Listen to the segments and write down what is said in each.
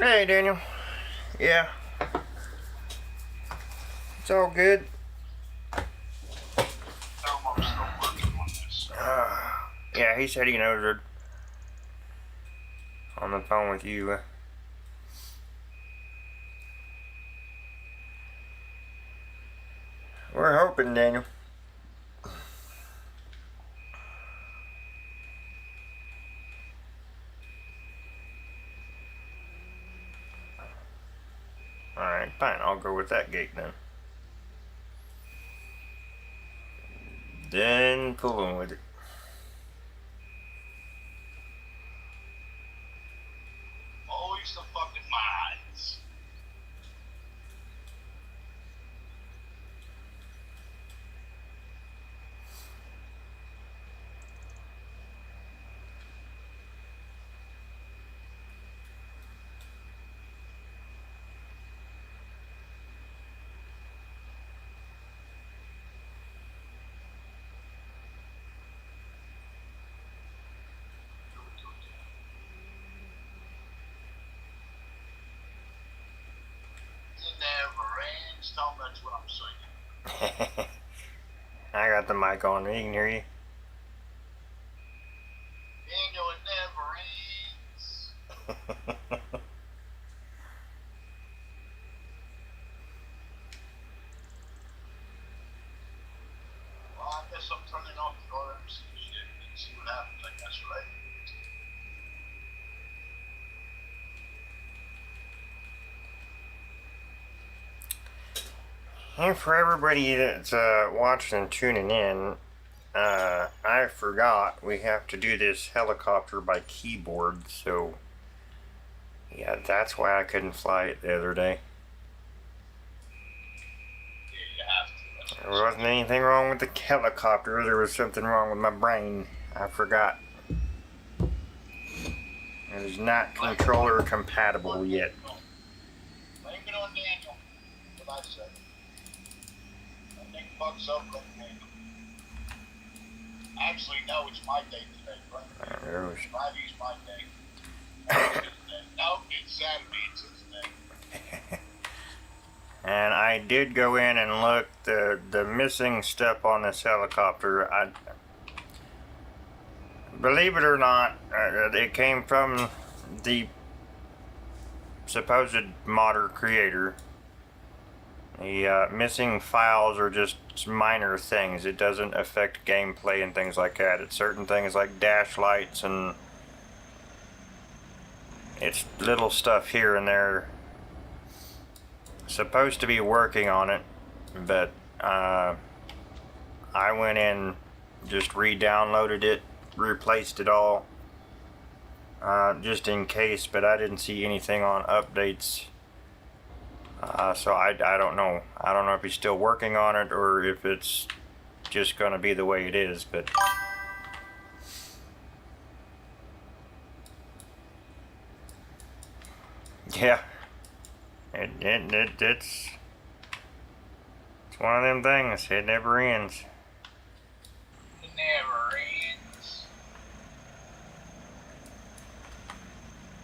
Hey, Daniel. Yeah. It's all good. I'm still working on this. Yeah, he said he knows it. On the phone with you. We're hoping, Daniel. Alright, fine. I'll go with that gate then. Then pulling with it. Always the fucking mods. It never ends. Tell them that's what I'm saying. I got the mic on. He can hear you. Daniel, it never ends. Well, I guess I'm turning off the RMC shit and see what happens, I guess, right? And for everybody that's watching and tuning in, I forgot we have to do this helicopter by keyboard, so yeah, that's why I couldn't fly it the other day. Yeah, you have to. There wasn't anything wrong with the helicopter, there was something wrong with my brain. I forgot. It is not controller compatible yet. Blame it on Daniel. What I said. I think fucks up like Daniel. Actually, no, it's my day today, right? Friday's my day. No, it's Saturday, it's his day. And I did go in and look, the missing step on this helicopter, believe it or not, it came from the supposed modder creator. The missing files are just minor things. It doesn't affect gameplay and things like that. It's certain things like dash lights, and it's little stuff here and there. Supposed to be working on it, but I went in, just re-downloaded it, replaced it all, just in case, but I didn't see anything on updates. So I don't know. I don't know if he's still working on it or if it's just gonna be the way it is, but yeah, it's one of them things. It never ends. It never ends.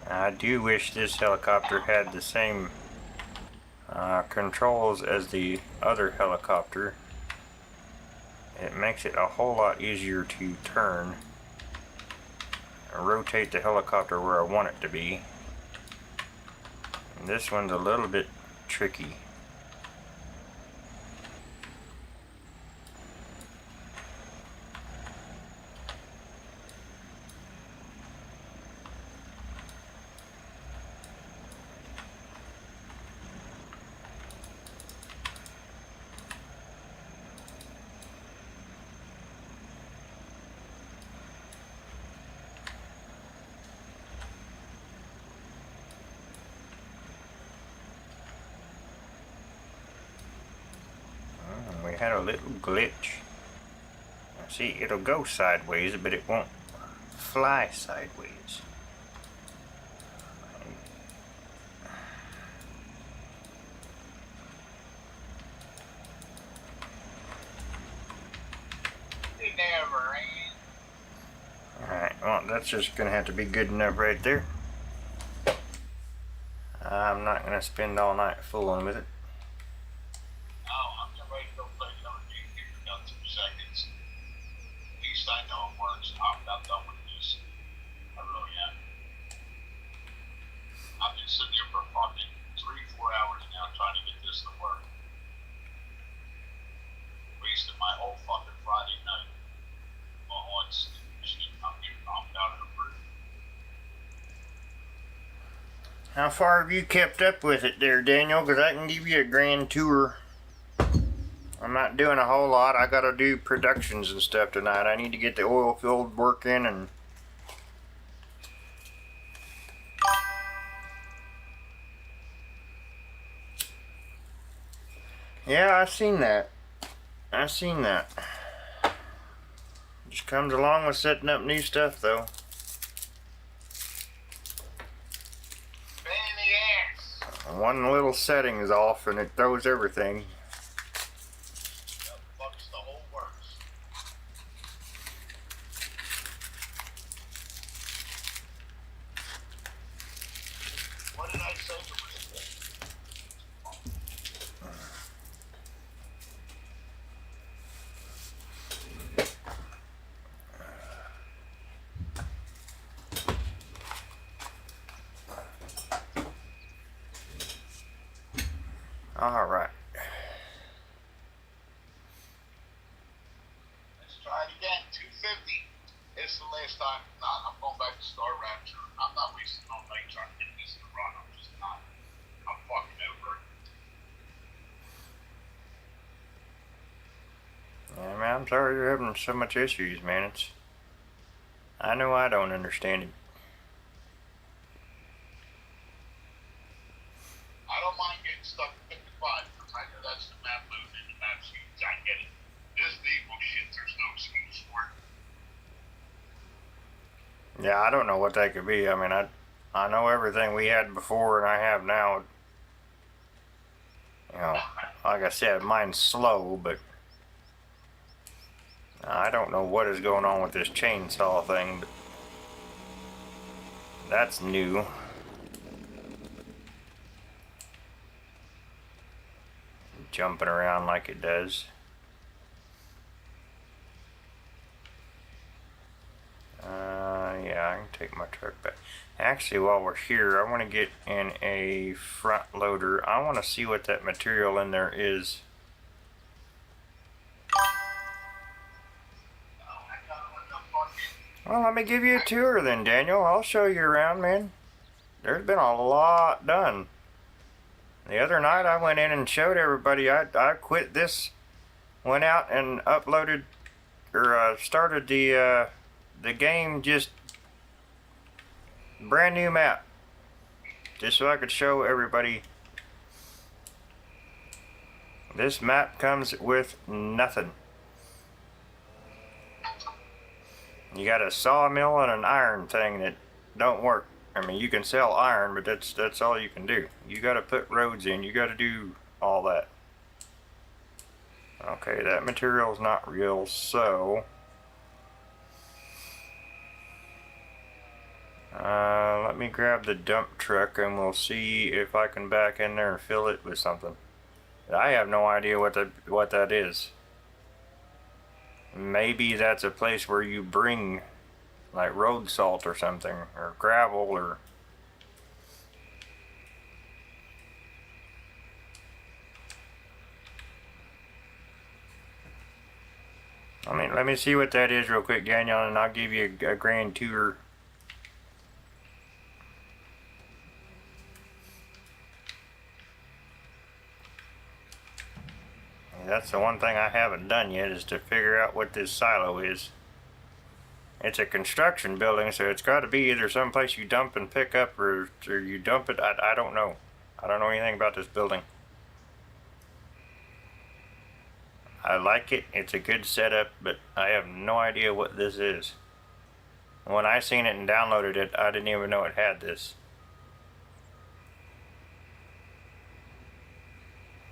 I do wish this helicopter had the same controls as the other helicopter. It makes it a whole lot easier to turn and rotate the helicopter where I want it to be. And this one's a little bit tricky. We had a little glitch. See, it'll go sideways, but it won't fly sideways. It never ends. Alright, well, that's just gonna have to be good enough right there. I'm not gonna spend all night fooling with it. Oh, I'm getting ready to go play the other game here in about 2 seconds. At least I know it works. I'm about done with this. I really am. I've been sitting here for fucking 3-4 hours now trying to get this to work. Wasted my whole fucking Friday night on shit. I'm getting knocked out of the room. How far have you kept up with it there, Daniel? Because I can give you a grand tour. I'm not doing a whole lot. I gotta do productions and stuff tonight. I need to get the oil field working and... Yeah, I seen that. I seen that. Just comes along with setting up new stuff, though. Pain in the ass. One little setting is off and it throws everything. That fucks the whole works. What did I say to All right. Let's try it again. 250. It's the last time. I'm going back to Star Rapture. I'm not wasting no night trying to get this to run. I'm just not. I'm fucking over it. Yeah, man, I'm sorry you're having so much issues, man. I know I don't understand it. I don't mind getting stuck at 55 because I know that's the map mode in the map sheets. I get it. This vehicle shit, there's no excuse for it. Yeah, I don't know what that could be. I mean, I know everything we had before and I have now. You know, like I said, mine's slow, but I don't know what is going on with this chainsaw thing, but that's new. Jumping around like it does. Yeah, I can take my truck back. Actually, while we're here, I want to get in a front loader. I want to see what that material in there is. Well, let me give you a tour then, Daniel. I'll show you around, man. There's been a lot done. The other night I went in and showed everybody I quit this, went out and uploaded or started the game, just brand new map, just so I could show everybody this map comes with nothing. You got a sawmill and an iron thing that don't work. I mean, you can sell iron, but that's all you can do. You got to put roads in. You got to do all that. Okay, that material is not real, so let me grab the dump truck and we'll see if I can back in there and fill it with something. I have no idea what that is. Maybe that's a place where you bring like road salt or something, or gravel, or I mean, let me see what that is real quick, Daniel, and I'll give you a grand tour. That's the one thing I haven't done yet, is to figure out what this silo is. It's a construction building, so it's got to be either someplace you dump and pick up, or you dump it. I don't know. I don't know anything about this building. I like it. It's a good setup, but I have no idea what this is. When I seen it and downloaded it, I didn't even know it had this.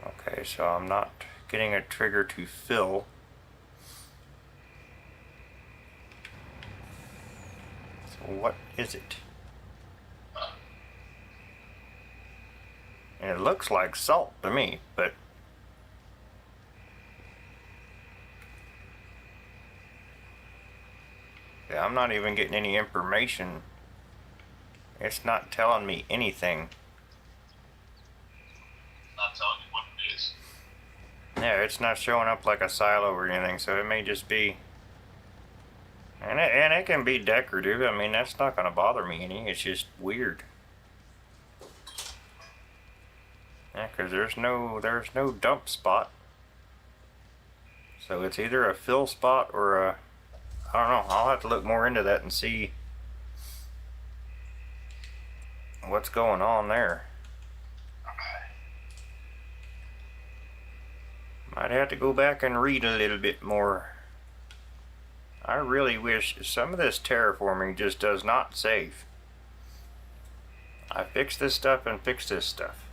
Okay, so I'm not getting a trigger to fill. So what is it? It looks like salt to me, but yeah, I'm not even getting any information. It's not telling me anything. Not telling you what it is. Yeah, it's not showing up like a silo or anything, so it may just be... And it can be decorative. I mean, that's not going to bother me any. It's just weird. Yeah, because there's no dump spot. So it's either a fill spot or a... I don't know. I'll have to look more into that and see what's going on there. Might have to go back and read a little bit more. I really wish some of this terraforming just does not save. I fix this stuff and fix this stuff.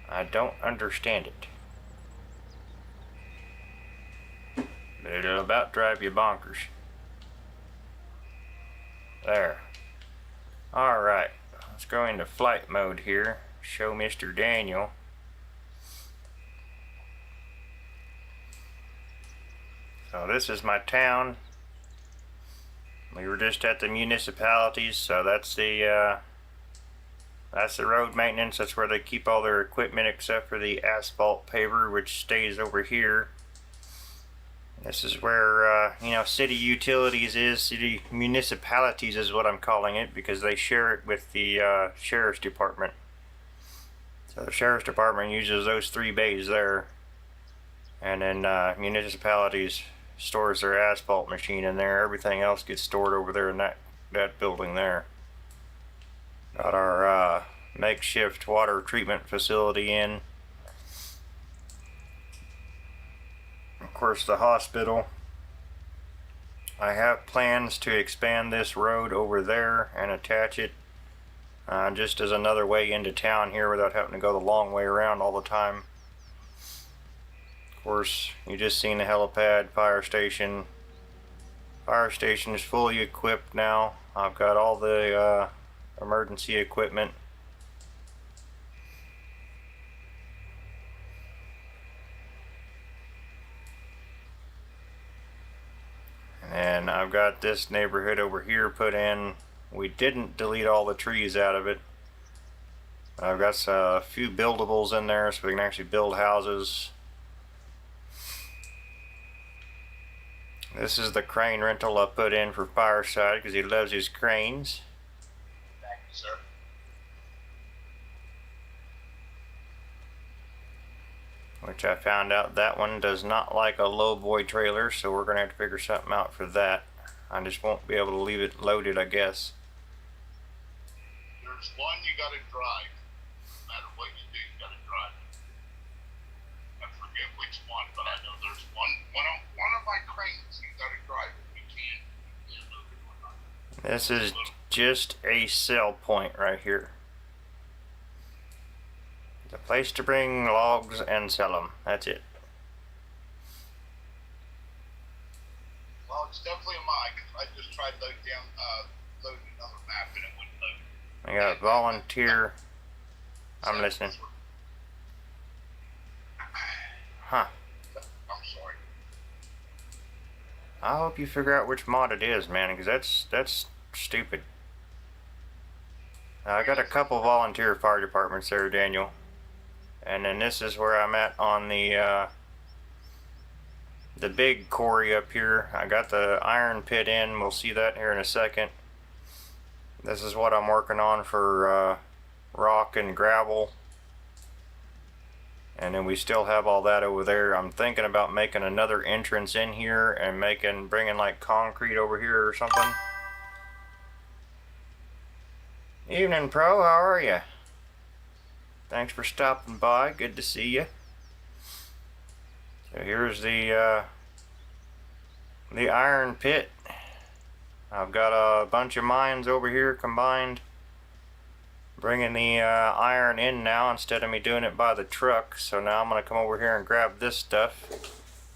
I don't understand it. But it'll about drive you bonkers. There. Alright, let's go into flight mode here. Show Mr. Daniel. So this is my town. We were just at the municipalities, so that's the road maintenance. That's where they keep all their equipment except for the asphalt paver, which stays over here. This is where you know, city utilities is. City municipalities is what I'm calling it, because they share it with the sheriff's department. So the sheriff's department uses those 3 bays there, and then municipalities stores their asphalt machine in there. Everything else gets stored over there in that building there. Got our makeshift water treatment facility in. Of course, the hospital. I have plans to expand this road over there and attach it just as another way into town here without having to go the long way around all the time. Of course, you just seen the helipad, fire station. Fire station is fully equipped now. I've got all the emergency equipment. And I've got this neighborhood over here put in. We didn't delete all the trees out of it. I've got a few buildables in there so we can actually build houses. This is the crane rental I put in for Fireside because he loves his cranes. Thank you, sir. Which I found out that one does not like a lowboy trailer, so we're going to have to figure something out for that. I just won't be able to leave it loaded, I guess. There's one you gotta drive. No matter what you do, you gotta drive. I forget which one, but I know there's one of my cranes you gotta drive it. You can't move it or not. This is just a sell point right here. The place to bring logs and sell them. That's it. Well, it's definitely a mod. I just tried loading another map and it wouldn't load. I got volunteer. I'm listening. Huh. I'm sorry. I hope you figure out which mod it is, man, because that's stupid. I got a couple volunteer fire departments there, Daniel. And then this is where I'm at on the big quarry up here. I got the iron pit in. We'll see that here in a second. This is what I'm working on for rock and gravel. And then we still have all that over there. I'm thinking about making another entrance in here and bringing like concrete over here or something. Evening, Pro. How are you? Thanks for stopping by. Good to see you. So here's the iron pit. I've got a bunch of mines over here combined. Bringing the iron in now instead of me doing it by the truck. So now I'm going to come over here and grab this stuff.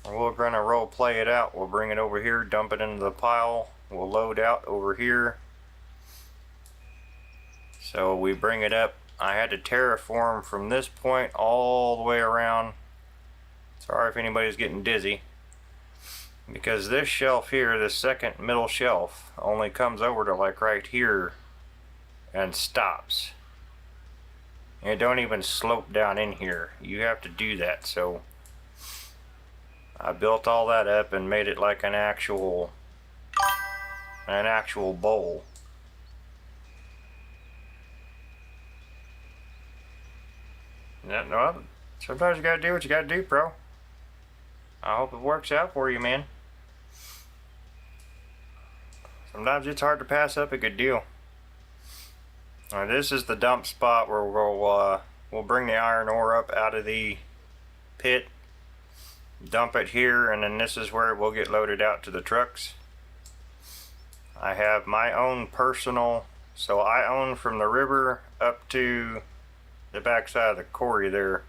And we're going to role play it out. We'll bring it over here, dump it into the pile. We'll load out over here. So we bring it up I had to terraform from this point all the way around. Sorry if anybody's getting dizzy. Because this shelf here, this second middle shelf, only comes over to like right here and stops. It don't even slope down in here. You have to do that. So I built all that up and made it like an actual bowl. No, sometimes you gotta do what you gotta do, bro. I hope it works out for you, man. Sometimes it's hard to pass up a good deal. This is the dump spot where we'll bring the iron ore up out of the pit, dump it here, and then this is where it will get loaded out to the trucks. I have my own personal, so I own from the river up to the backside of the quarry there,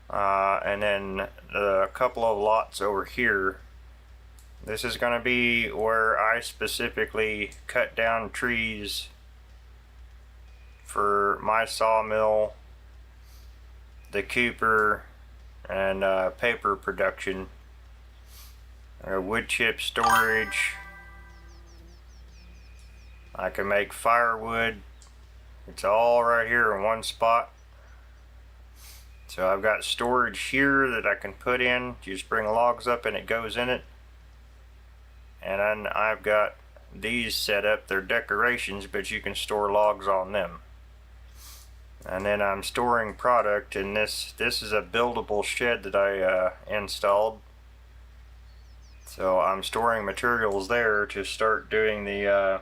and then a couple of lots over here. This is going to be where I specifically cut down trees for my sawmill, the cooper, and paper production, wood chip storage. I can make firewood. It's all right here in one spot. So I've got storage here that I can put in. You just bring logs up and it goes in it. And then I've got these set up. They're decorations, but you can store logs on them. And then I'm storing product in this. This is a buildable shed that I installed. So I'm storing materials there to start doing the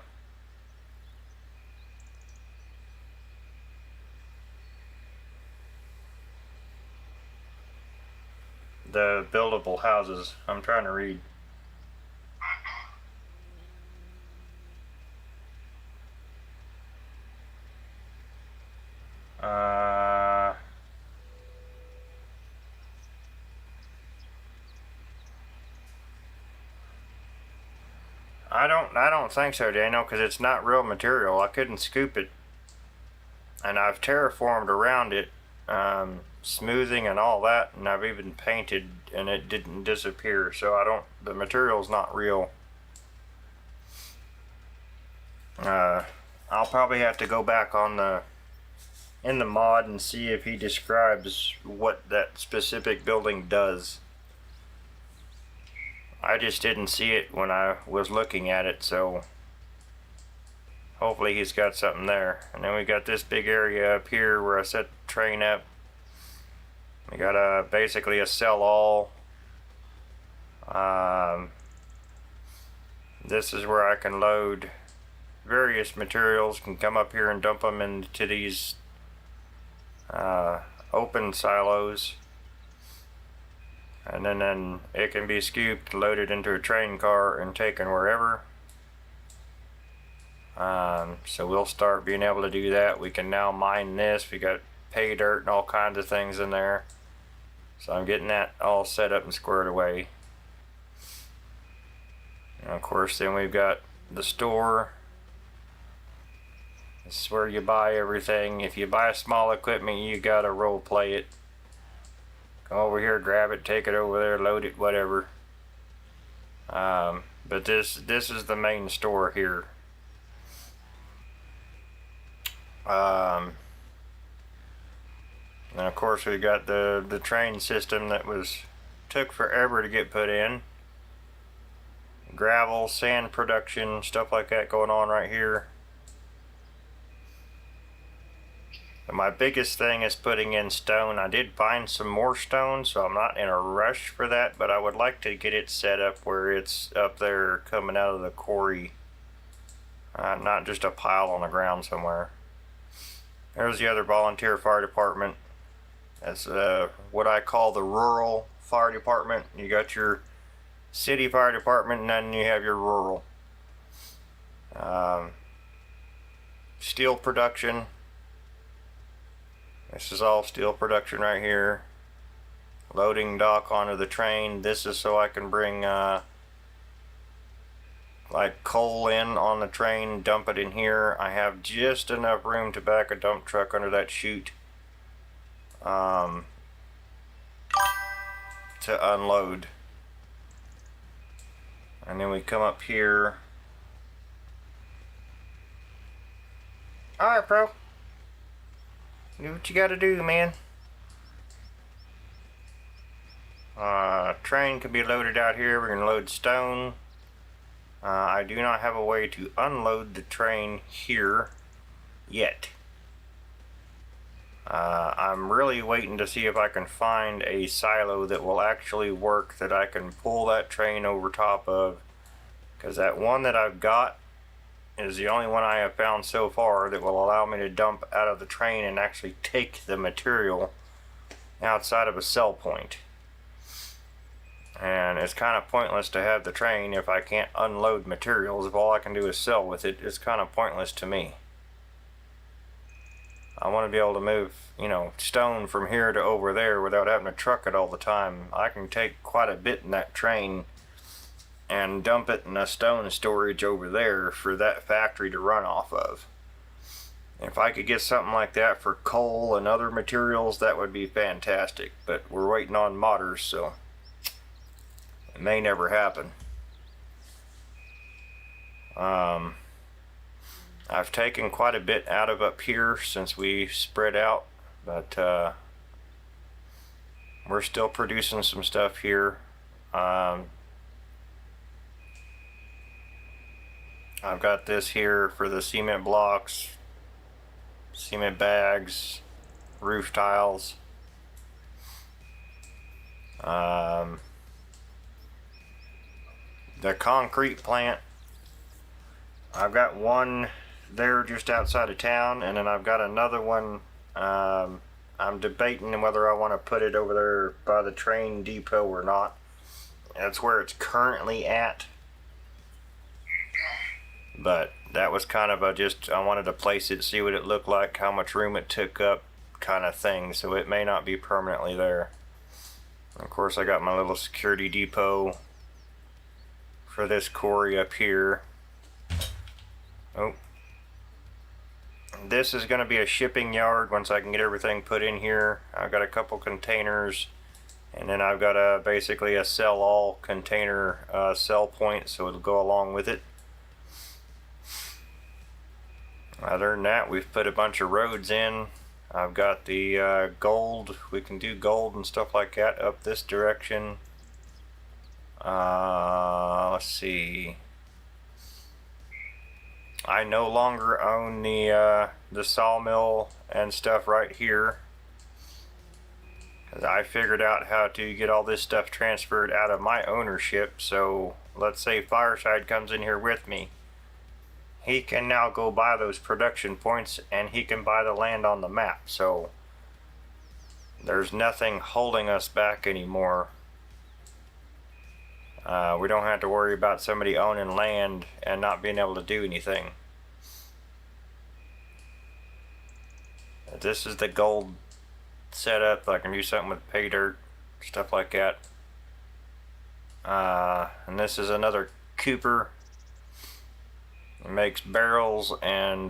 buildable houses. I'm trying to read. I don't think so, Daniel, because it's not real material. I couldn't scoop it, and I've terraformed around it, smoothing and all that, and I've even painted, and it didn't disappear. So the material's not real. I'll probably have to go back in the mod and see if he describes what that specific building does. I just didn't see it when I was looking at it, so hopefully he's got something there. And then we got this big area up here where I set the train up. We got basically a sell all. This is where I can load various materials, can come up here and dump them into these open silos, and then it can be scooped, loaded into a train car, and taken wherever. So we'll start being able to do that. We can now mine this. We got pay dirt and all kinds of things in there, so I'm getting that all set up and squared away. And of course, then we've got the store. This is where you buy everything. If you buy small equipment, you gotta role play it. Go over here, grab it, take it over there, load it, whatever. But this is the main store here. And of course, we got the train system that took forever to get put in. Gravel, sand production, stuff like that going on right here. And my biggest thing is putting in stone. I did find some more stone, so I'm not in a rush for that, but I would like to get it set up where it's up there coming out of the quarry, not just a pile on the ground somewhere. There's the other volunteer fire department. That's what I call the rural fire department. You got your city fire department, and then you have your rural. Steel production. This is all steel production right here. Loading dock onto the train. This is so I can bring like coal in on the train, dump it in here. I have just enough room to back a dump truck under that chute to unload. And then we come up here. Alright, bro. Do what you gotta do, man. Train can be loaded out here. We're gonna load stone. I do not have a way to unload the train here yet. I'm really waiting to see if I can find a silo that will actually work, that I can pull that train over top of, because that one that I've got is the only one I have found so far that will allow me to dump out of the train and actually take the material outside of a sell point. And it's kind of pointless to have the train if I can't unload materials. If all I can do is sell with it, it's kind of pointless to me. I want to be able to move, you know, stone from here to over there without having to truck it all the time. I can take quite a bit in that train and dump it in a stone storage over there for that factory to run off of. If I could get something like that for coal and other materials, that would be fantastic. But we're waiting on modders, so it may never happen. I've taken quite a bit out of up here since we spread out, but we're still producing some stuff here. I've got this here for the cement blocks, cement bags, roof tiles. The concrete plant, I've got one there just outside of town, and then I've got another one. I'm debating whether I want to put it over there by the train depot or not. That's where it's currently at. But that was kind of a just, I wanted to place it, see what it looked like, how much room it took up kind of thing. So it may not be permanently there. Of course, I got my little security depot for this quarry up here. Oh. This is going to be a shipping yard once I can get everything put in here. I've got a couple containers, and then I've got basically a sell-all container sell point, so it'll go along with it. Other than that, we've put a bunch of roads in. I've got the gold. We can do gold and stuff like that up this direction. Let's see. I no longer own the sawmill and stuff right here, because I figured out how to get all this stuff transferred out of my ownership. So let's say Fireside comes in here with me. He can now go buy those production points, and he can buy the land on the map. So there's nothing holding us back anymore. We don't have to worry about somebody owning land and not being able to do anything. This is the gold setup. I can do something with pay dirt, stuff like that. And this is another Cooper. It makes barrels and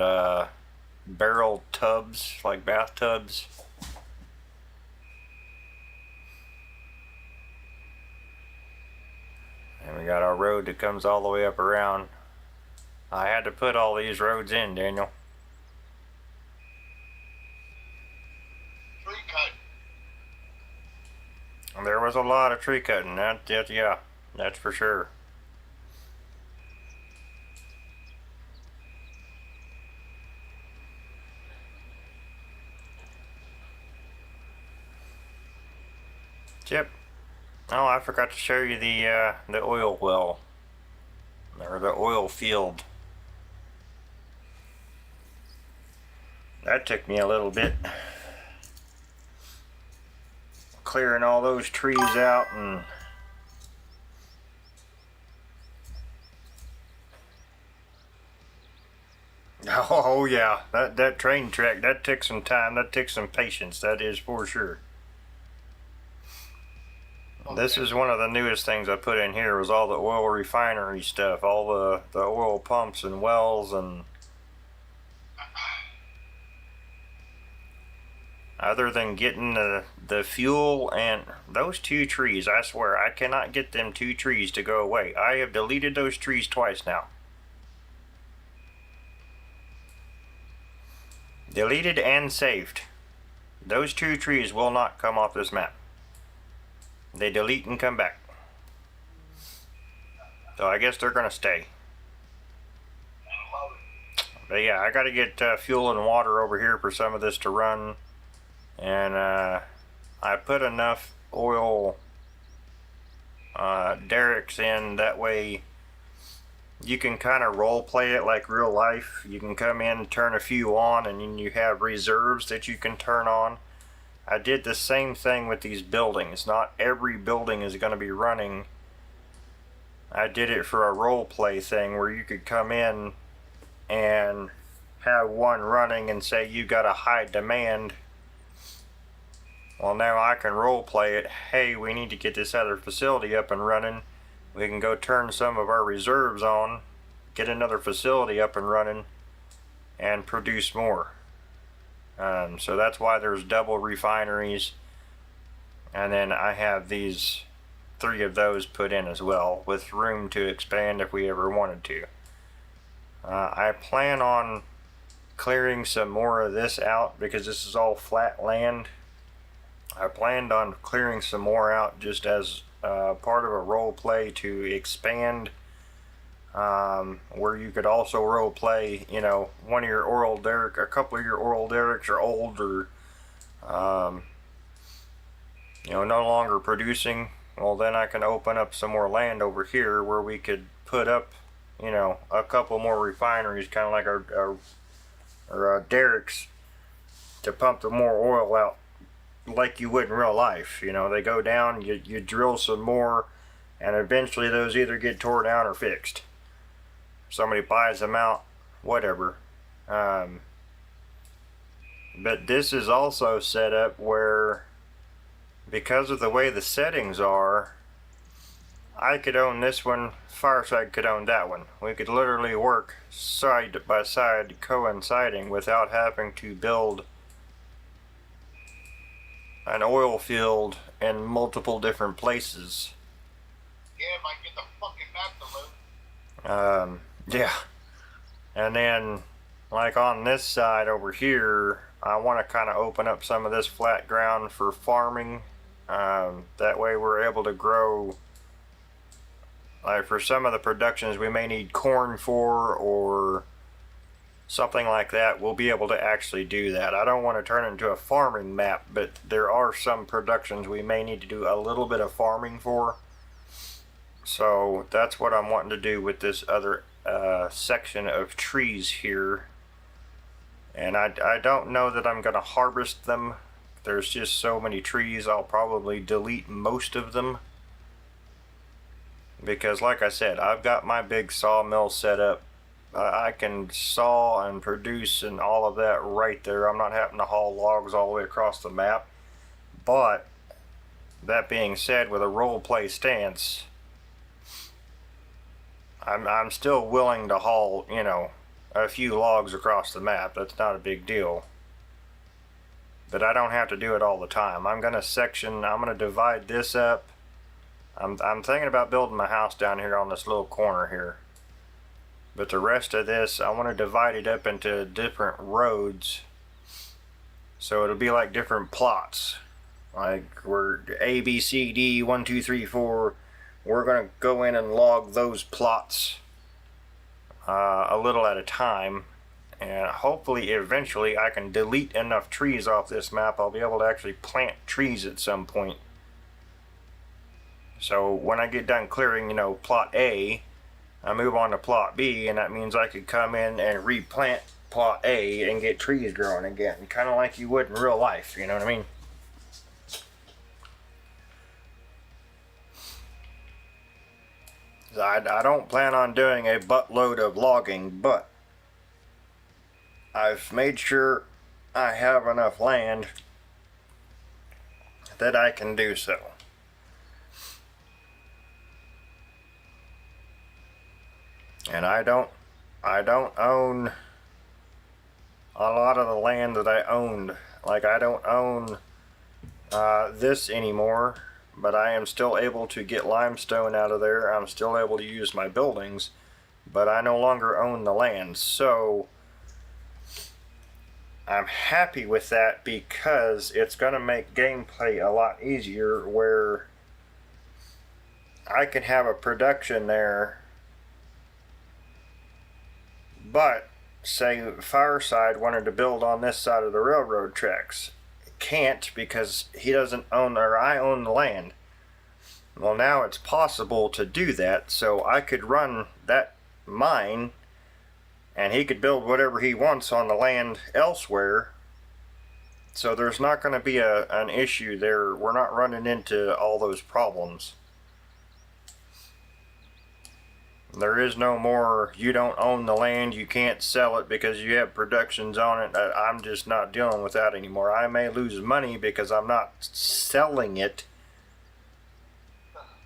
barrel tubs, like bathtubs. And we got our road that comes all the way up around. I had to put all these roads in, Daniel. Tree cut. And there was a lot of tree cutting. Yeah, that's for sure. Yep. Oh, I forgot to show you the oil well, or the oil field. That took me a little bit, clearing all those trees out and oh yeah, that train track, that took some time, that took some patience, that is for sure. This is one of the newest things I put in here was all the oil refinery stuff, all the oil pumps and wells, and other than getting the fuel and those 2 trees, I swear I cannot get them 2 trees to go away. I have deleted those trees twice now. Deleted and saved. Those 2 trees will not come off this map. They delete and come back. So I guess they're gonna stay. But yeah, I gotta get fuel and water over here for some of this to run. And I put enough oil derricks in, that way you can kind of role play it like real life. You can come in, turn a few on, and then you have reserves that you can turn on. I did the same thing with these buildings. Not every building is going to be running. I did it for a role play thing where you could come in and have one running and say you got a high demand. Well, now I can role play it. Hey, we need to get this other facility up and running. We can go turn some of our reserves on, get another facility up and running, and produce more. So that's why there's double refineries. And then I have these 3 of those put in as well, with room to expand if we ever wanted to. I plan on clearing some more of this out because this is all flat land. I planned on clearing some more out just as part of a role play to expand, where you could also role play, you know, one of your oil derrick, a couple of your oil derricks are old or you know, no longer producing. Well, then I can open up some more land over here where we could put up, you know, a couple more refineries, kind of like our derricks, to pump the more oil out like you would in real life. You know, they go down, you drill some more, and eventually those either get tore down or fixed. Somebody buys them out, whatever. But this is also set up where, because of the way the settings are, I could own this one, Fireside could own that one. We could literally work side by side, coinciding, without having to build an oil field in multiple different places. Yeah, if I get the fucking map to load. Yeah. And then, like on this side over here, I want to kind of open up some of this flat ground for farming. That way we're able to grow, like for some of the productions we may need corn for, or something like that. We'll be able to actually do that. I don't want to turn it into a farming map, but there are some productions we may need to do a little bit of farming for. So that's what I'm wanting to do with this other section of trees here. And I don't know that I'm going to harvest them. There's just so many trees, I'll probably delete most of them. Because like I said, I've got my big sawmill set up. I can saw and produce and all of that right there. I'm not having to haul logs all the way across the map. But that being said, with a role play stance, I'm still willing to haul, you know, a few logs across the map. That's not a big deal. But I don't have to do it all the time. I'm going to divide this up. I'm thinking about building my house down here on this little corner here. But the rest of this, I want to divide it up into different roads. So it'll be like different plots. Like we're A, B, C, D, 1, 2, 3, 4. We're going to go in and log those plots a little at a time. And hopefully, eventually, I can delete enough trees off this map. I'll be able to actually plant trees at some point. So when I get done clearing, you know, plot A, I move on to plot B, and that means I could come in and replant plot A and get trees growing again. Kind of like you would in real life, you know what I mean? I don't plan on doing a buttload of logging, but I've made sure I have enough land that I can do so. And I don't own a lot of the land that I owned. Like, I don't own this anymore, but I am still able to get limestone out of there. I'm still able to use my buildings, but I no longer own the land. So I'm happy with that because it's going to make gameplay a lot easier, where I can have a production there, but say Fireside wanted to build on this side of the railroad tracks. Can't, because he doesn't own, or I own the land. Well, now it's possible to do that, so I could run that mine and he could build whatever he wants on the land elsewhere. So there's not going to be an issue there. We're not running into all those problems. There is no more, you don't own the land, you can't sell it because you have productions on it. I'm just not dealing with that anymore. I may lose money because I'm not selling it,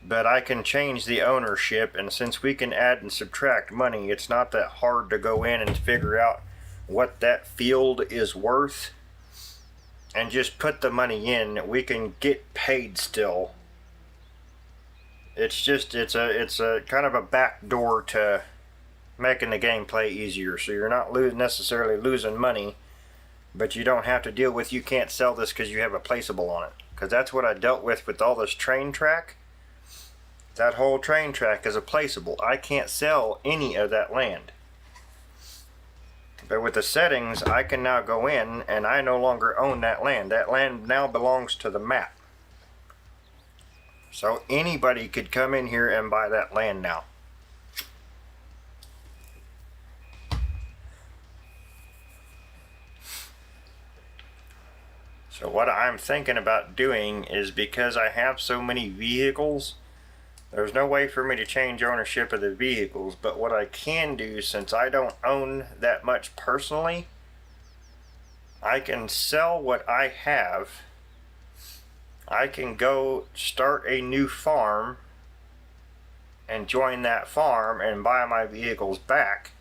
but I can change the ownership, and since we can add and subtract money, it's not that hard to go in and figure out what that field is worth and just put the money in. We can get paid still. It's a kind of a back door to making the gameplay easier. So you're not necessarily losing money, but you don't have to deal with, you can't sell this because you have a placeable on it. Because that's what I dealt with all this train track. That whole train track is a placeable. I can't sell any of that land. But with the settings, I can now go in and I no longer own that land. That land now belongs to the map. So anybody could come in here and buy that land now. So what I'm thinking about doing is, because I have so many vehicles, there's no way for me to change ownership of the vehicles. But what I can do, since I don't own that much personally, I can sell what I have. I can go start a new farm and join that farm and buy my vehicles back.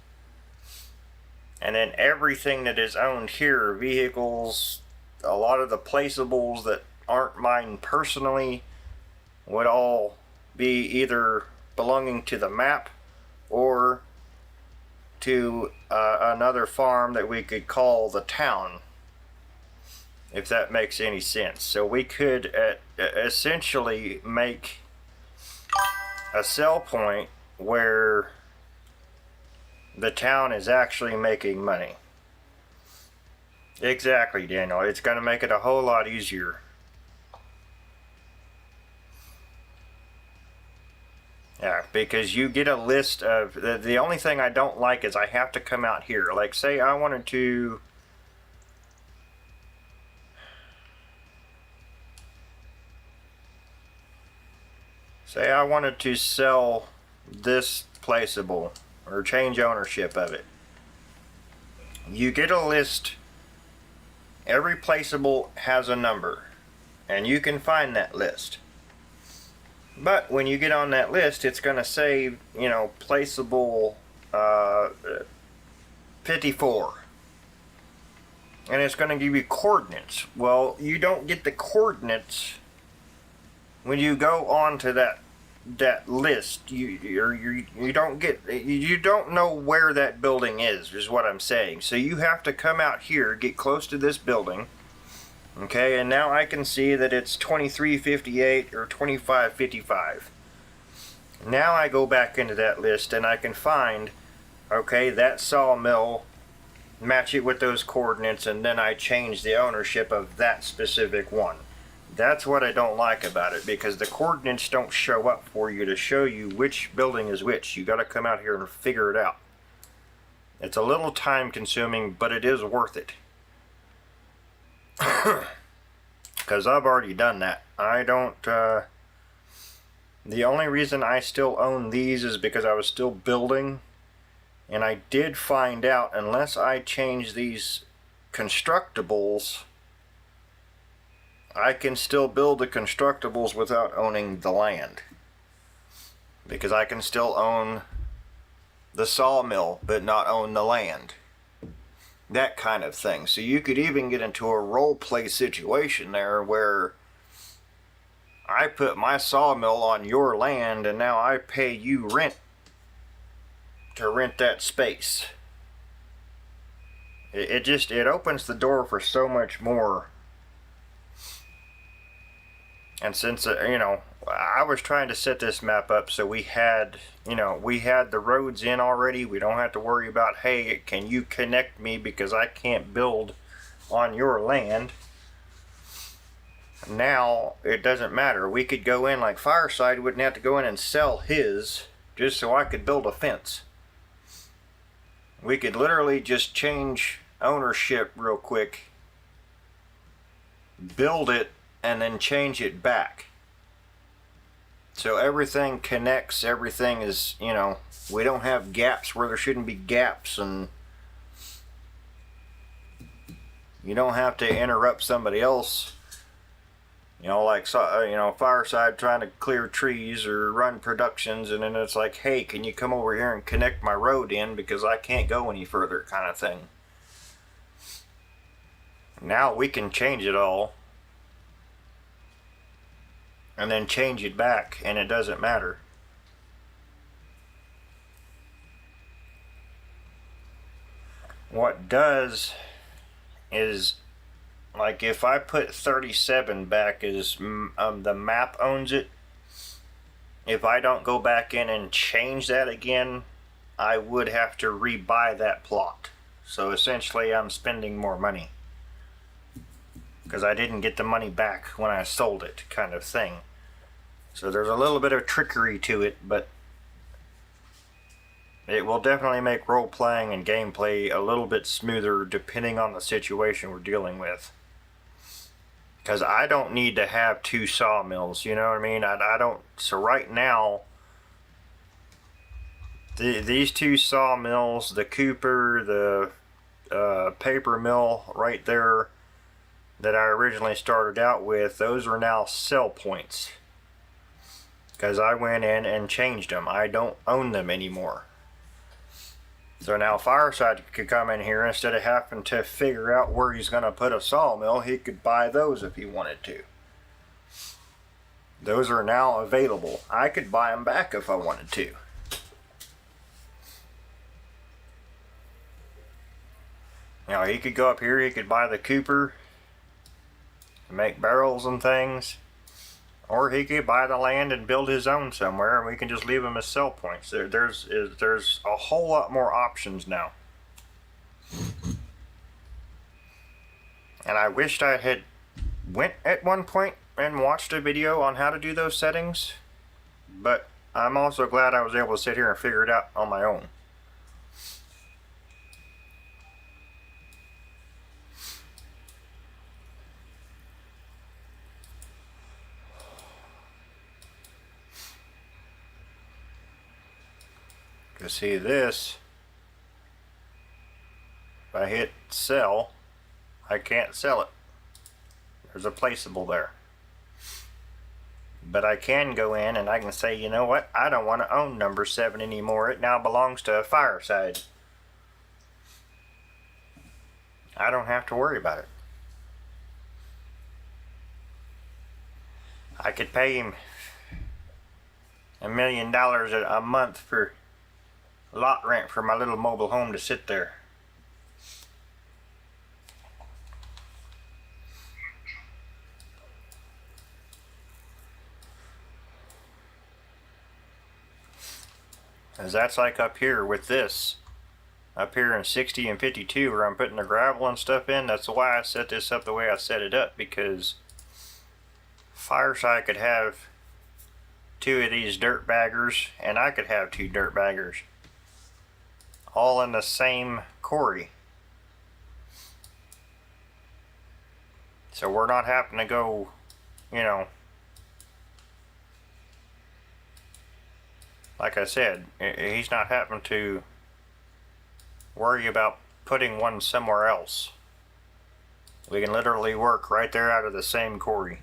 And then everything that is owned here, vehicles, a lot of the placeables that aren't mine personally, would all be either belonging to the map or to another farm that we could call the town, if that makes any sense. So we could essentially make a sell point where the town is actually making money. Exactly, Daniel. It's going to make it a whole lot easier. Yeah, because you get a list of, the only thing I don't like is I have to come out here. Like, say I wanted to, sell this placeable or change ownership of it. You get a list. Every placeable has a number, and you can find that list. But when you get on that list, it's going to say, you know, placeable 54. And it's going to give you coordinates. Well, you don't get the coordinates when you go on to that list. You don't know where that building is what I'm saying. So you have to come out here, get close to this building. Okay, and now I can see that it's 2358 or 2555. Now I go back into that list and I can find, okay, that sawmill, match it with those coordinates, and then I change the ownership of that specific one. That's what I don't like about it, because the coordinates don't show up for you to show you which building is which. You got to come out here and figure it out. It's a little time consuming, but it is worth it. Because I've already done that. I don't, the only reason I still own these is because I was still building, and I did find out, unless I change these constructibles, I can still build the constructibles without owning the land, because I can still own the sawmill but not own the land. That kind of thing. So you could even get into a role play situation there where I put my sawmill on your land and now I pay you rent to rent that space. It opens the door for so much more. And since I was trying to set this map up so we had the roads in already. We don't have to worry about, hey, can you connect me because I can't build on your land. Now it doesn't matter. We could go in, like Fireside wouldn't have to go in and sell his just so I could build a fence. We could literally just change ownership real quick, build it, and then change it back. So everything connects, everything is, we don't have gaps where there shouldn't be gaps, and you don't have to interrupt somebody else. Like Fireside trying to clear trees or run productions, and then it's like, hey, can you come over here and connect my road in because I can't go any further, kind of thing. Now we can change it all and then change it back, and it doesn't matter. What does is, like, if I put 37 back as the map owns it, if I don't go back in and change that again, I would have to rebuy that plot. So essentially I'm spending more money because I didn't get the money back when I sold it, kind of thing. So there's a little bit of trickery to it, but it will definitely make role-playing and gameplay a little bit smoother depending on the situation we're dealing with. Because I don't need to have 2 sawmills, you know what I mean? I don't. So right now, these 2 sawmills, the Cooper, the paper mill right there that I originally started out with, those are now sell points. Because I went in and changed them. I don't own them anymore. So now Fireside could come in here, instead of having to figure out where he's going to put a sawmill, he could buy those if he wanted to. Those are now available. I could buy them back if I wanted to. He could go up here, he could buy the Cooper to make barrels and things. Or he could buy the land and build his own somewhere, and we can just leave them as sell points. There's a whole lot more options now. And I wished I had went at one point and watched a video on how to do those settings, but I'm also glad I was able to sit here and figure it out on my own. To see this, if I hit sell, I can't sell it. There's a placeable there. But I can go in and I can say, you know what, I don't want to own number 7 anymore. It now belongs to Fireside. I don't have to worry about it. I could pay him $1 million a month for lot rent for my little mobile home to sit there. As that's like up here with this. Up here in 60 and 52 where I'm putting the gravel and stuff in. That's why I set this up the way I set it up, because Fireside could have 2 of these dirt baggers and I could have 2 dirt baggers. All in the same quarry. So we're not having to go, like I said, he's not having to worry about putting one somewhere else. We can literally work right there out of the same quarry.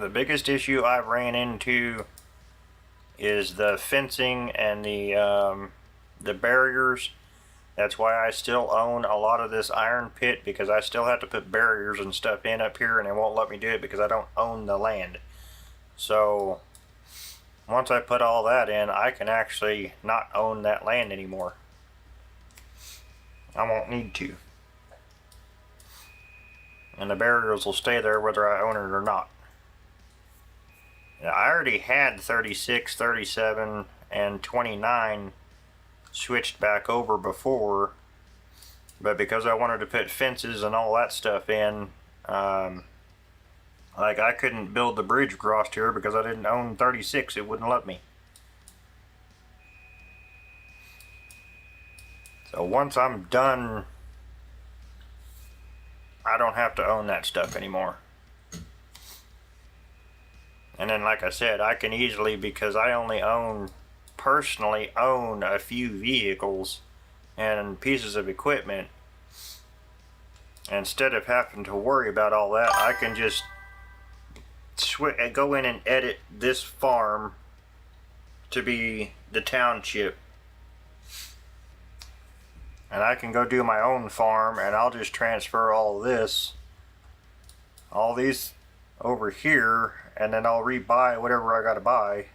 The biggest issue I've ran into is the fencing and the barriers. That's why I still own a lot of this iron pit, because I still have to put barriers and stuff in up here, and it won't let me do it because I don't own the land. So once I put all that in, I can actually not own that land anymore. I won't need to. And the barriers will stay there whether I own it or not. Now, I already had 36, 37, and 29 switched back over before, but because I wanted to put fences and all that stuff in, like I couldn't build the bridge across here because I didn't own 36. It wouldn't let me. So once I'm done, I don't have to own that stuff anymore. And then, like I said, I can easily, because I only personally own a few vehicles and pieces of equipment, instead of having to worry about all that, I can just go in and edit this farm to be the township, and I can go do my own farm, and I'll just transfer all these over here, and then I'll rebuy whatever I gotta buy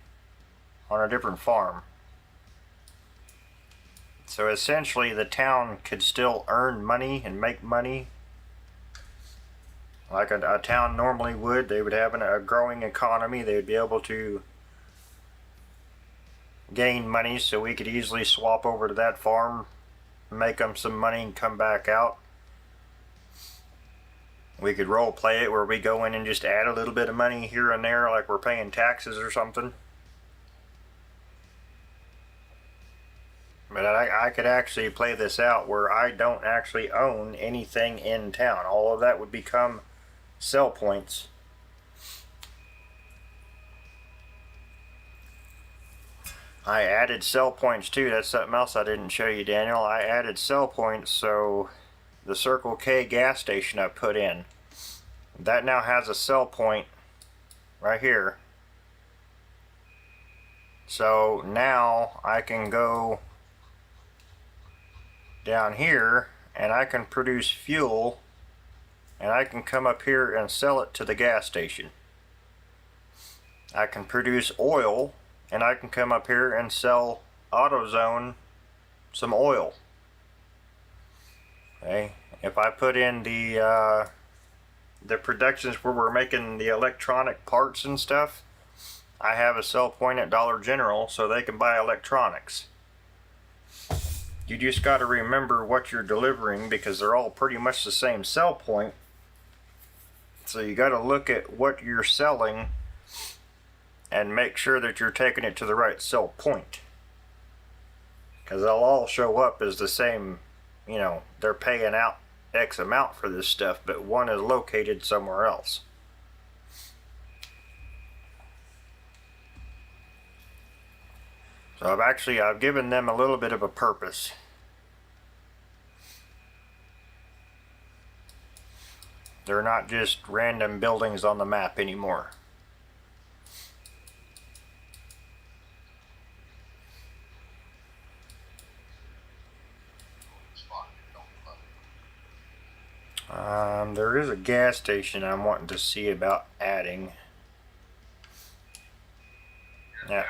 on a different farm. So essentially the town could still earn money and make money like a town normally would. They would have a growing economy. They would be able to gain money, so we could easily swap over to that farm, make them some money, and come back out. We could role play it where we go in and just add a little bit of money here and there, like we're paying taxes or something. But I could actually play this out where I don't actually own anything in town. All of that would become sell points. I added sell points too. That's something else I didn't show you, Daniel. I added sell points, so the Circle K gas station I put in, that now has a sell point right here. So now I can go down here and I can produce fuel, and I can come up here and sell it to the gas station. I can produce oil, and I can come up here and sell AutoZone some oil. Okay, if I put in the productions where we're making the electronic parts and stuff, I have a sell point at Dollar General so they can buy electronics. You just got to remember what you're delivering, because they're all pretty much the same sell point. So you got to look at what you're selling and make sure that you're taking it to the right sell point, because they'll all show up as the same. You know, they're paying out X amount for this stuff, but one is located somewhere else. So I've given them a little bit of a purpose. They're not just random buildings on the map anymore. There is a gas station I'm wanting to see about adding. Yeah.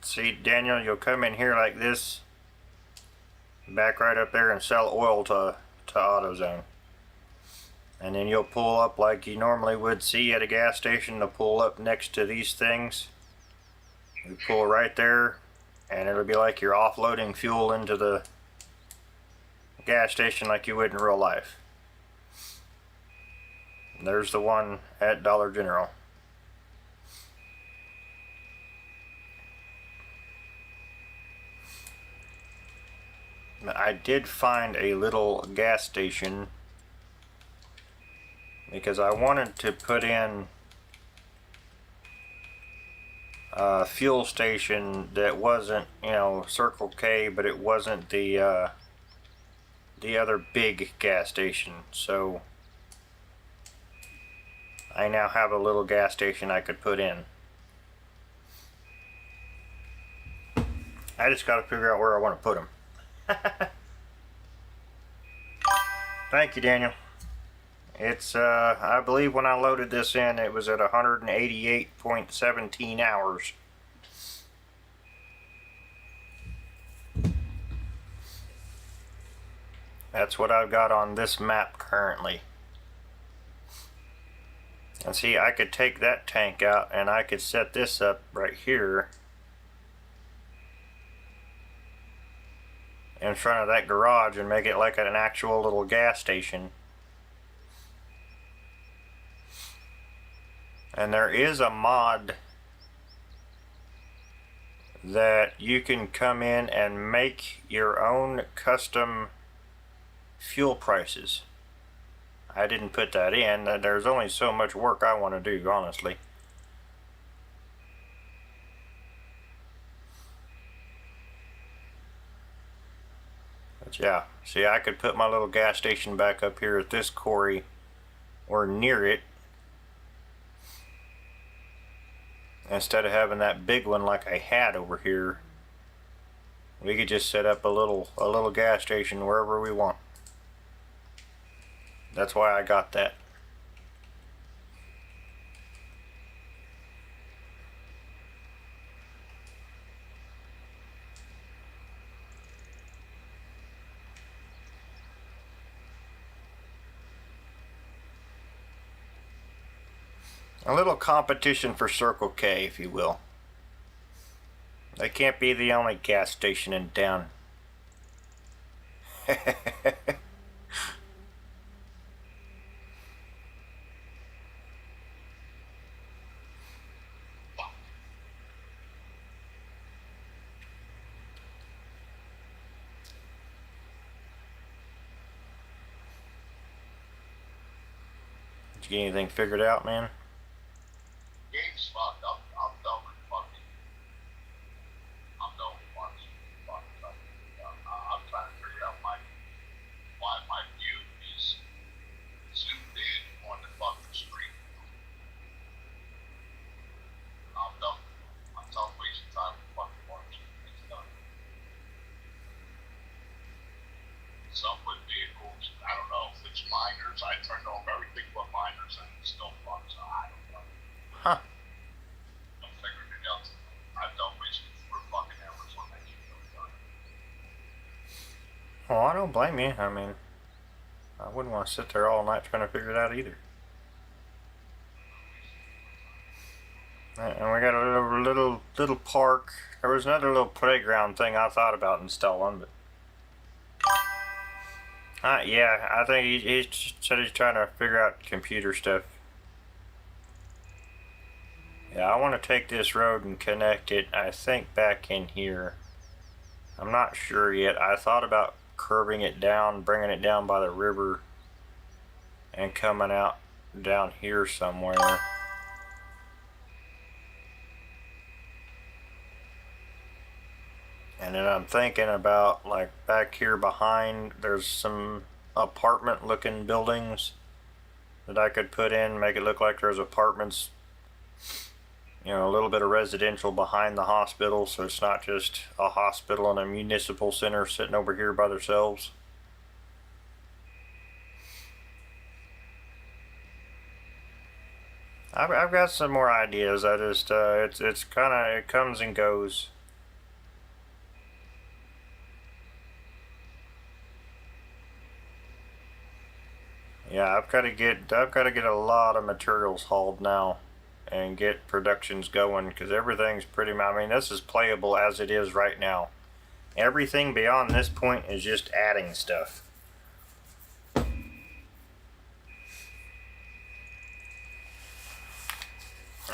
See, Daniel, you'll come in here like this, back right up there, and sell oil to AutoZone. And then you'll pull up like you normally would see at a gas station. They'll pull up next to these things. You pull right there, and it'll be like you're offloading fuel into the gas station like you would in real life. And there's the one at Dollar General. I did find a little gas station because I wanted to put in a fuel station that wasn't, you know, Circle K, but it wasn't the other big gas station. So I now have a little gas station I could put in. I just got to figure out where I want to put them. Thank you, Daniel. It's, I believe when I loaded this in, it was at 188.17 hours. That's what I've got on this map currently. And see, I could take that tank out and I could set this up right here in front of that garage and make it like an actual little gas station. And there is a mod that you can come in and make your own custom fuel prices. I didn't put that in. There's only so much work I want to do, honestly. But yeah, see, I could put my little gas station back up here at this quarry or near it, instead of having that big one like I had over here. We could just set up a little gas station wherever we want. That's why I got that. A little competition for Circle K, if you will. They can't be the only gas station in town. Did you get anything figured out, man? Game's fucked up. I'm done with fucking. I'm done with fucking. I'm trying to figure out why my view is zoomed in on the fucking street. I'm done. I'm done wasting time with fucking watching. It's done. Some with vehicles, I don't know if it's miners. I turned off everything but miners and it's still fucked, so I don't know. Huh. I'm figuring it out. I've done wasting 4 fucking hours on that shit. Well, I don't blame you. I mean, I wouldn't want to sit there all night trying to figure it out either. And we got a little park. There was another little playground thing I thought about installing, but yeah, I think he said he's trying to figure out computer stuff. Yeah, I want to take this road and connect it, I think, back in here. I'm not sure yet. I thought about curving it down, bringing it down by the river, and coming out down here somewhere. And then I'm thinking about, like, back here behind, there's some apartment looking buildings that I could put in, make it look like there's apartments, you know, a little bit of residential behind the hospital, so it's not just a hospital and a municipal center sitting over here by themselves. I've got some more ideas. I just it's kind of, it comes and goes. Yeah, I've got to get a lot of materials hauled now and get productions going, because everything's pretty, I mean, this is playable as it is right now. Everything beyond this point is just adding stuff.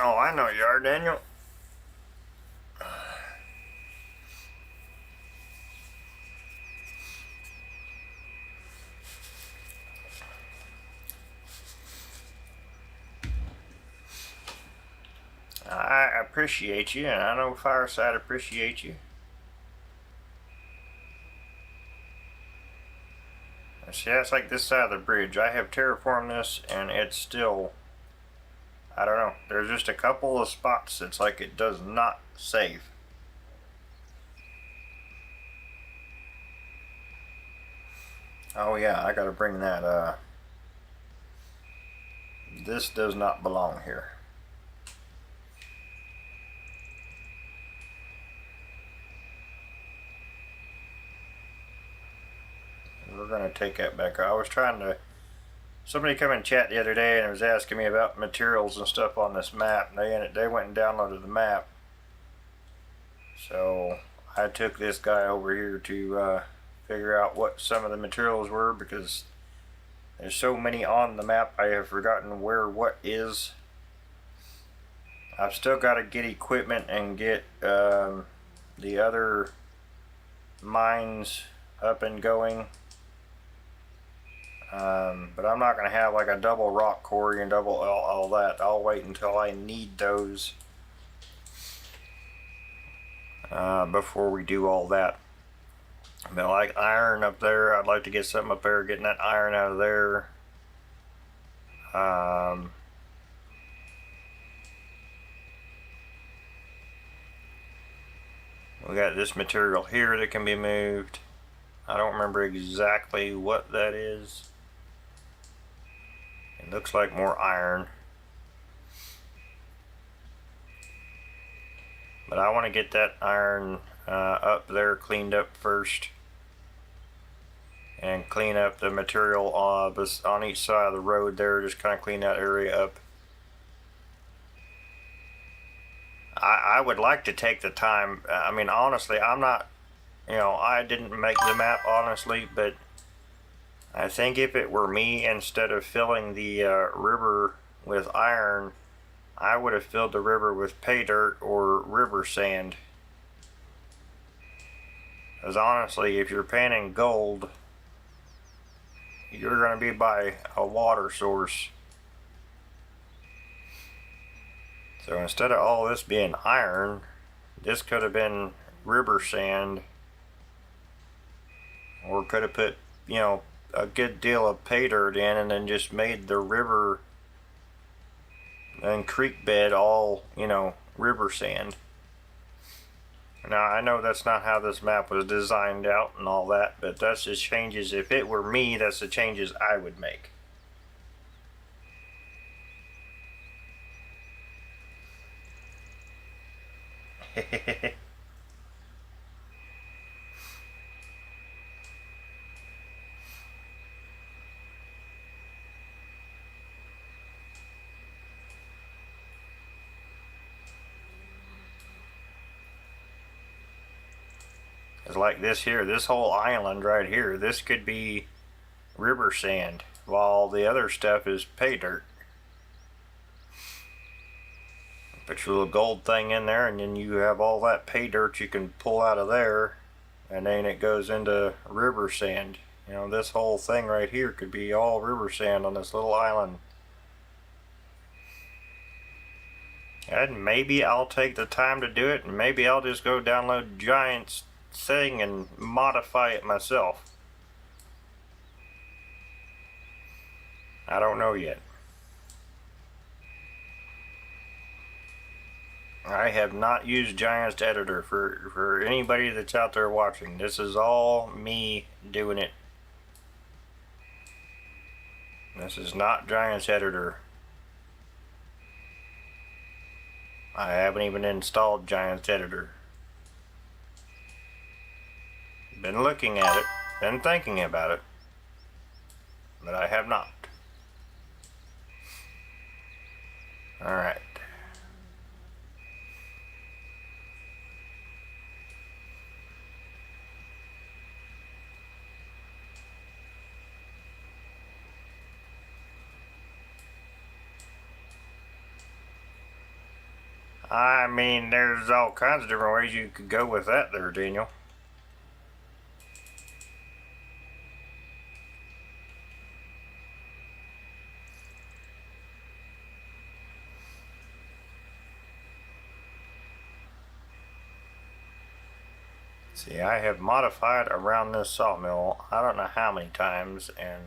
Oh, I know you are, Daniel. I appreciate you, and I know Fireside appreciates you. See, that's like this side of the bridge. I have terraformed this, and it's still I don't know. There's just a couple of spots it's like it does not save. Oh yeah, I gotta bring that, this does not belong here. We're gonna take that back. I was trying to, somebody come in chat the other day and was asking me about materials and stuff on this map. They went and downloaded the map. So I took this guy over here to figure out what some of the materials were, because there's so many on the map I have forgotten where what is. I've still got to get equipment and get the other mines up and going. But I'm not going to have like a double rock quarry and double all that. I'll wait until I need those before we do all that. But like iron up there, I'd like to get something up there, getting that iron out of there. We got this material here that can be moved. I don't remember exactly what that is. It looks like more iron. But I want to get that iron up there cleaned up first. And clean up the material on each side of the road there. Just kind of clean that area up. I would like to take the time. I mean, honestly, I'm not, you know, I didn't make the map, honestly, but I think if it were me, instead of filling the river with iron, I would have filled the river with pay dirt or river sand. Because honestly, if you're panning gold, you're going to be by a water source. So instead of all this being iron, this could have been river sand, or could have put, you know, a good deal of pay dirt in and then just made the river and creek bed all, you know, river sand. Now I know that's not how this map was designed out and all that, but that's just changes. If it were me, that's the changes I would make. It's like this here, this whole island right here, this could be river sand, while the other stuff is pay dirt. Put your little gold thing in there, and then you have all that pay dirt you can pull out of there, and then it goes into river sand. You know, this whole thing right here could be all river sand on this little island. And maybe I'll take the time to do it, and maybe I'll just go download Giant's thing and modify it myself. I don't know yet. I have not used Giant's editor for anybody that's out there watching. This is all me doing it. This is not Giant's editor. I haven't even installed Giant's editor. Been looking at it, been thinking about it, but I have not. Alright. I mean, there's all kinds of different ways you could go with that there, Daniel. See, I have modified around this sawmill I don't know how many times, and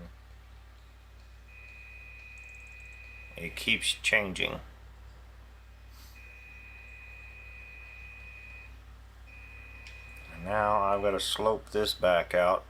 it keeps changing. Now I've got to slope this back out.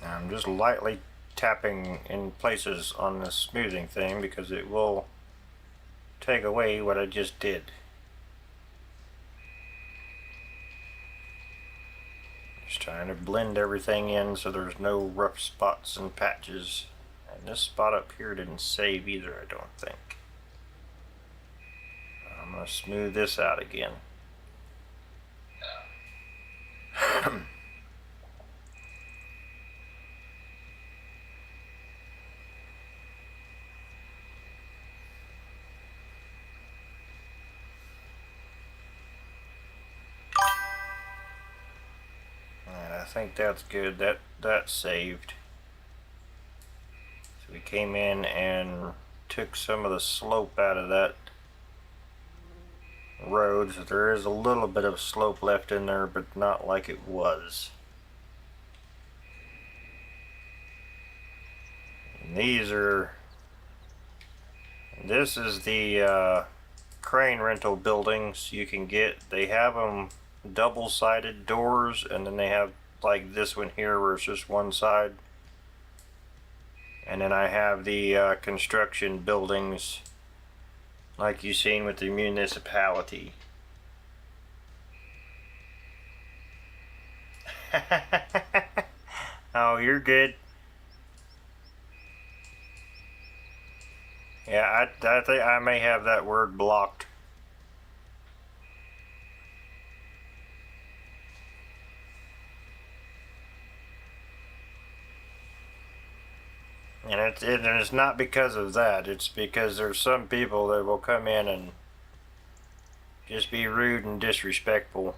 I'm just lightly tapping in places on this smoothing thing because it will take away what I just did. Just trying to blend everything in so there's no rough spots and patches. And this spot up here didn't save either, I don't think. I'm going to smooth this out again. I think that's good. That's saved. So we came in and took some of the slope out of that road. So there is a little bit of slope left in there, but not like it was. And this is the crane rental buildings you can get. They have them double-sided doors, and then they have like this one here where it's just one side. And then I have the construction buildings like you've seen with the municipality. Oh, you're good. Yeah, I think I may have that word blocked. And it's not because of that. It's because there's some people that will come in and just be rude and disrespectful.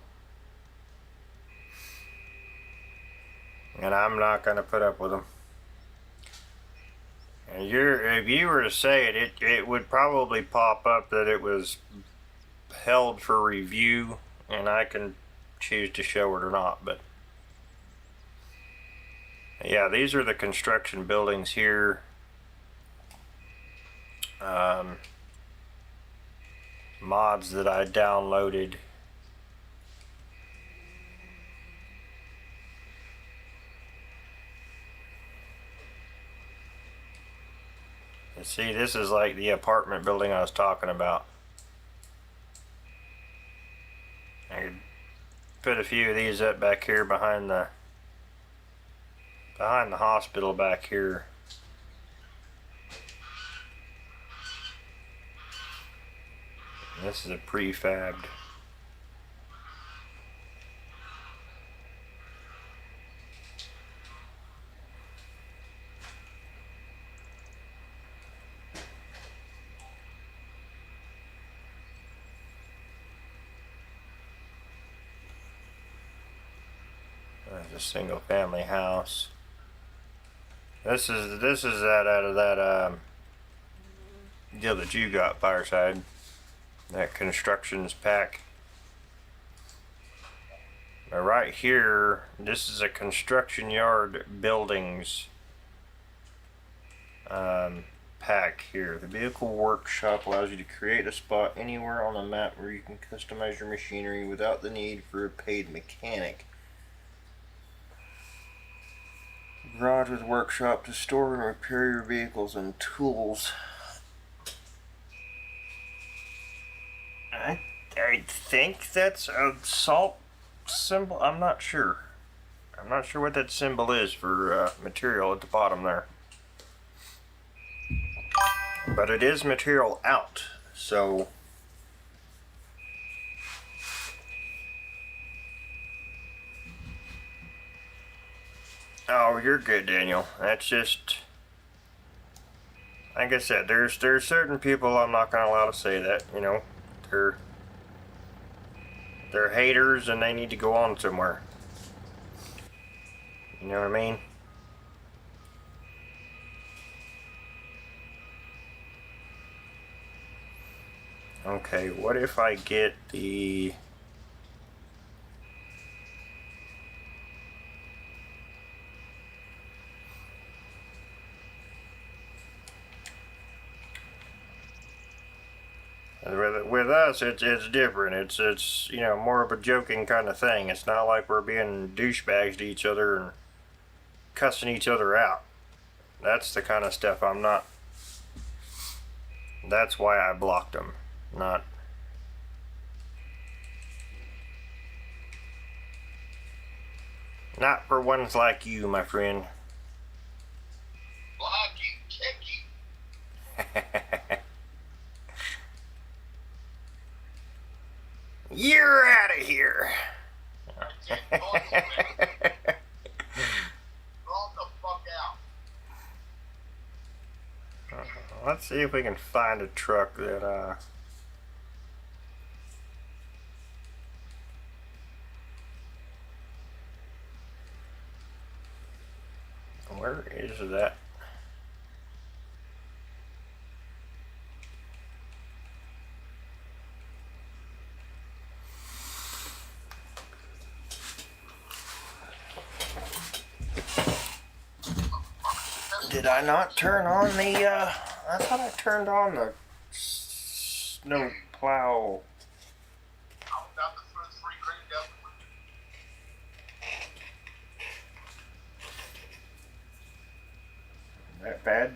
And I'm not going to put up with them. And if you were to say it, it would probably pop up that it was held for review, and I can choose to show it or not. But yeah, these are the construction buildings here. Mods that I downloaded. And see, this is like the apartment building I was talking about. I could put a few of these up back here behind the hospital back here. This is a prefabbed. There's a single family house. This is that out of that deal that you got, Fireside. That constructions pack. But right here, this is a construction yard buildings pack here. The vehicle workshop allows you to create a spot anywhere on the map where you can customize your machinery without the need for a paid mechanic. Garage with workshop to store and repair your vehicles and tools. I think that's a salt symbol. I'm not sure. I'm not sure what that symbol is for material at the bottom there. But it is material out, so Oh, you're good, Daniel. That's just, like I said, there's certain people I'm not gonna allow to say that. You know, they're haters and they need to go on somewhere. You know what I mean? Okay, what if I get the... With us, it's different. It's you know, more of a joking kind of thing. It's not like we're being douchebags to each other and cussing each other out. That's the kind of stuff I'm not. That's why I blocked them. Not. Not for ones like you, my friend. Blocking, kicking. You're out of here. Roll the fuck out. Let's see if we can find a truck that where is that? Did I not turn on the, I thought I turned on the snow plow. I'm about to throw 3 grand out the window. That bad?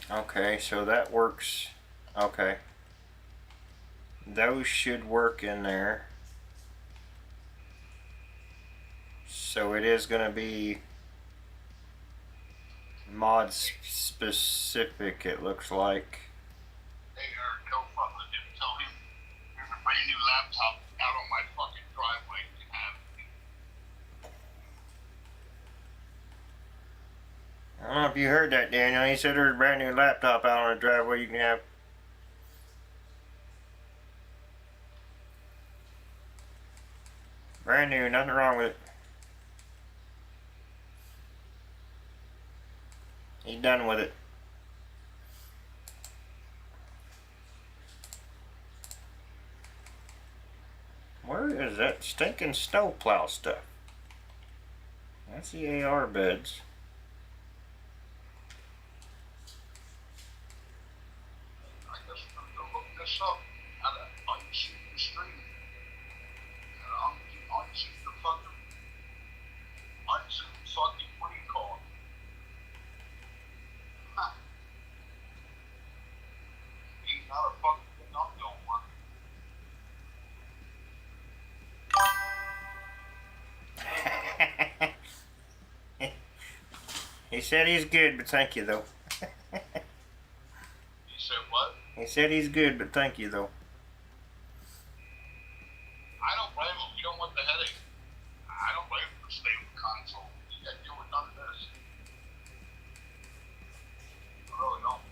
Okay, so that works. Okay. Those should work in there. So it is going to be mod specific, it looks like. Hey, Eric, go fucking him. Tell him there's a brand new laptop out on my fucking driveway to have. I don't know if you heard that, Daniel. He said there's a brand new laptop out on the driveway you can have. Brand new, nothing wrong with it. He's done with it. Where is that stinking snowplow stuff? That's the AR beds. I guess we're gonna go look this up. How to unshoot the stream. Unshoot the fucking. Unzoom fucking. What do you call it? Huh. He's not a fucking thing I'm going work. He said he's good, but thank you though. He said what? He said he's good, but thank you though. I don't blame him. You don't want the headache. I don't blame him for staying with the console. You got to deal with none of this. I really don't.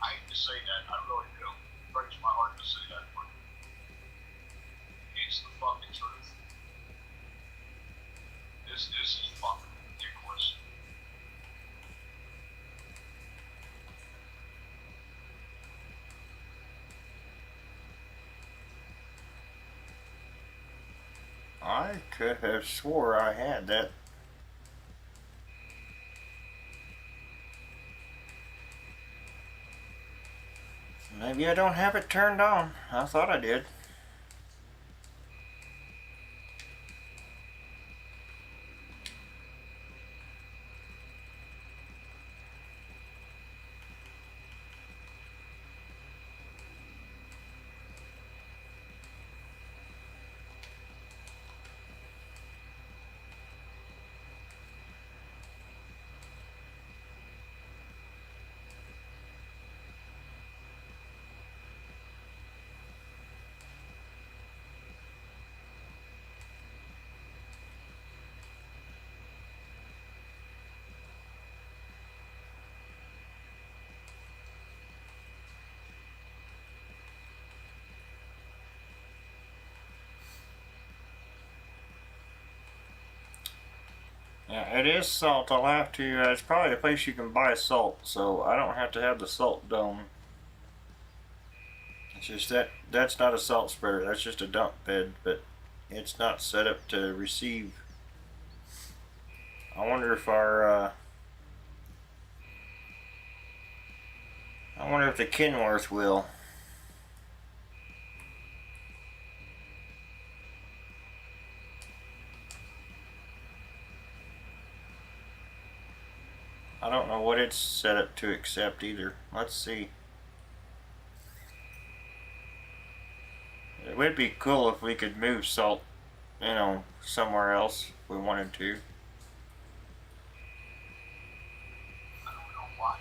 I hate to say that. I really do. It breaks my heart to say that, but it's the fucking truth. This is fucking ridiculous. I could have swore I had that. Maybe I don't have it turned on. I thought I did. Yeah, it is salt. I'll have to. It's probably a place you can buy salt, so I don't have to have the salt dome. It's just that's not a salt spreader. That's just a dump bed, but it's not set up to receive. I wonder if our. I wonder if the Kenworth will. I don't know what it's set up to accept either. Let's see. It would be cool if we could move salt, you know, somewhere else if we wanted to. I don't know why.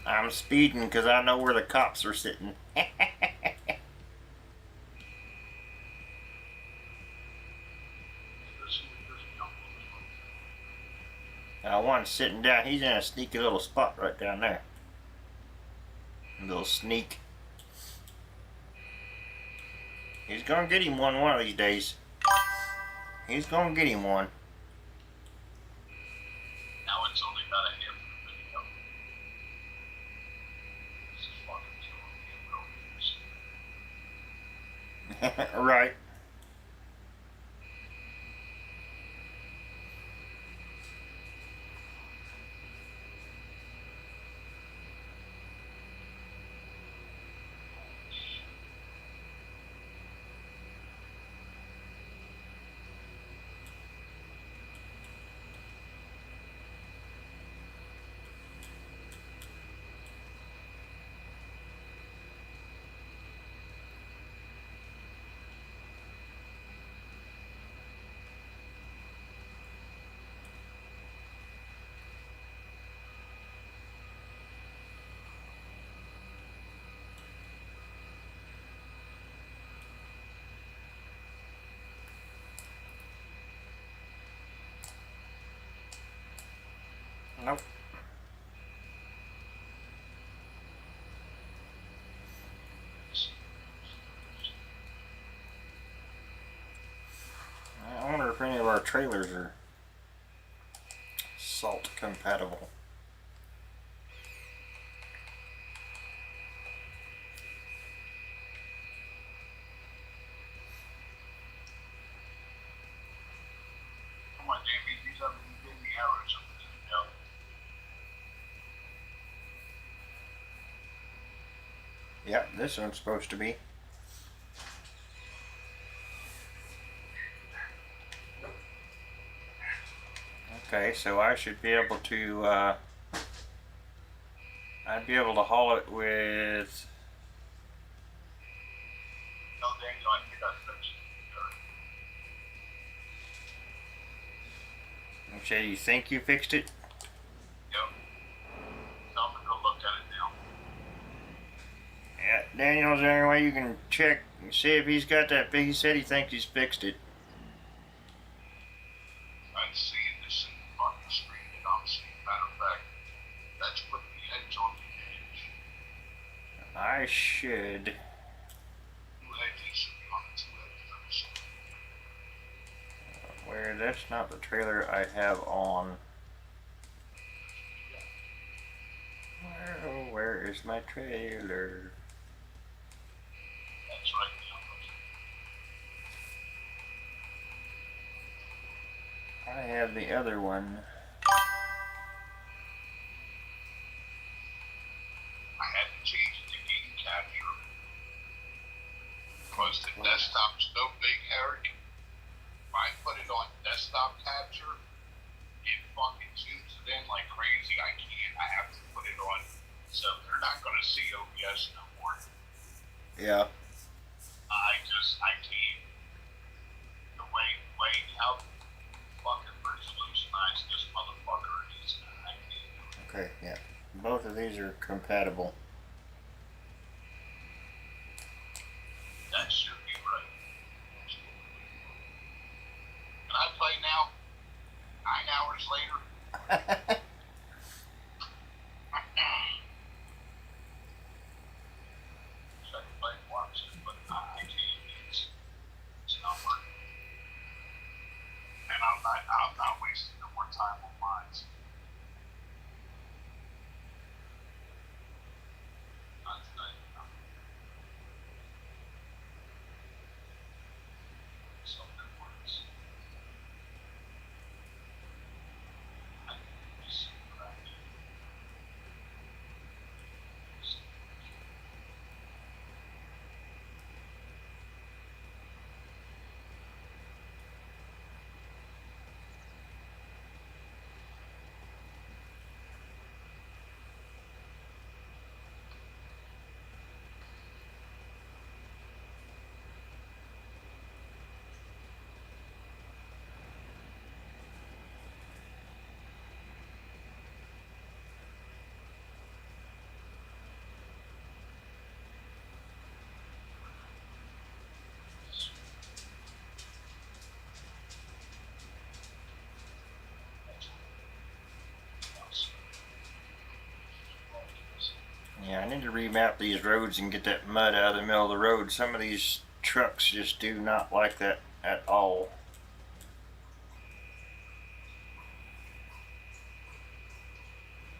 I'm speeding because I know where the cops are sitting. One's sitting down. He's in a sneaky little spot right down there. A little sneak. He's gonna get him one of these days. He's gonna get him one. Now it's only about a half of the video. Right. Nope. I wonder if any of our trailers are salt compatible. Come on, Jamie, these are the arrows. Yep, this one's supposed to be. Okay, so I should be able to, I'd be able to haul it with... No, Daniel, I think I fixed it. Okay, you think you fixed it? Yep. So I'm gonna go look at it now. Yeah, Daniel, is there any way you can check and see if he's got that? He said he thinks he's fixed it. I'm seeing this in the fucking screen that I'm seeing. Matter of fact, that's putting the edge on the edge. I should. Two edges should be on the two edges. Where that's not the trailer I have on. Where is my trailer? That's right now. I have the other one. I had to change it to game capture because the desktop's so big, Eric. If I put it on desktop capture, it fucking zooms it in like crazy. I can't. I have to put it on, so they're not going to see OBS no more. Yeah. I can't. The way how fucking resolutionized this motherfucker is, I can't. Okay, yeah. Both of these are compatible. That should be right. Can I play now? 9 hours later? Yeah, I need to remap these roads and get that mud out of the middle of the road. Some of these trucks just do not like that at all.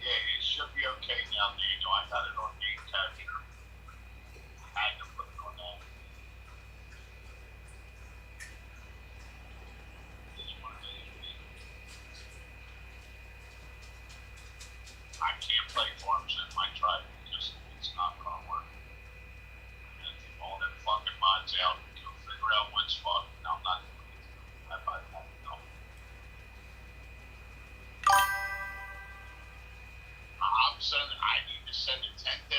Yeah, it should be okay now, Daniel. I got it on game capture. I had to put it on that. It's one of those. I can't play farms in my tribe because it's not gonna work. I'm gonna take all them fucking mods out and go figure out what's fucked. No, I'm not doing it. I buy that. No. I need to send a $10,000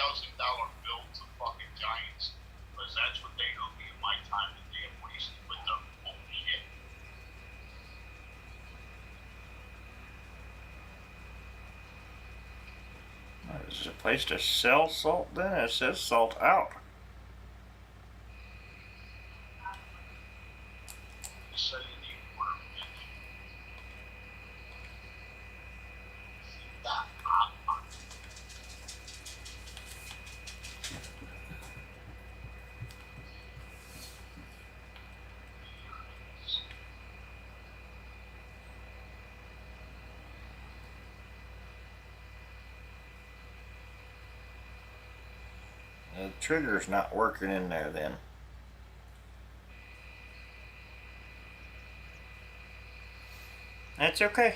bill to fucking Giants because that's what they owe me in my time that they have wasted with their bullshit. Is this a place to sell salt then? It says salt out. So you need more bitch. The trigger's not working in there then. That's okay.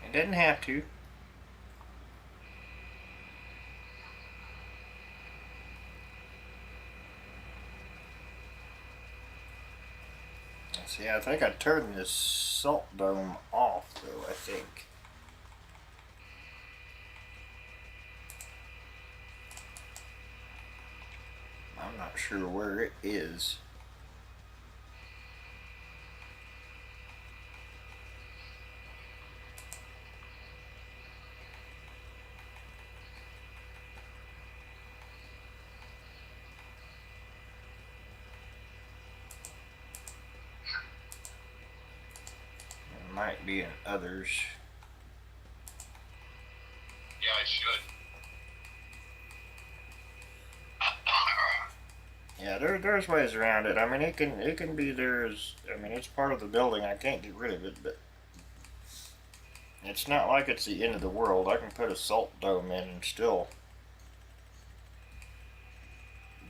It didn't have to. See, I think I turned this salt dome off though, I think. I'm not sure where it is. It might be in others. Yeah, I should. Yeah, there's ways around it. I mean, it can be there as, I mean, it's part of the building. I can't get rid of it, but it's not like it's the end of the world. I can put a salt dome in and still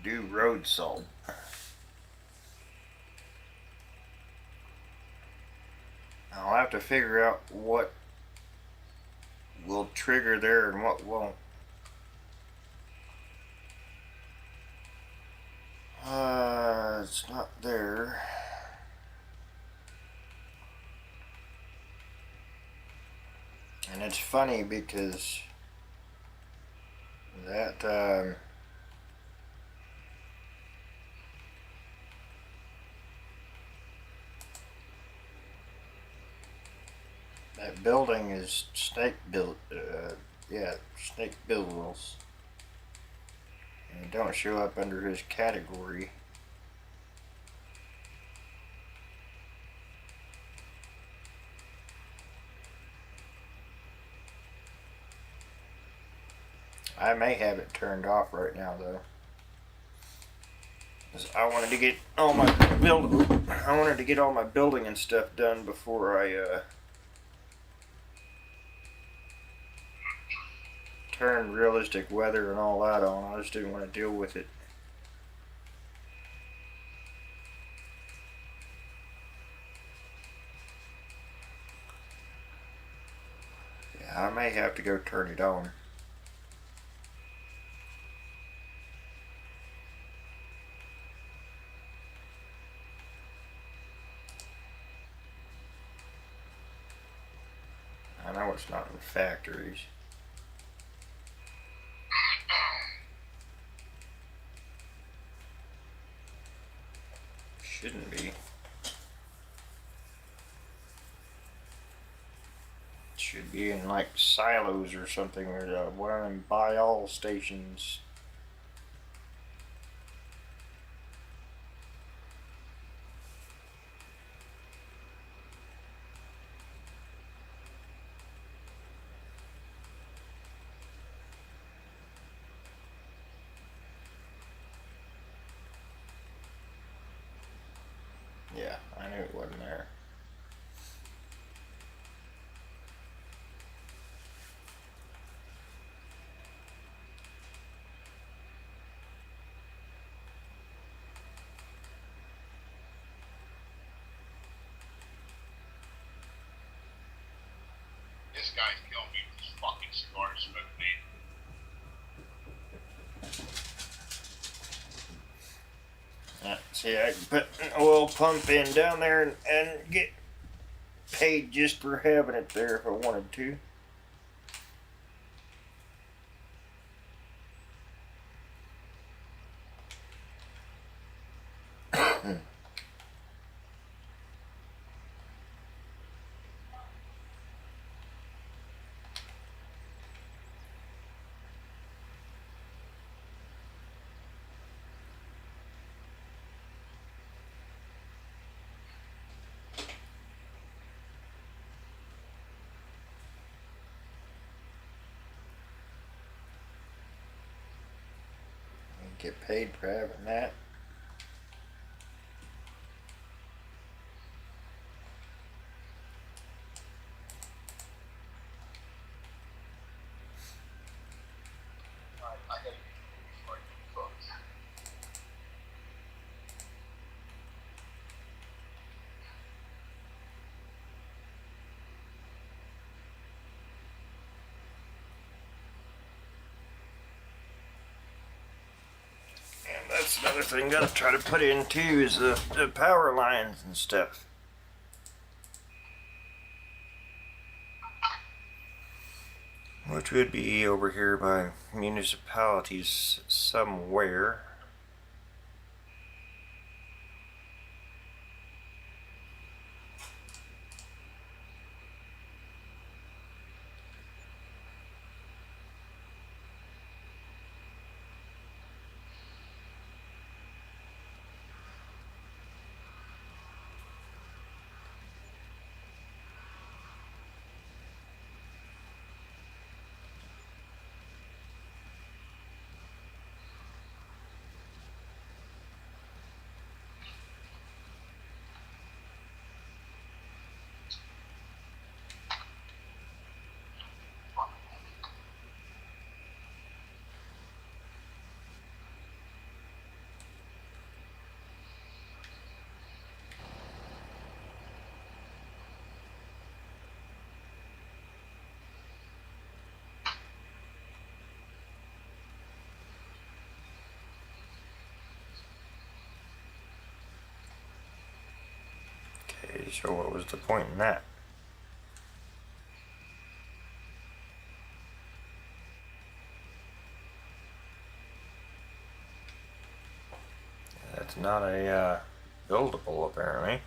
do road salt. I'll have to figure out what will trigger there and what won't. It's not there. And it's funny because that that building is Snakebizzle, Snakebizzles, and it don't show up under his category. I may have it turned off right now though. I wanted to get all my building and stuff done before I turned realistic weather and all that on. I just didn't want to deal with it. Yeah, I may have to go turn it on. I know it's not in factories. Shouldn't be. Should be in like silos or something, or one of them buy all stations. I knew it wasn't there. This guy's killing me with his fucking cigar smoke, man. See, I can put an oil pump in down there and get paid just for having it there if I wanted to. Get paid for having that. Alright, I gotta get before I get fucked. And that's another thing gotta try to put in too is the power lines and stuff. Which would be over here by municipalities somewhere. Okay, so what was the point in that? That's not a buildable apparently.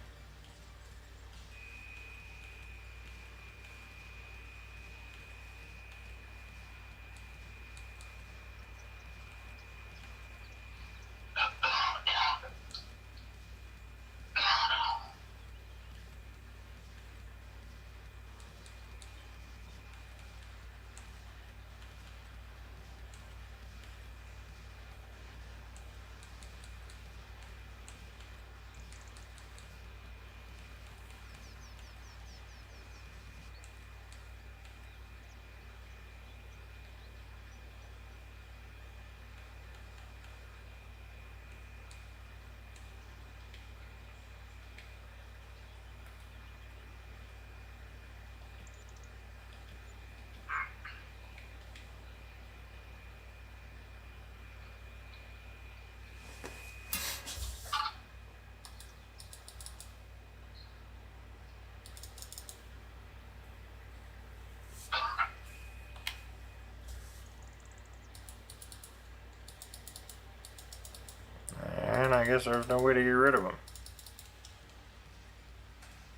And I guess there's no way to get rid of them.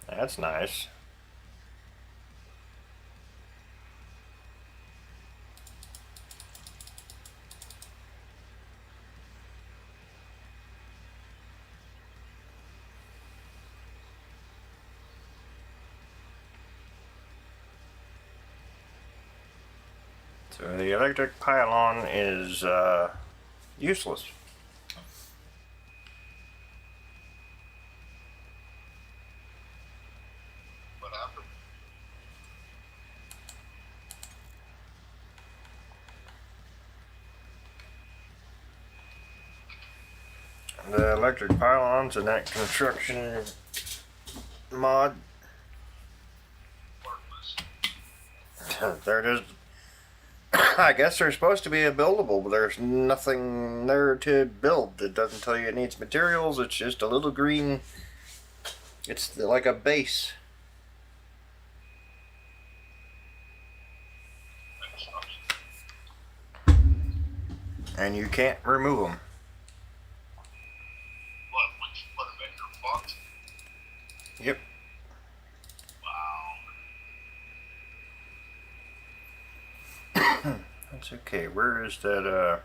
That's nice. So the electric pylon is useless. the electric pylons and that construction mod. Worthless. There it is. I guess they're supposed to be a buildable, but there's nothing there to build. It doesn't tell you it needs materials. It's just a little green. It's like a base. And you can't remove them. What? Which put them in your box? Yep. Wow. That's okay. Where is that,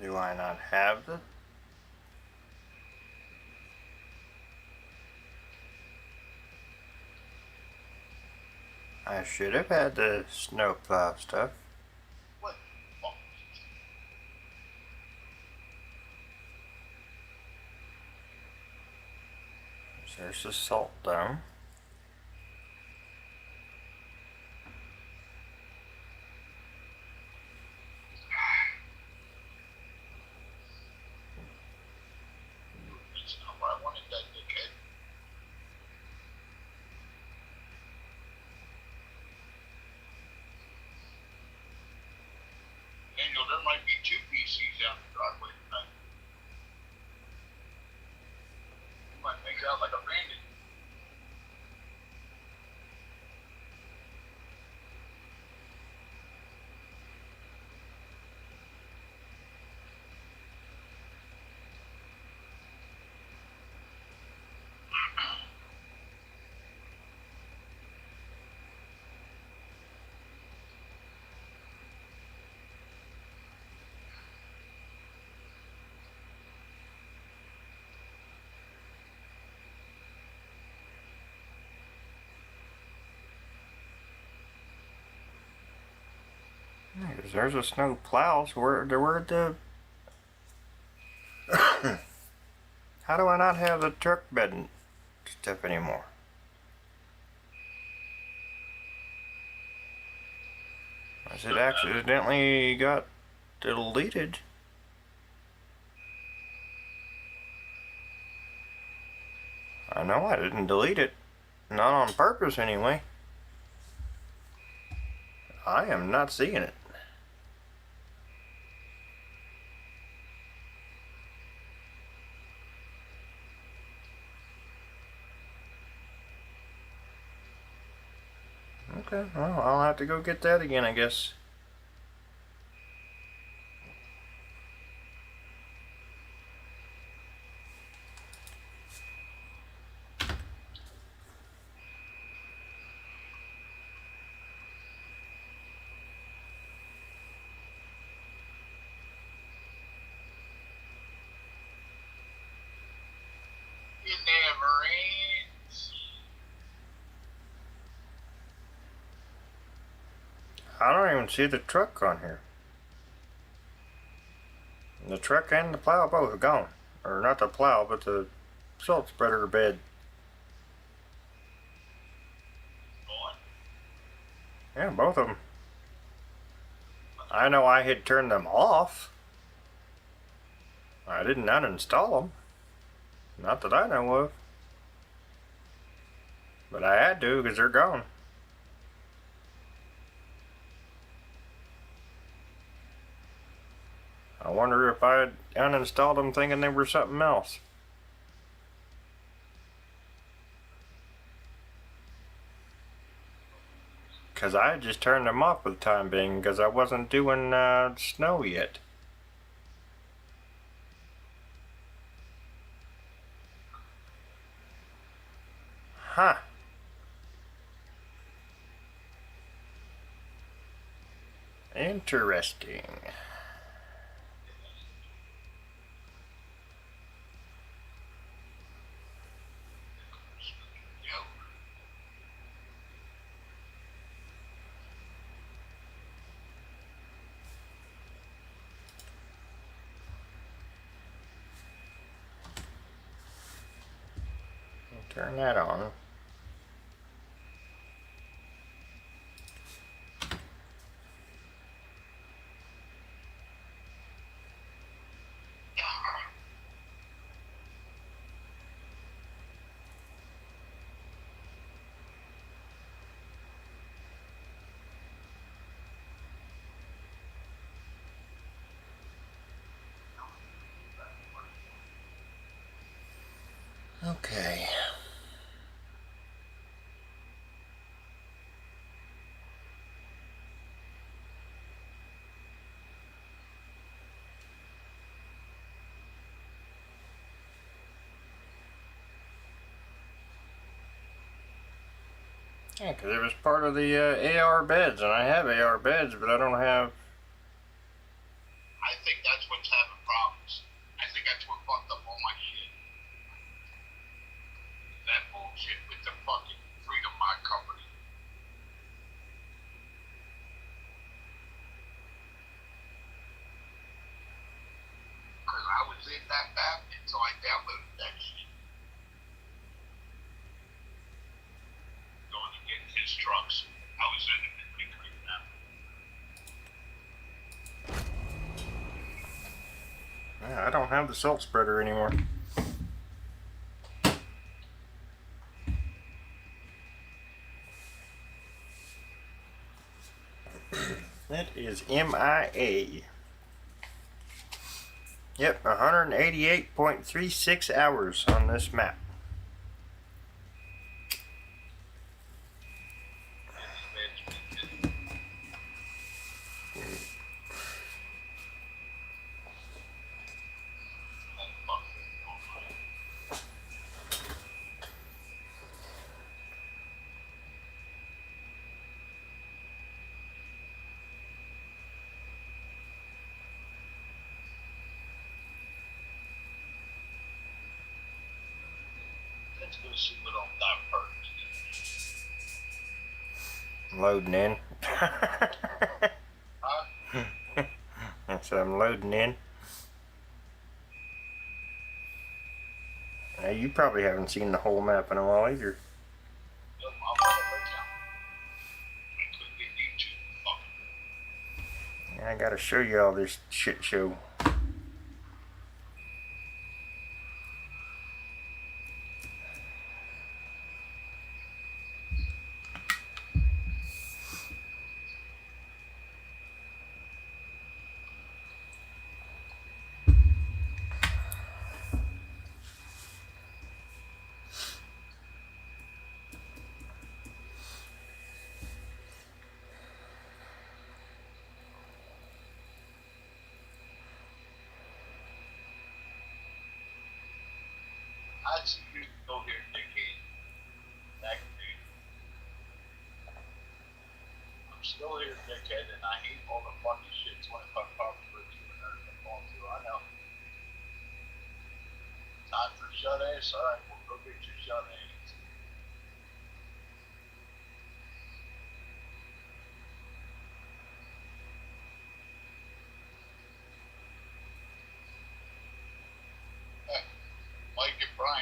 do I not have the... I should have had the snowplow stuff. What? Oh. There's the salt dome. That's not what I wanted, that dickhead. Daniel, there might be two PCs out in the driveway tonight. You might make out like a bandit. There's a snow plows. Where the... How do I not have the truck bed stuff anymore? Is it accidentally got deleted? I know I didn't delete it. Not on purpose anyway. I am not seeing it. Okay, well, I'll have to go get that again, I guess. It never ends. I don't even see the truck on here. The truck and the plow both are gone. Or not the plow, but the salt spreader bed. Gone. Yeah, both of them. I know I had turned them off. I didn't uninstall them. Not that I know of. But I had to because they're gone. I wonder if I had uninstalled them thinking they were something else. Because I had just turned them off for the time being because I wasn't doing snow yet. Huh. Interesting. Turn that on. Okay. Yeah, because it was part of the AR beds, and I have AR beds, but I don't have... I think that's what's having problems. I think that's what fucked up all my shit. That bullshit with the fucking Freedom Mod company. Because I was in that map until I downloaded that shit. Going to get his trucks. I was in the Midway map. Yeah, I don't have the salt spreader anymore. That is MIA. Yep, 188.36 hours on this map. Let's go see what all that hurt. Loading in. Huh? That's what I'm loading in. You probably haven't seen the whole map in a while either. Nope, I'm on it right now. I couldn't get YouTube. Fuck. I gotta show you all this shit show. I'd see you go here, dickhead. That dude. I'm still here, dickhead, and I hate all the fucking shit 25 pounds for you and everything going through. I know. Time for shut ass? Alright, we'll go get your shut ass.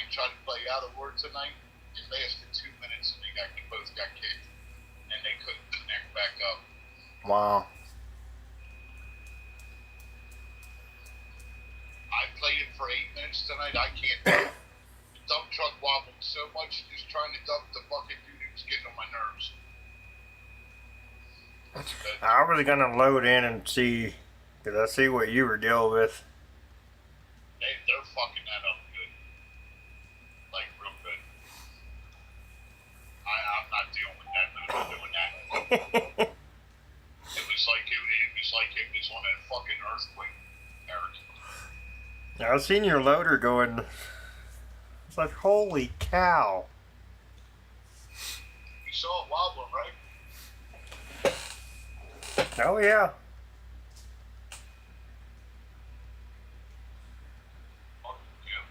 mine tried to play out of work tonight. It lasted 2 minutes and they both got kicked. And they couldn't connect back up. Wow. I played it for 8 minutes tonight. I can't do it. The dump truck wobbled so much just trying to dump the bucket, dude. It was getting on my nerves. I was gonna load in and see, cause I see what you were dealing with. They're fucking that up good. Like, real good. I'm not dealing with that. I'm not doing that. It was like it was on a fucking earthquake, Eric. I seen your loader going. It's like, holy cow. You saw it wobbling, right? Oh yeah. Fucking Jim.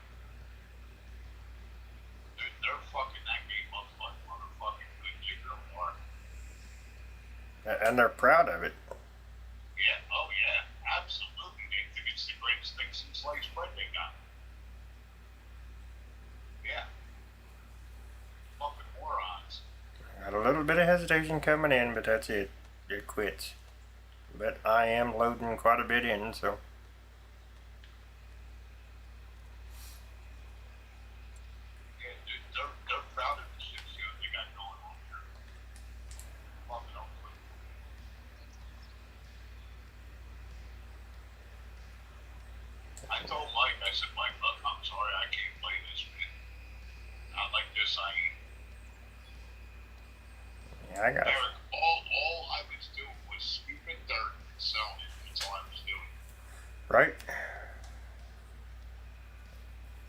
They're fucking that game up like motherfucking good jigger more. And they're proud of it. Yeah, oh yeah, absolutely. They think it's the greatest thing since sliced bread they got. Yeah. Fucking morons. Got a little bit of hesitation coming in, but that's it. It quits. But I am loading quite a bit in, so. Yeah, dude, they're proud of the shit they got going on here. Fucking Oakland. I told Mike, I said, Mike, look, I'm sorry, I can't play this, man. Not like this, I ain't. Yeah, I got it. Eric, all I was doing was scooping dirt and selling it. That's all I was doing. Right?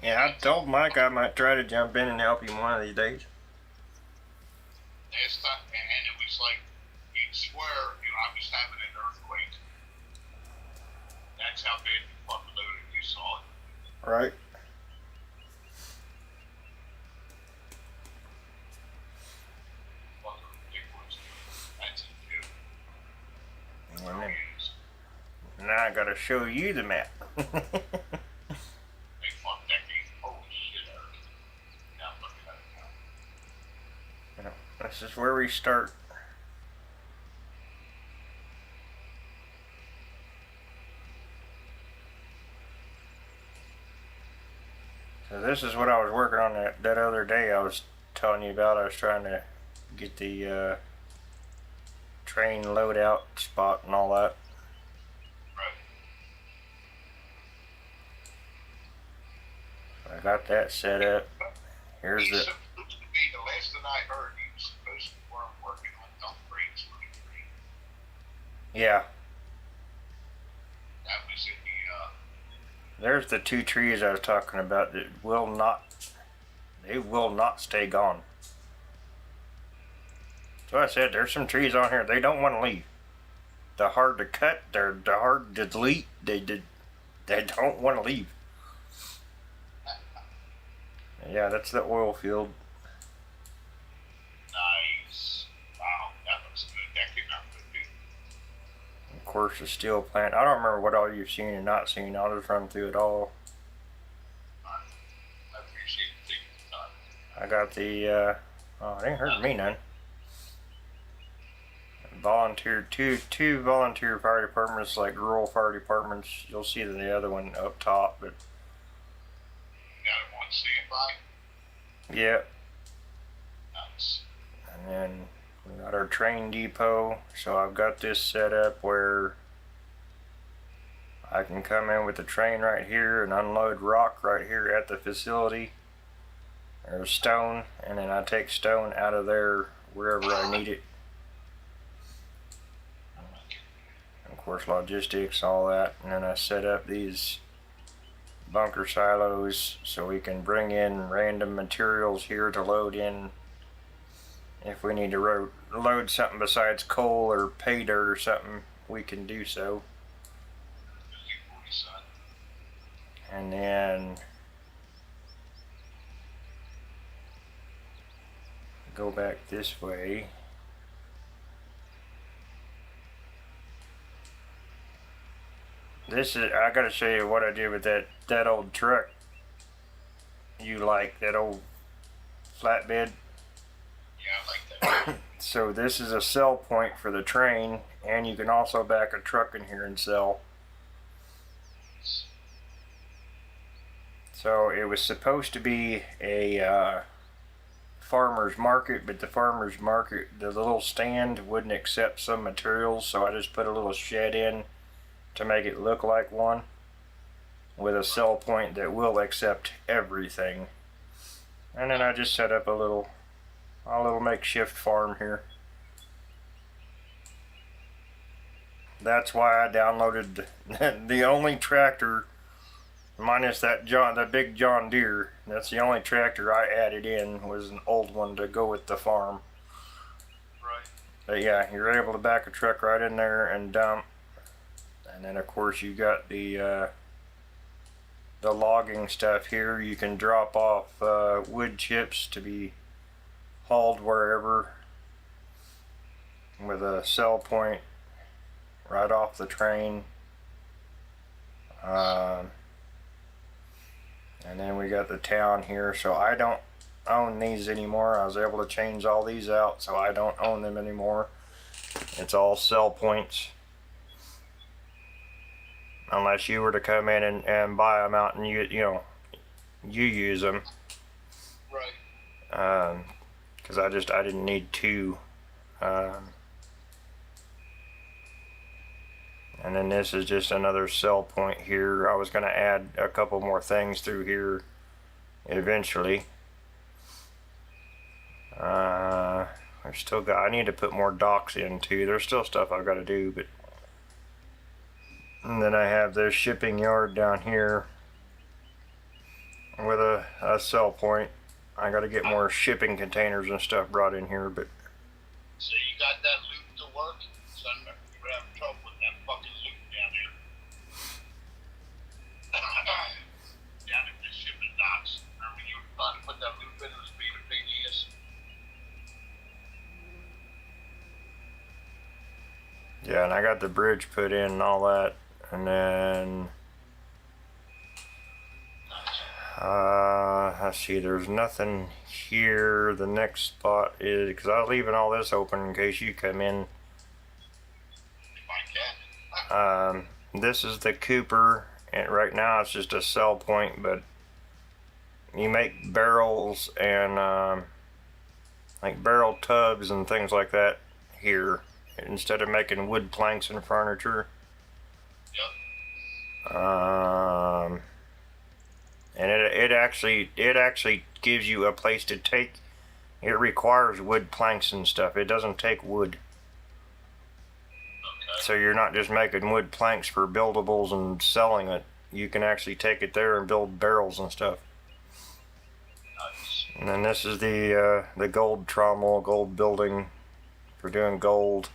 Yeah, I told Mike I might try to jump in and help him one of these days. Last time, and it was like, you'd swear, I was having an earthquake. That's how bad the fucking loaded you saw it. Right? Fucking ridiculous. That's it, too. Well, then, now I gotta show you the map. Hey, fuck that game. Holy shit, Eric. Now I'm looking at it now. This is where we start. So this is what I was working on that other day I was telling you about. I was trying to get the train loadout spot and all that. Right. I got that set up. Here's the. Supposed to be, the last that I heard, he was supposed to be working on dump crates for the train. Yeah. That was in the, There's the two trees I was talking about that will not. They will not stay gone. So I said there's some trees on here they don't want to leave. They're hard to cut. They're hard to delete. They don't want to leave. Yeah, that's the oil field. nice. Wow, that looks good. That came out good, dude. Of course, the steel plant. I don't remember what all you've seen and not seen. I'll just run through it all. I appreciate you taking the time. I got the. Oh, it ain't hurting me none. Volunteer two volunteer fire departments, like rural fire departments. You'll see the other one up top, but Got one standby. yeah. Nice. And then we got our train depot. So I've got this set up where I can come in with the train right here and unload rock right here at the facility. There's stone, and then I take stone out of there wherever I need it. Of course, logistics, all that, and then I set up these bunker silos so we can bring in random materials here to load in if we need to load something besides coal or pay dirt or something. We can do so. And then go back this way. This is, I gotta show you what I did with that old truck. You like that old flatbed? Yeah, I like that. So this is a sell point for the train, and you can also back a truck in here and sell. So it was supposed to be a farmer's market, but the farmer's market, the little stand wouldn't accept some materials, so I just put a little shed in to make it look like one with a sell point that will accept everything. And then I just set up a little makeshift farm here. That's why I downloaded the only tractor minus that big John Deere. That's the only tractor I added in, was an old one to go with the farm. Right. But yeah, you're able to back a truck right in there and dump. And then of course you got the logging stuff here. You can drop off wood chips to be hauled wherever with a sell point right off the train. And then we got the town here, so I don't own these anymore. I was able to change all these out, so I don't own them anymore. It's all sell points. Unless you were to come in and buy them out and you use them. Right. Because I didn't need two. And then this is just another sell point here. I was going to add a couple more things through here eventually. I need to put more docks in too. There's still stuff I've got to do, but. And then I have this shipping yard down here with a sell point. I got to get more shipping containers and stuff brought in here, but. So you got that loop to work? So I'm having trouble with that fucking loop down there. Down at the shipping docks. Remember you were trying to put that loop in, it was being a big yes. Yeah, and I got the bridge put in and all that. And then let's see, there's nothing here. The next spot is, because I was leaving all this open in case you come in. If I can. This is the Cooper, and right now it's just a sell point, but you make barrels and like barrel tubs and things like that here instead of making wood planks and furniture. Yep. And it actually gives you a place to take. It requires wood planks and stuff. It doesn't take wood. Okay. So you're not just making wood planks for buildables and selling it. You can actually take it there and build barrels and stuff. Nice. And then this is the gold trommel, gold building for doing gold.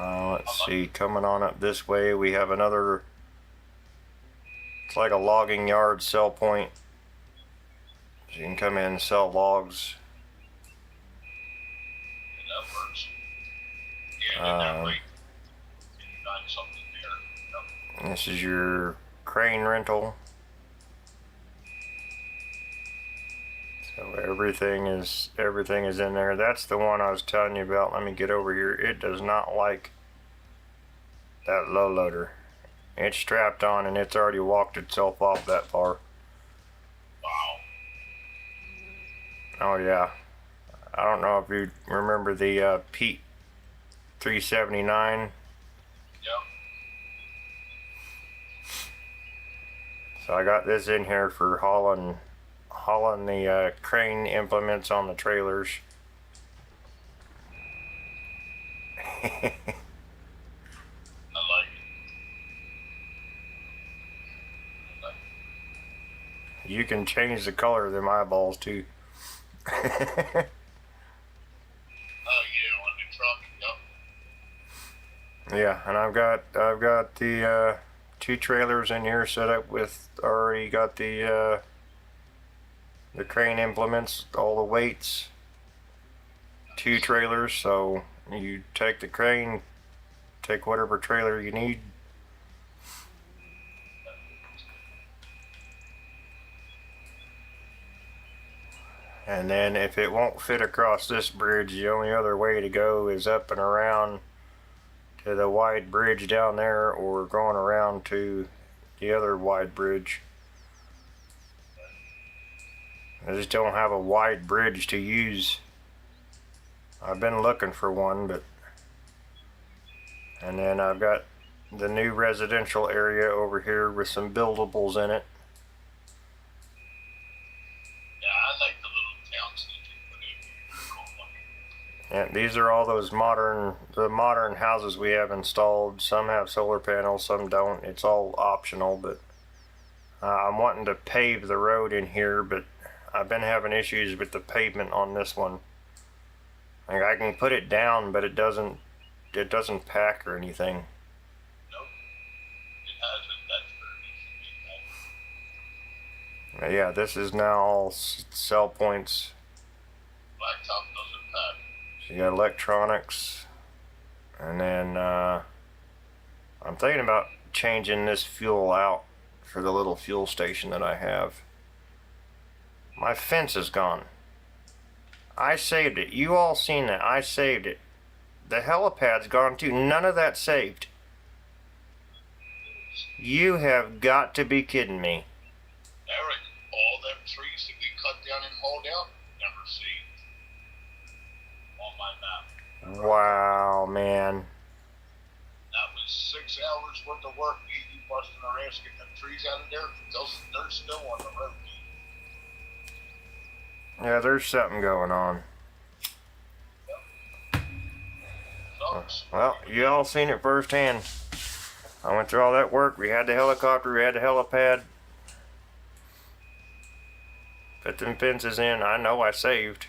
Let's see, coming on up this way we have another, it's like a logging yard sell point. So you can come in and sell logs. Yeah, that works. Yeah, then that way you got something there. Yep. This is your crane rental. So everything is in there. That's the one I was telling you about. Let me get over here. It does not like that low loader. It's strapped on and it's already walked itself off that far. Wow. Oh yeah. I don't know if you remember the Pete 379. Yep. So I got this in here for hauling the crane implements on the trailers. I like it. You can change the color of them eyeballs too. Oh yeah, on the truck. Yep. Yeah, and I've got the two trailers in here set up with, already got the crane implements, all the weights. Two trailers, so you take the crane, take whatever trailer you need. And then if it won't fit across this bridge, the only other way to go is up and around to the wide bridge down there, or going around to the other wide bridge. I just don't have a wide bridge to use. I've been looking for one, but... And then I've got the new residential area over here with some buildables in it. Yeah, I like the little towns that you put in. And these are all those modern houses we have installed. Some have solar panels, some don't. It's all optional, but I'm wanting to pave the road in here, but I've been having issues with the pavement on this one. Like, I can put it down, but it doesn't pack or anything. Nope. It hasn't. That's very easy. Yeah, this is now all cell points. Blacktop doesn't pack. So you got electronics, and then I'm thinking about changing this fuel out for the little fuel station that I have. My fence is gone. I saved it. You all seen that. I saved it. The helipad's gone too. None of that saved. You have got to be kidding me. Eric, all them trees that we cut down and hauled out, never saved. On my map. Wow, man. That was 6 hours worth of work. Me and you busting our ass getting them trees out of there. They're still on the road. Yeah, there's something going on. Well, you all seen it firsthand. I went through all that work. We had the helicopter, we had the helipad. Put them fences in. I know I saved.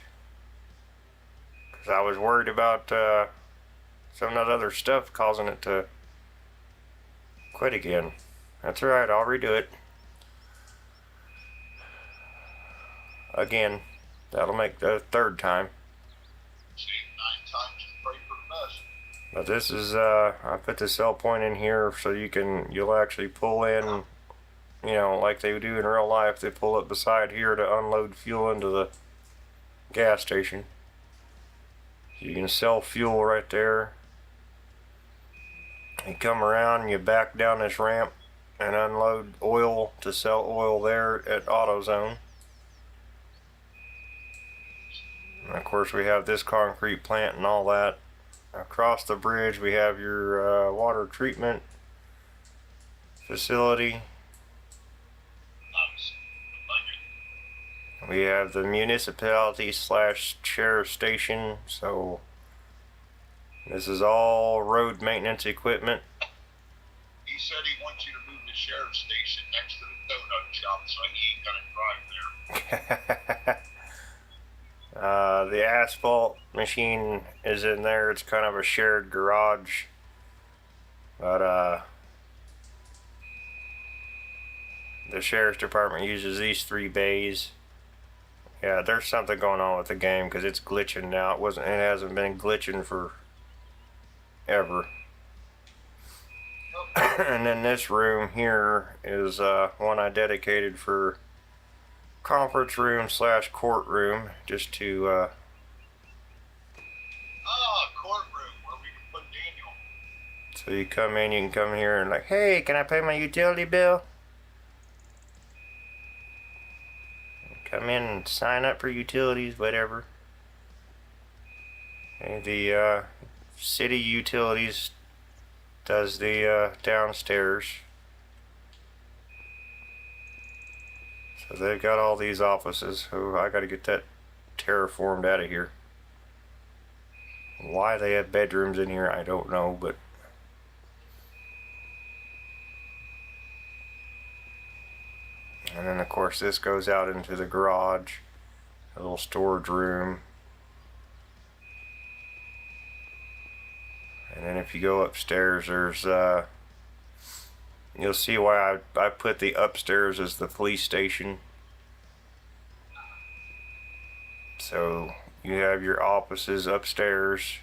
Because I was worried about some of that other stuff causing it to quit again. That's alright, I'll redo it. Again. That'll make the third time. See, 9 times and pray for the best. But this is, I put the cell point in here so you'll actually pull in, you know, like they do in real life. They pull up beside here to unload fuel into the gas station. You can sell fuel right there. You come around and you back down this ramp and unload oil to sell oil there at AutoZone. And of course we have this concrete plant and all that. Across the bridge we have your water treatment facility. Nice. Like it. We have the municipality / sheriff station. So this is all road maintenance equipment. He said he wants you to move the sheriff's station next to the donut shop so he ain't gonna drive there. The asphalt machine is in there. It's kind of a shared garage, but the sheriff's department uses these 3 bays. Yeah, there's something going on with the game because it's glitching now. It hasn't been glitching for ever. And then this room here is one I dedicated for conference room / courtroom, just to Courtroom where we can put Daniel. so you come in, you can come here and like, hey, can I pay my utility bill? Come in and sign up for utilities, whatever. And the city utilities does the downstairs. So they've got all these offices. Oh, I gotta get that terraformed out of here. Why they have bedrooms in here, I don't know, but and then of course this goes out into the garage, a little storage room. And then if you go upstairs, there's you'll see why I put the upstairs as the police station. So you have your offices upstairs.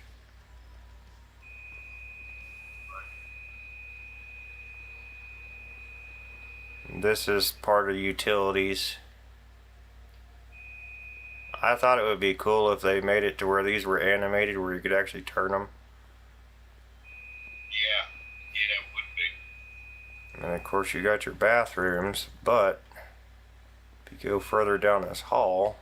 This is part of utilities. I thought it would be cool if they made it to where these were animated, where you could actually turn them. Yeah, yeah, it would be. And of course you got your bathrooms, but if you go further down this hall,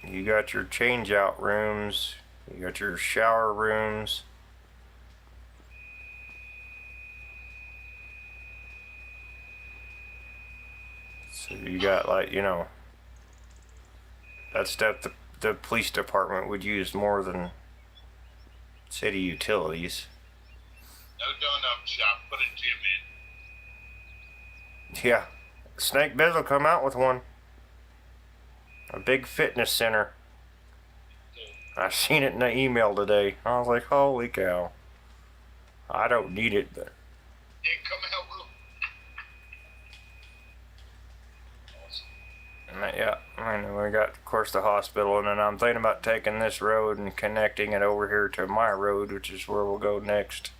you got your change out rooms, you got your shower rooms. So you got, like, you know, that stuff the police department would use more than city utilities. No donut shop, put a gym in. Yeah, Snakebizzle come out with one. A big fitness center. I seen it in the email today. I was like, holy cow. I don't need it, but Yeah, come out with awesome. yeah, I know we got, of course, the hospital, and then I'm thinking about taking this road and connecting it over here to my road, which is where we'll go next.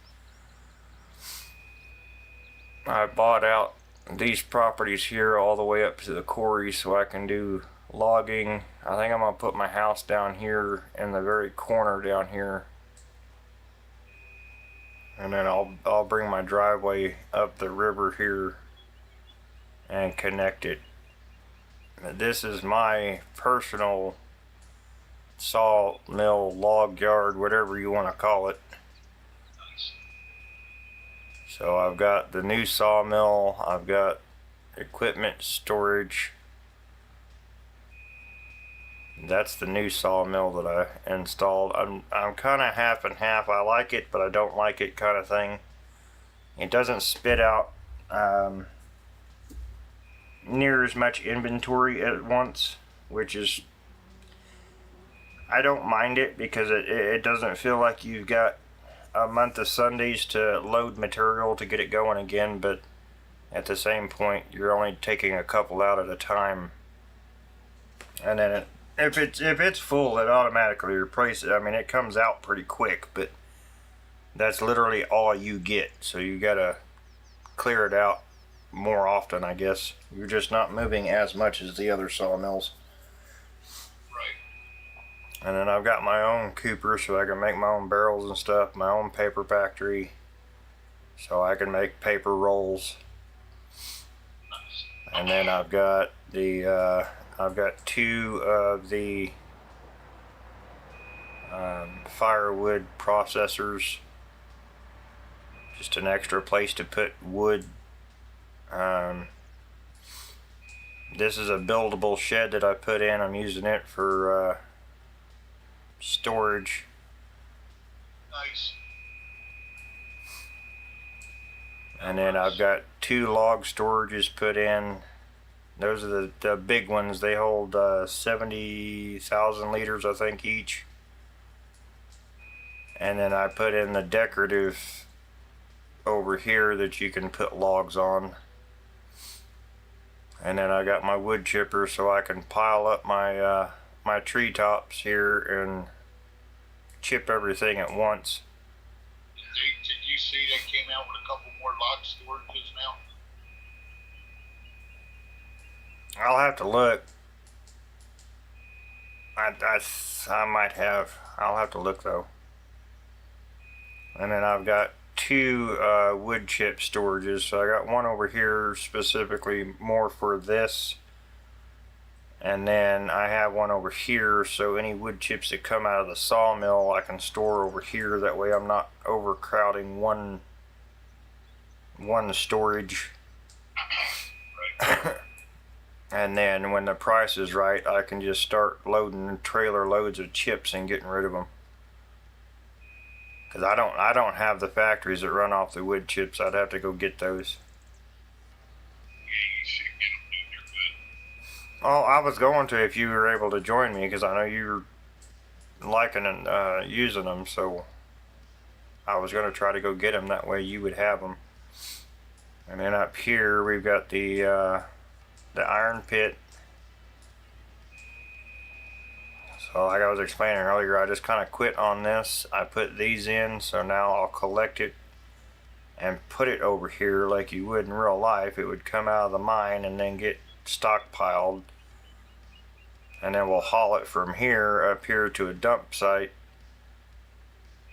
I bought out these properties here all the way up to the quarry so I can do logging. I think I'm gonna put my house down here in the very corner down here, and then I'll bring my driveway up the river here and connect it. This is my personal sawmill, log yard, whatever you want to call it. Nice. So I've got the new sawmill, I've got equipment storage. That's the new sawmill that I installed. I'm kind of half and half. I like it, but I don't like it, kind of thing. It doesn't spit out near as much inventory at once, which is, I don't mind it because it doesn't feel like you've got a month of Sundays to load material to get it going again, but at the same point you're only taking a couple out at a time, and then if it's full, it automatically replaces it. I mean, it comes out pretty quick, but that's literally all you get, so you gotta clear it out more often, I guess. You're just not moving as much as the other sawmills. Right. And then I've got my own cooper so I can make my own barrels and stuff, my own paper factory so I can make paper rolls. Nice. And then I've got the I've got two of the firewood processors, just an extra place to put wood. This is a buildable shed that I put in. I'm using it for storage. Nice. And then I've got two log storages put in. Those are the big ones. They hold 70,000 liters, I think, each. And then I put in the decorative over here that you can put logs on. And then I got my wood chipper so I can pile up my my tree tops here and chip everything at once. Did you see they came out with a couple more log storages now? I'll have to look. I might have. I'll have to look though. And then I've got two wood chip storages. So I got one over here specifically more for this, and then I have one over here so any wood chips that come out of the sawmill I can store over here. That way I'm not overcrowding one storage. Right. And then when the price is right, I can just start loading trailer loads of chips and getting rid of them. Cause I don't have the factories that run off the wood chips. I'd have to go get those. Yeah, you should get them, dude. They're good. Oh, I was going to if you were able to join me, because I know you're liking and using them. So I was going to try to go get them. That way you would have them. And then up here we've got the iron pit. So like I was explaining earlier, I just kind of quit on this. I put these in, so now I'll collect it and put it over here like you would in real life. It would come out of the mine and then get stockpiled, and then we'll haul it from here up here to a dump site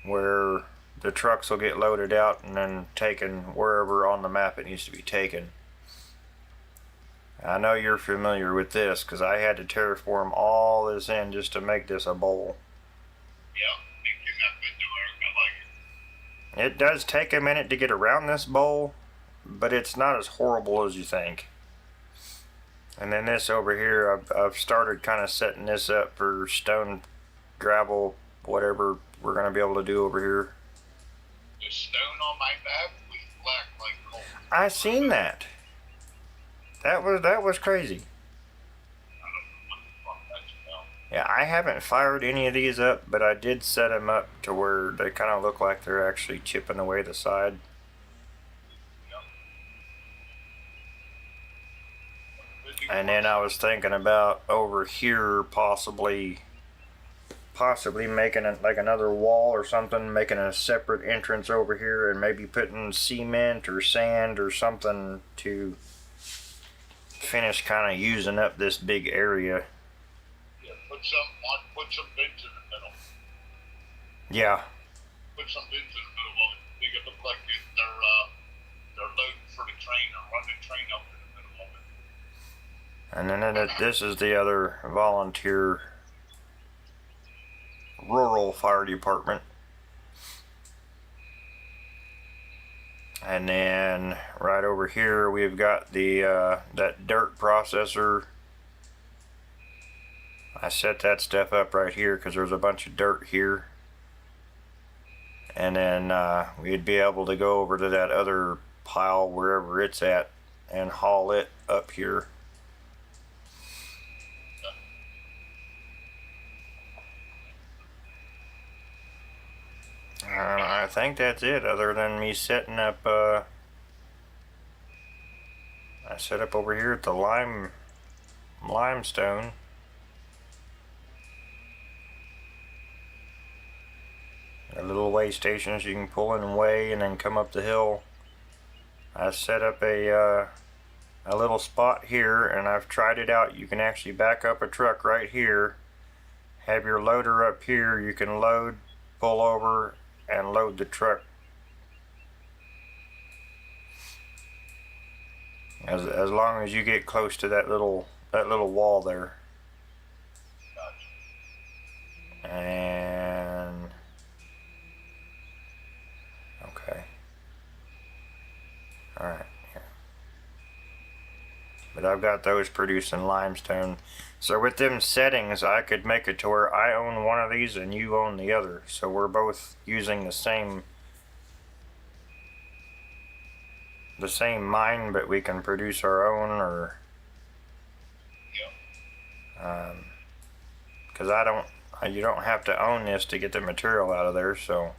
where the trucks will get loaded out and then taken wherever on the map it needs to be taken. I know you're familiar with this because I had to terraform all this in just to make this a bowl. Yeah, making that good to work. I like it. It does take a minute to get around this bowl, but it's not as horrible as you think. And then this over here, I've started kind of setting this up for stone, gravel, whatever we're going to be able to do over here. The stone on my map was black like coal. I seen that. That was crazy. I don't know what the fuck that's about. Yeah, I haven't fired any of these up, but I did set them up to where they kind of look like they're actually chipping away the side. And then I was thinking about over here possibly making it like another wall or something, making a separate entrance over here and maybe putting cement or sand or something to finish kind of using up this big area. Yeah, put some bins in the middle. Yeah. Put some bins in the middle of it. Make it look like they're loading for the train or running the train up in the middle of it. And then this is the other volunteer rural fire department. And then right over here we've got the that dirt processor. I set that stuff up right here because there's a bunch of dirt here. And then we'd be able to go over to that other pile wherever it's at and haul it up here. I think that's it, other than me setting up, I set up over here at the limestone. A little weigh stations you can pull in and weigh and then come up the hill. I set up a little spot here and I've tried it out. You can actually back up a truck right here, have your loader up here, you can load, pull over, and load the truck. As long as you get close to that little wall there. And okay. Alright, here. But I've got those producing limestone. So with them settings, I could make it to where I own one of these and you own the other. So we're both using the same mine, but we can produce our own, or because you don't have to own this to get the material out of there. So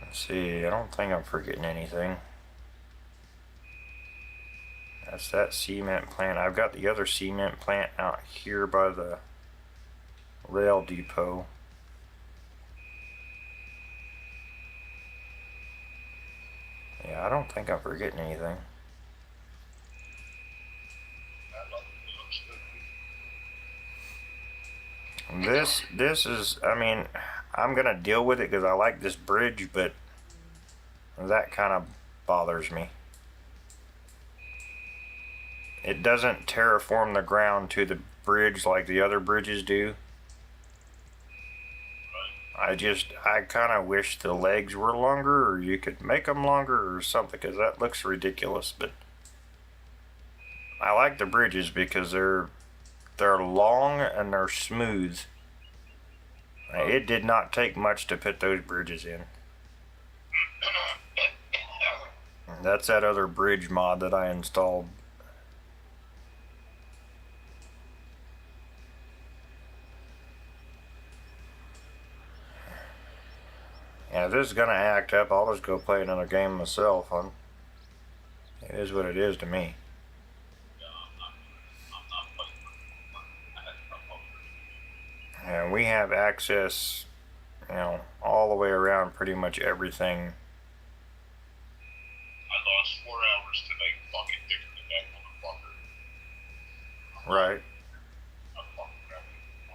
let's see, I don't think I'm forgetting anything. That's that cement plant. I've got the other cement plant out here by the rail depot. Yeah, I don't think I'm forgetting anything. This is, I mean, I'm gonna deal with it because I like this bridge, but that kind of bothers me. It doesn't terraform the ground to the bridge like the other bridges do. I kind of wish the legs were longer, or you could make them longer or something, because that looks ridiculous. But I like the bridges because they're long and they're smooth. It did not take much to put those bridges in. That's that other bridge mod that I installed. Yeah, if this is gonna act up, I'll just go play another game myself, huh? It is what it is to me. Yeah, we have access, you know, all the way around pretty much everything. I lost 4 hours today fucking digging in that motherfucker. Right. I'm fucking grabbing it.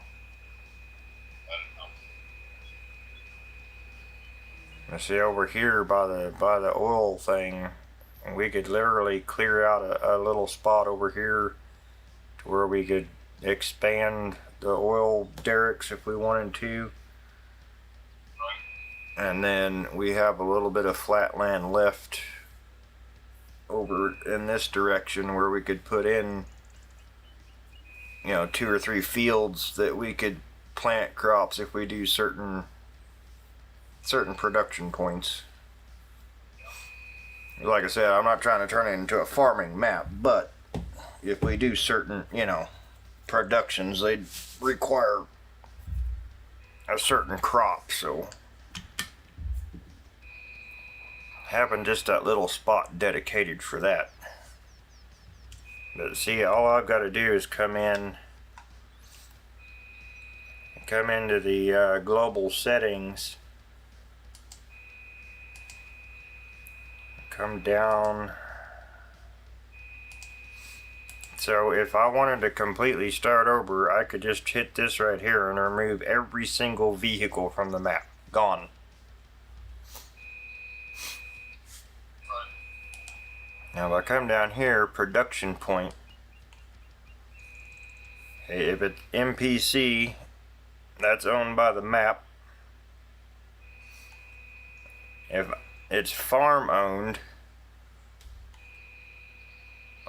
Let it know. You see over here by the oil thing, we could literally clear out a little spot over here to where we could expand the oil derricks if we wanted to. And then we have a little bit of flat land left over in this direction where we could put in, you know, 2 or 3 fields that we could plant crops if we do certain production points. Like I said, I'm not trying to turn it into a farming map, but if we do certain, you know, productions, they require a certain crop, so having just that little spot dedicated for that. But see, all I've got to do is come into the global settings, come down. So if I wanted to completely start over, I could just hit this right here and remove every single vehicle from the map. Gone. Now if I come down here, production point, if it's NPC, that's owned by the map. If it's farm owned,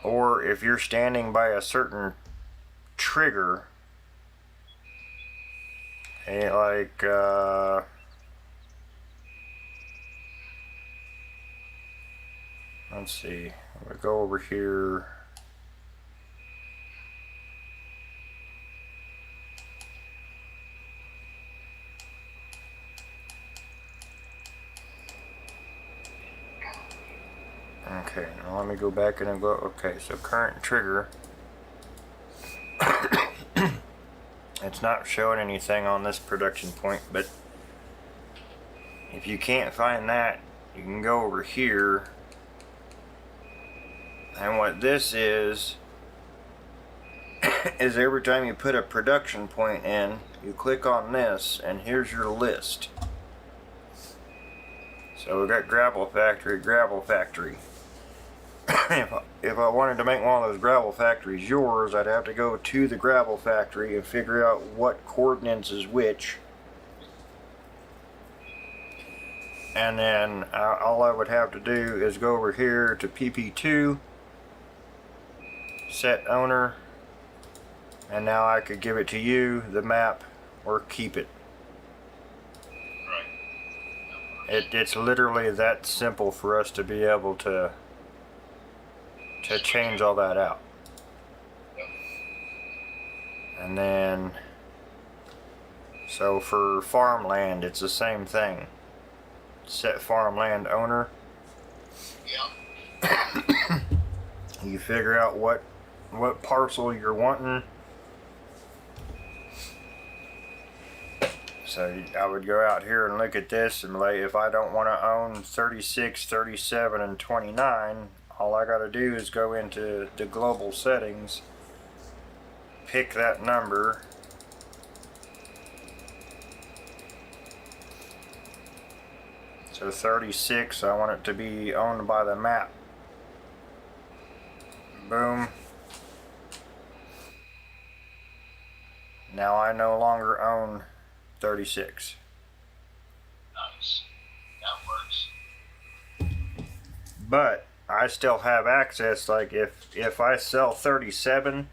or if you're standing by a certain trigger, like let's see, we go over here. Okay, now let me go back and go. Okay, so current trigger. It's not showing anything on this production point, but if you can't find that, you can go over here. And what this is every time you put a production point in, you click on this, and here's your list. So we've got gravel factory, gravel factory. If I wanted to make one of those gravel factories yours, I'd have to go to the gravel factory and figure out what coordinates is which. And then all I would have to do is go over here to PP2, set owner, and now I could give it to you, the map, or keep it. It's literally that simple for us to be able to change all that out. And then, so for farmland, it's the same thing. Set farmland owner. Yeah. You figure out what parcel you're wanting. So I would go out here and look at this and like, if I don't want to own 36, 37, and 29, all I got to do is go into the global settings, pick that number, so 36, I want it to be owned by the map. Boom. Now I no longer own 36. Nice. That works. But I still have access. Like if I sell 37,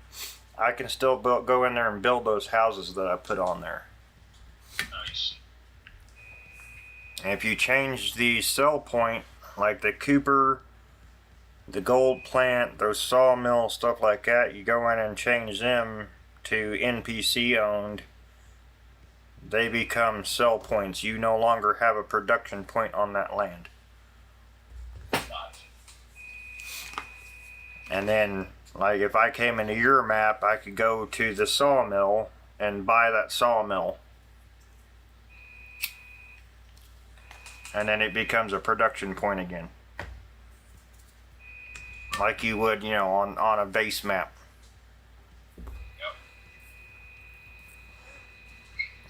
I can still go in there and build those houses that I put on there. Nice. And if you change the sell point, like the Cooper, the gold plant, those sawmill, stuff like that, you go in and change them to NPC owned, they become sell points. You no longer have a production point on that land. And then, like if I came into your map, I could go to the sawmill and buy that sawmill and then it becomes a production point again, like you would, you know, on a base map.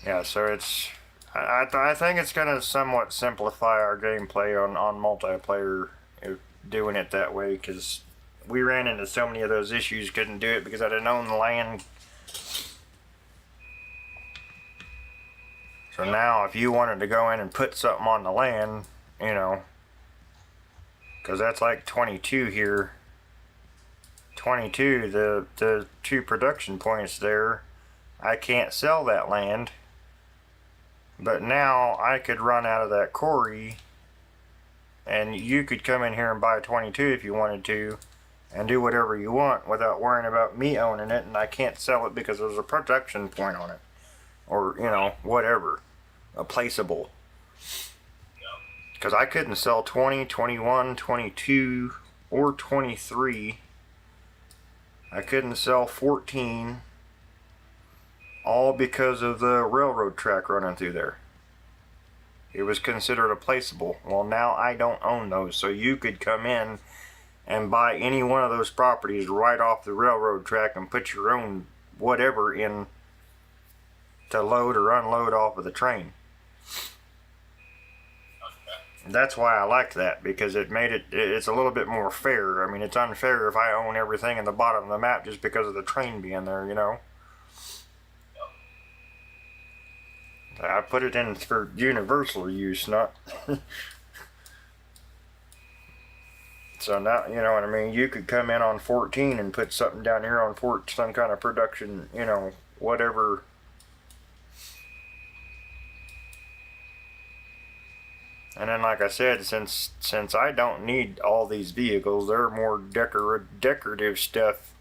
Yeah, so it's, I think it's going to somewhat simplify our gameplay on multiplayer, doing it that way, because we ran into so many of those issues, couldn't do it because I didn't own the land. So now if you wanted to go in and put something on the land, you know, because that's like 22 here. 22, the 2 production points there, I can't sell that land. But now I could run out of that quarry, and you could come in here and buy 22 if you wanted to, and do whatever you want without worrying about me owning it, and I can't sell it because there's a production point on it. Or, you know, whatever. A placeable. Because I couldn't sell 20, 21, 22, or 23. I couldn't sell 14. All because of the railroad track running through there. It was considered a placeable. Well, now I don't own those, so you could come in and buy any one of those properties right off the railroad track and put your own whatever in to load or unload off of the train. That's why I liked that, because it made it's a little bit more fair. I mean, it's unfair if I own everything in the bottom of the map just because of the train being there, you know. I put it in for universal use, not. So now, you know what I mean? You could come in on 14 and put something down here on some kind of production, you know, whatever. And then, like I said, since I don't need all these vehicles, they're more decorative stuff.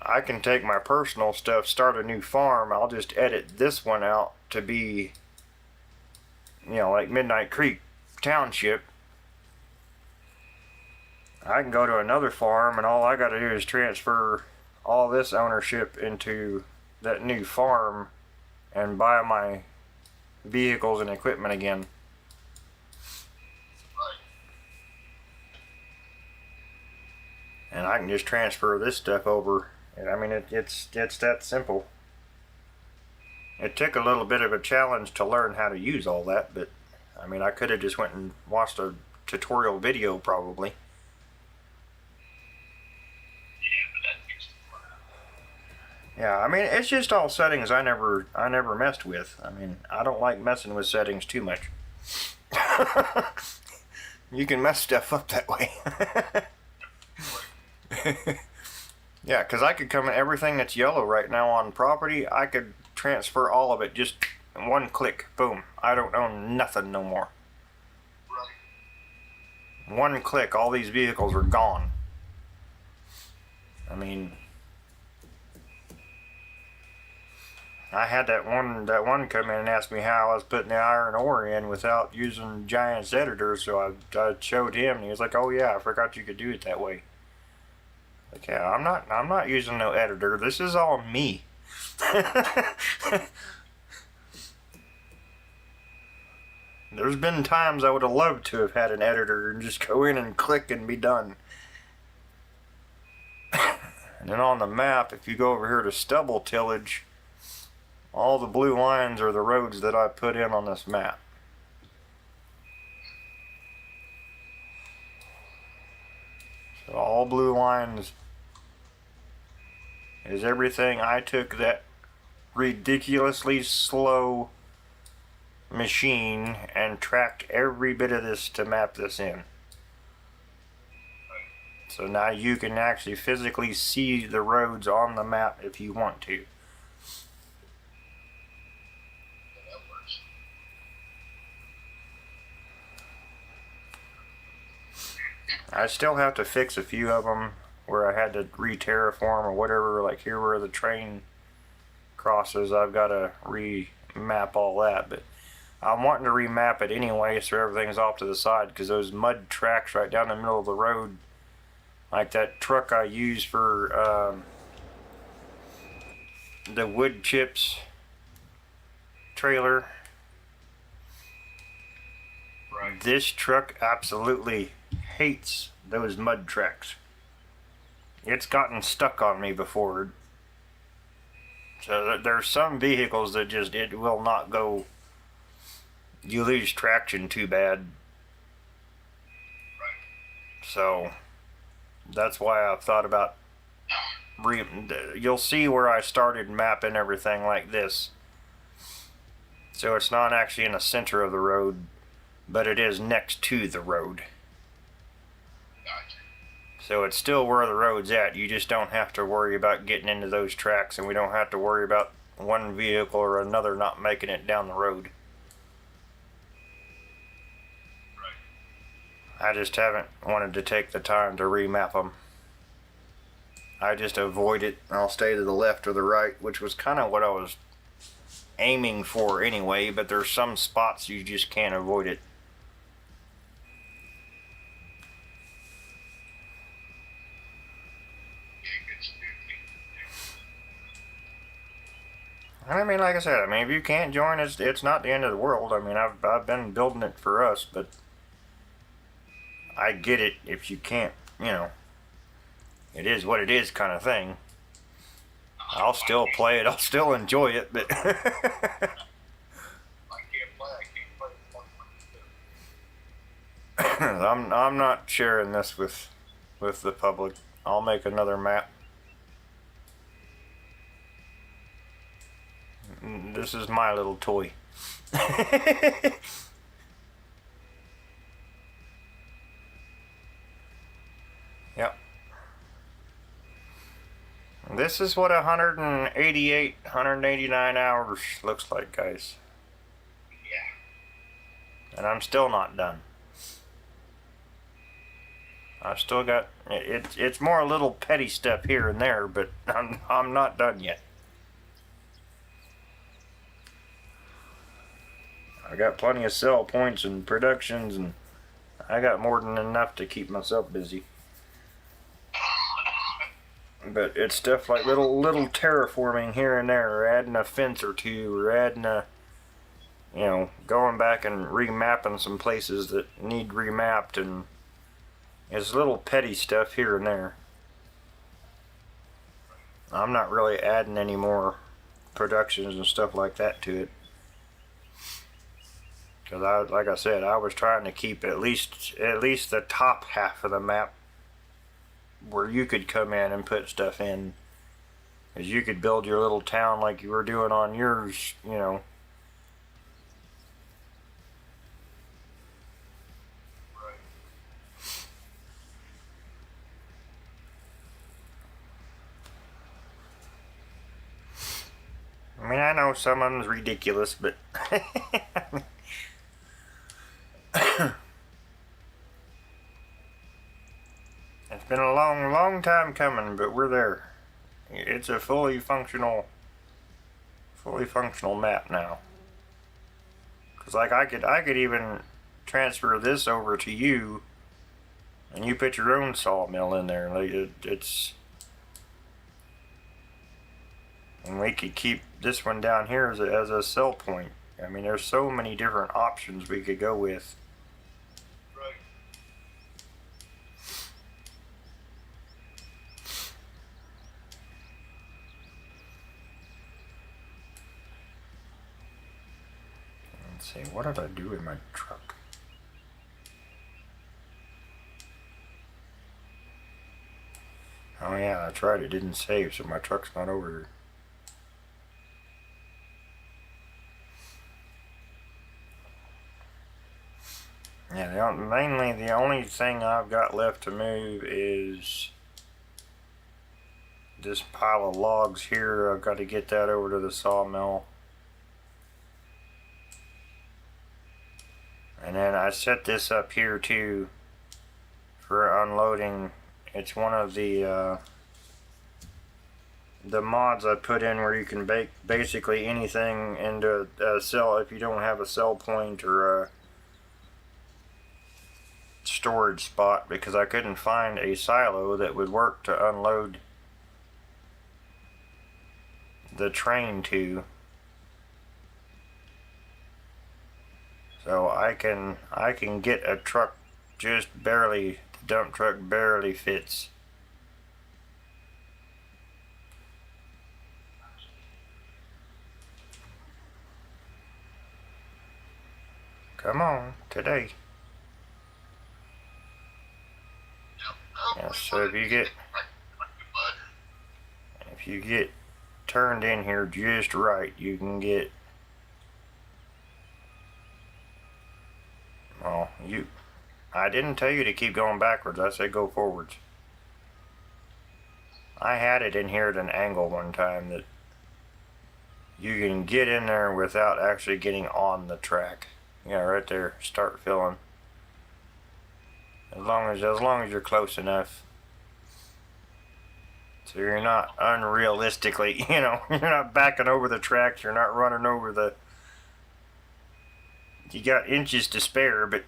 I can take my personal stuff, start a new farm. I'll just edit this one out to be, you know, like Midnight Creek Township. I can go to another farm, and all I got to do is transfer all this ownership into that new farm and buy my vehicles and equipment again. And I can just transfer this stuff over. I mean, it's that simple. It took a little bit of a challenge to learn how to use all that, but I mean, I could have just went and watched a tutorial video probably. Yeah, I mean, it's just all settings I never messed with. I mean, I don't like messing with settings too much. You can mess stuff up that way. Yeah, because I could come in, everything that's yellow right now on property, I could transfer all of it just in one click. Boom. I don't own nothing no more. Right. One click, all these vehicles are gone. I mean, I had that one come in and ask me how I was putting the iron ore in without using Giant's editor, so I showed him, and he was like, "Oh yeah, I forgot you could do it that way." Like, yeah, I'm not using no editor. This is all me. There's been times I would have loved to have had an editor and just go in and click and be done. And then on the map, if you go over here to stubble tillage, all the blue lines are the roads that I put in on this map. So all blue lines is everything I took that ridiculously slow machine and tracked every bit of this to map this in. So now you can actually physically see the roads on the map if you want to. I still have to fix a few of them where I had to re-terraform or whatever, like here where the train crosses, I've got to remap all that, but I'm wanting to remap it anyway so everything's off to the side, because those mud tracks right down the middle of the road, like that truck I use for the wood chips trailer, This truck absolutely hates those mud tracks. It's gotten stuck on me before. So there's some vehicles that just, it will not go. You lose traction too bad. So that's why I've thought about you'll see where I started mapping everything like this. So it's not actually in the center of the road, but it is next to the road. Gotcha. So it's still where the road's at. You just don't have to worry about getting into those tracks, and we don't have to worry about one vehicle or another not making it down the road. Right. I just haven't wanted to take the time to remap them. I just avoid it. I'll stay to the left or the right, which was kind of what I was aiming for anyway, but there's some spots you just can't avoid it. I mean, like I said, I mean, if you can't join, it's not the end of the world. I mean, I've been building it for us, but I get it if you can't, you know, it is what it is kind of thing. I'll still play it, I'll still enjoy it, but I can't play I'm not sharing this with the public. I'll make another map. This is my little toy. Yep. This is what 188, 189 hours looks like, guys. Yeah. And I'm still not done. I've still got it's more a little petty stuff here and there, but I'm not done yet. I got plenty of sell points and productions, and I got more than enough to keep myself busy. But it's stuff like little terraforming here and there, or adding a fence or two, or adding a, you know, going back and remapping some places that need remapped, and it's little petty stuff here and there. I'm not really adding any more productions and stuff like that to it. Because like I said, I was trying to keep at least the top half of the map where you could come in and put stuff in. Because you could build your little town like you were doing on yours, you know. I mean, I know some of them's ridiculous, but it's been a long time coming, but we're there. It's a fully functional map now. Cause like I could even transfer this over to you, and you put your own sawmill in there. Like it's, and we could keep this one down here as a sell point. I mean, there's so many different options we could go with. Right. Let's see, what did I do with my truck? Oh yeah, that's right, it didn't save, so my truck's not over here. Yeah, mainly the only thing I've got left to move is this pile of logs here. I've got to get that over to the sawmill. And then I set this up here too for unloading. It's one of the mods I put in where you can bake basically anything into a cell if you don't have a sell point or a storage spot, because I couldn't find a silo that would work to unload the train to. So I can get a truck just barely, the dump truck barely fits. Come on, today. Yeah, so if you get turned in here just right, you can get, well, I didn't tell you to keep going backwards, I said go forwards. I had it in here at an angle one time that you can get in there without actually getting on the track. Yeah, right there, start filling. As long as you're close enough. So you're not unrealistically, you know, you're not backing over the tracks, you're not running over the, you got inches to spare, but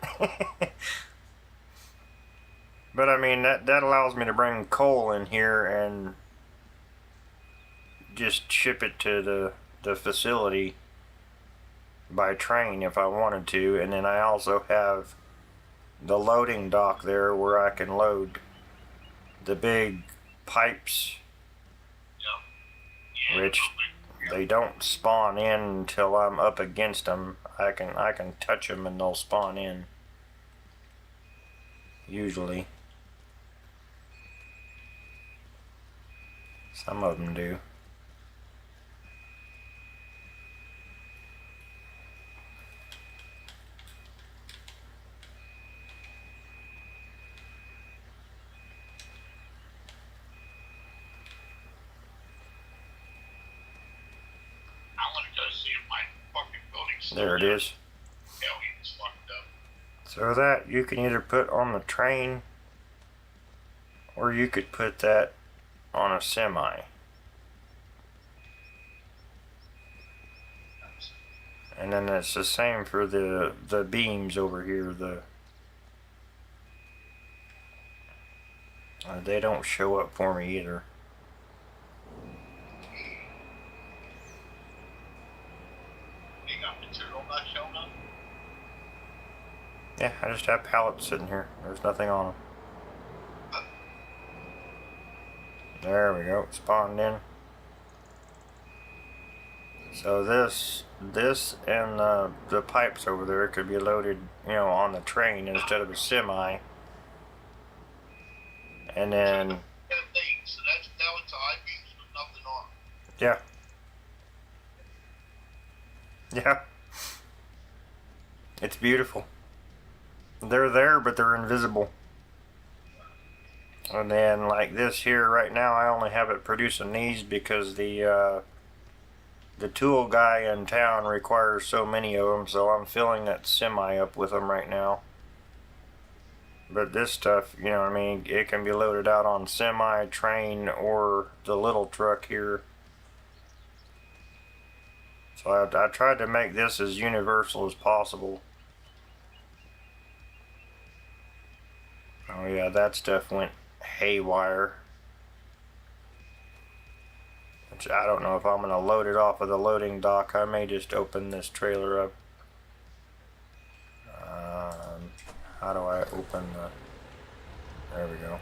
but I mean that allows me to bring coal in here and just ship it to the facility by train if I wanted to, and then I also have the loading dock there where I can load the big pipes, which they don't spawn in until I'm up against them. I can touch them and they'll spawn in usually. Some of them do. There it is. So that you can either put on the train or you could put that on a semi. And then it's the same for the beams over here. They don't show up for me either. Yeah, I just have pallets sitting here. There's nothing on them. There we go, spawned in. So this and the pipes over there could be loaded, you know, on the train instead of a semi. And then So that's I-beams with nothing on them. yeah. Yeah. It's beautiful. They're there, but they're invisible. And then like this here right now, I only have it producing these because the tool guy in town requires so many of them, so I'm filling that semi up with them right now. But this stuff, you know what I mean, it can be loaded out on semi, train, or the little truck here. So I tried to make this as universal as possible. Oh yeah, that stuff went haywire. Which I don't know if I'm going to load it off of the loading dock. I may just open this trailer up. How do I open the... There we go.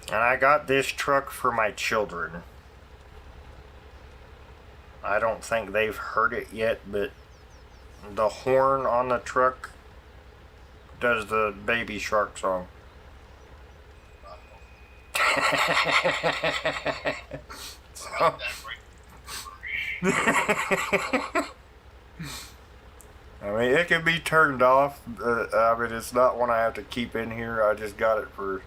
And I got this truck for my children. I don't think they've heard it yet, but the horn on the truck does the Baby Shark song. So, I mean, it can be turned off. I mean, it's not one I have to keep in here. I just got it for,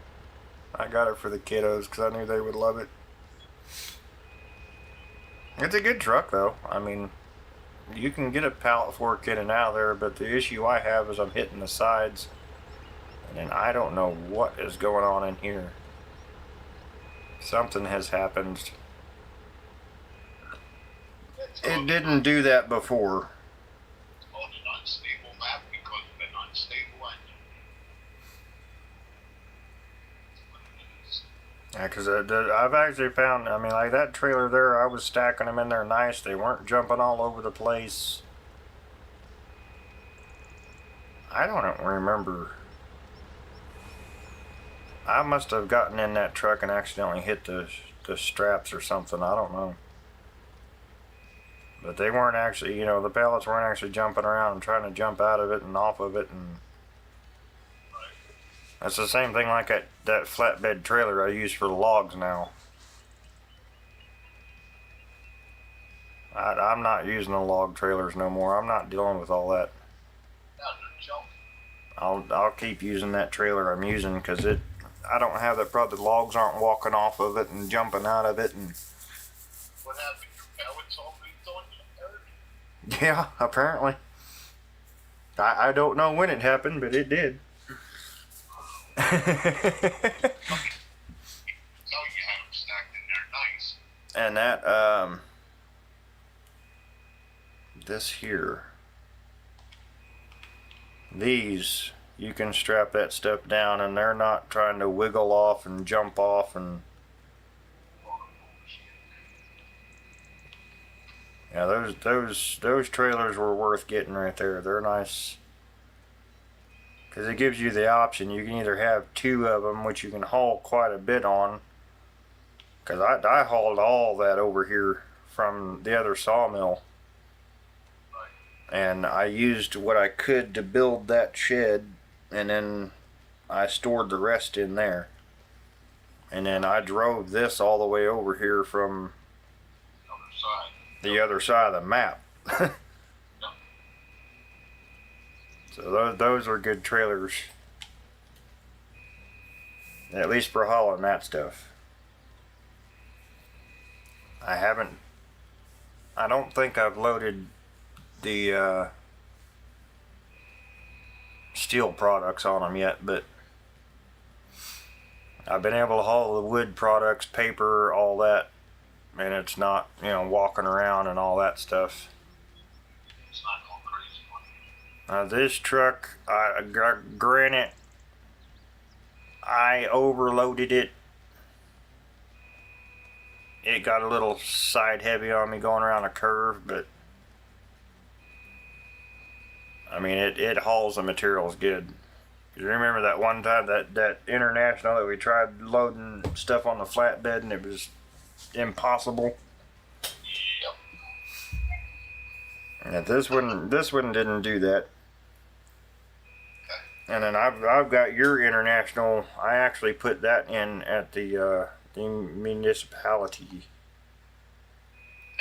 the kiddos because I knew they would love it. It's a good truck though. I mean, you can get a pallet fork in and out of there, but the issue I have is I'm hitting the sides, and then I don't know what is going on in here. Something has happened. It didn't do that before. It's called an unstable map because of an unstable engine. Yeah, because I've actually found, I mean, like that trailer there, I was stacking them in there nice. They weren't jumping all over the place. I don't remember. I must have gotten in that truck and accidentally hit the straps or something. I don't know. But they weren't actually, you know, the pallets weren't actually jumping around and trying to jump out of it and off of it. And that's the same thing like that flatbed trailer I use for the logs now. I'm not using the log trailers no more. I'm not dealing with all that. I'll keep using that trailer I'm using because I don't have that problem. The logs aren't walking off of it and jumping out of it. And what happened? Your pallets all moved on you? yeah, apparently. I don't know when it happened, but it did. So you had them stacked in there nice. And that this here, these, you can strap that stuff down and they're not trying to wiggle off and jump off. And yeah, those trailers were worth getting right there. They're nice because it gives you the option. You can either have two of them, which you can haul quite a bit on, because I hauled all that over here from the other sawmill, and I used what I could to build that shed, and then I stored the rest in there. And then I drove this all the way over here from the other side of the map. So those are good trailers, at least for hauling that stuff. I don't think I've loaded the steel products on them yet, but I've been able to haul the wood products, paper, all that, and it's not, you know, walking around and all that stuff. It's not going crazy. This truck, granted, I overloaded it. It got a little side heavy on me going around a curve, but I mean, it hauls the materials good. You remember that one time that international that we tried loading stuff on the flatbed and it was impossible? Yep. And this one didn't do that. And then I've got your international. I actually put that in at the municipality.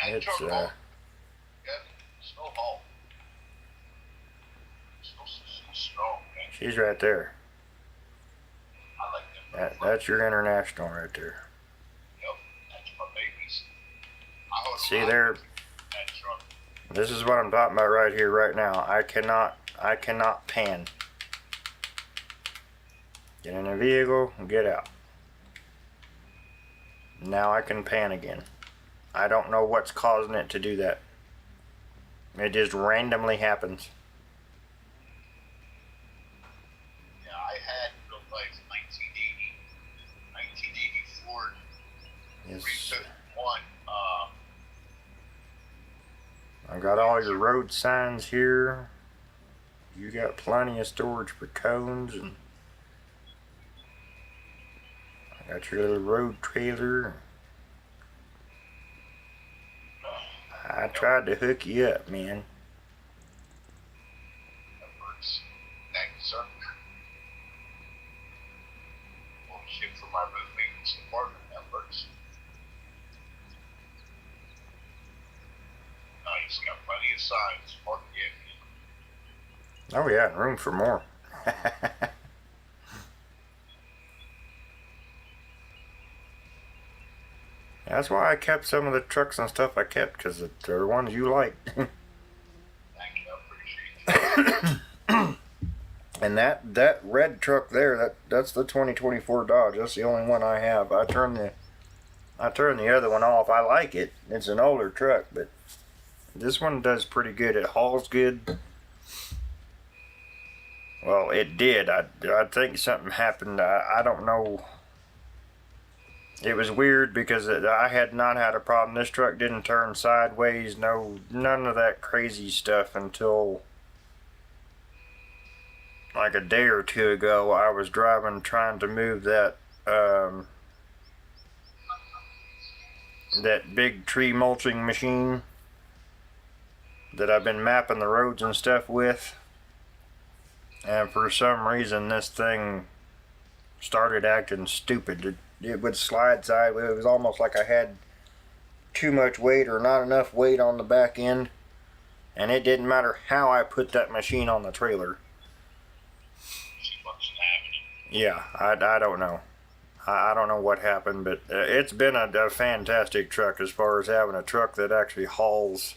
It's yeah, snow haul. So strong, man. She's right there. I like them. That's your international right there. Yep, that's my babies. I hold See there. That truck. This is what I'm talking about right here, right now. I cannot pan. Get in the vehicle and get out. Now I can pan again. I don't know what's causing it to do that. It just randomly happens. Yeah, I had real life 1980 Ford Yes. 351. I got all your road signs here. You got plenty of storage for cones, and I got your little road trailer. I tried to hook you up, man. That works. Thank you, sir. Well, shit for my road maintenance department. That works. Nice. Got plenty of signs. Park in. Oh yeah, room for more. That's why I kept some of the trucks and stuff I kept, because they're the ones you liked. Thank you. I appreciate it. And that red truck there, that's the 2024 Dodge. That's the only one I have. I turned the other one off. I like it. It's an older truck, but this one does pretty good. It hauls good. Well, it did. I think something happened. I don't know. It was weird because I had not had a problem. This truck didn't turn sideways, none of that crazy stuff until like a day or two ago. I was driving trying to move that that big tree mulching machine that I've been mapping the roads and stuff with, and for some reason this thing started acting stupid. It would slide sideways. It was almost like I had too much weight or not enough weight on the back end, and it didn't matter how I put that machine on the trailer. Yeah, I don't know. I don't know what happened, but it's been a fantastic truck as far as having a truck that actually hauls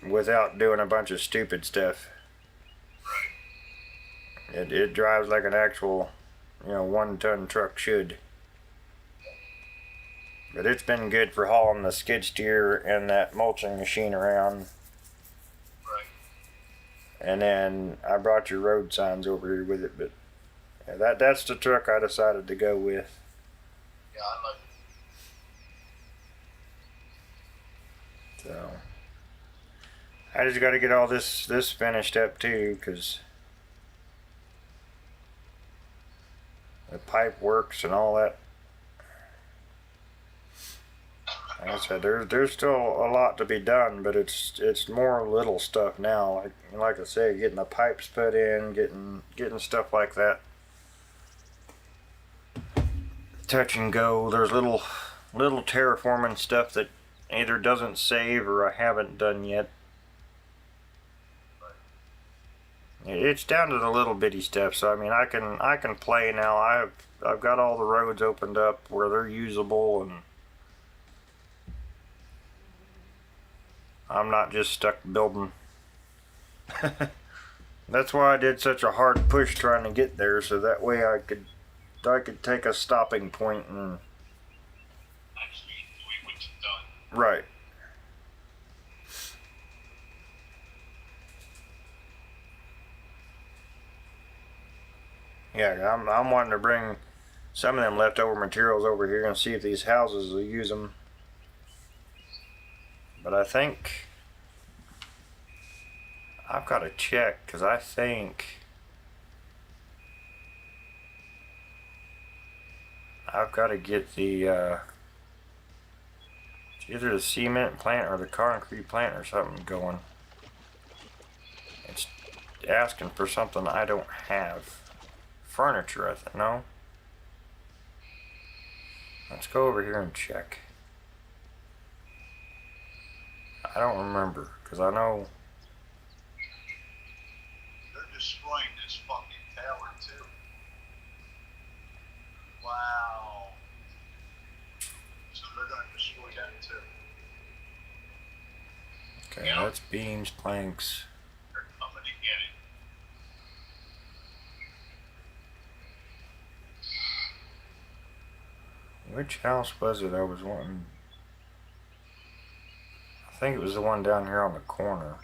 without doing a bunch of stupid stuff. It drives like an actual, 1-ton truck should. But it's been good for hauling the skid steer and that mulching machine around. Right. And then I brought your road signs over here with it, but yeah, that's the truck I decided to go with. Yeah, I like it. So I just got to get all this finished up too, because the pipe works and all that. Like I said, there's still a lot to be done, but it's more little stuff now. Like I said, getting the pipes put in, getting stuff like that. Touch and go. There's little terraforming stuff that either doesn't save or I haven't done yet. It's down to the little bitty stuff. So I mean, I can play now. I've got all the roads opened up where they're usable, and I'm not just stuck building. That's why I did such a hard push trying to get there, so that way I could take a stopping point and Actually enjoy what you've done. right. Yeah, I'm wanting to bring some of them leftover materials over here and see if these houses will use them. But I think I've got to check, because I think I've got to get the either the cement plant or the concrete plant or something going. It's asking for something I don't have. Furniture, I think. No. Let's go over here and check. I don't remember, because I know They're destroying this fucking tower too. Wow. So they're gonna destroy that too. okay, Yeah. that's beams, planks. They're coming to get it. Which house was it I was wanting? I think it was the one down here on the corner.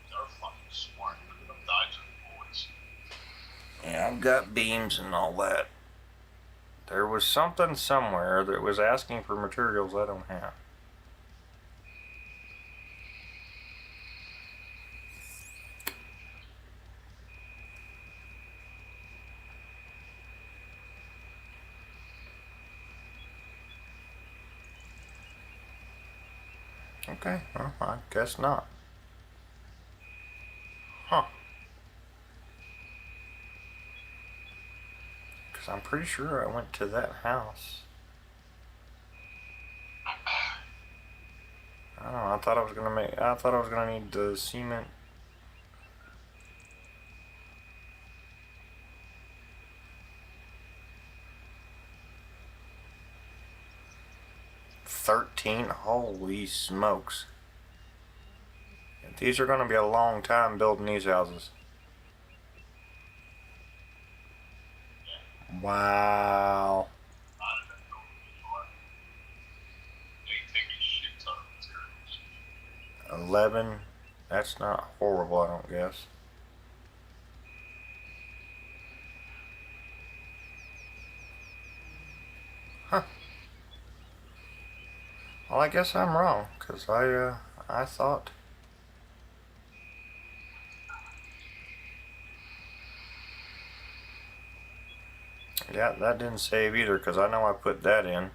They're fucking smart. Look at them dodging bullets. Yeah, I've got beams and all that. There was something somewhere that was asking for materials I don't have. Okay, well, I guess not. Huh. Because I'm pretty sure I went to that house. I don't know, I thought I was gonna need the cement. $13, holy smokes. These are gonna be a long time building these houses. Wow. They take a shit ton of materials. 11. That's not horrible, I don't guess. Well, I guess I'm wrong, because I thought... Yeah, that didn't save either, because I know I put that in.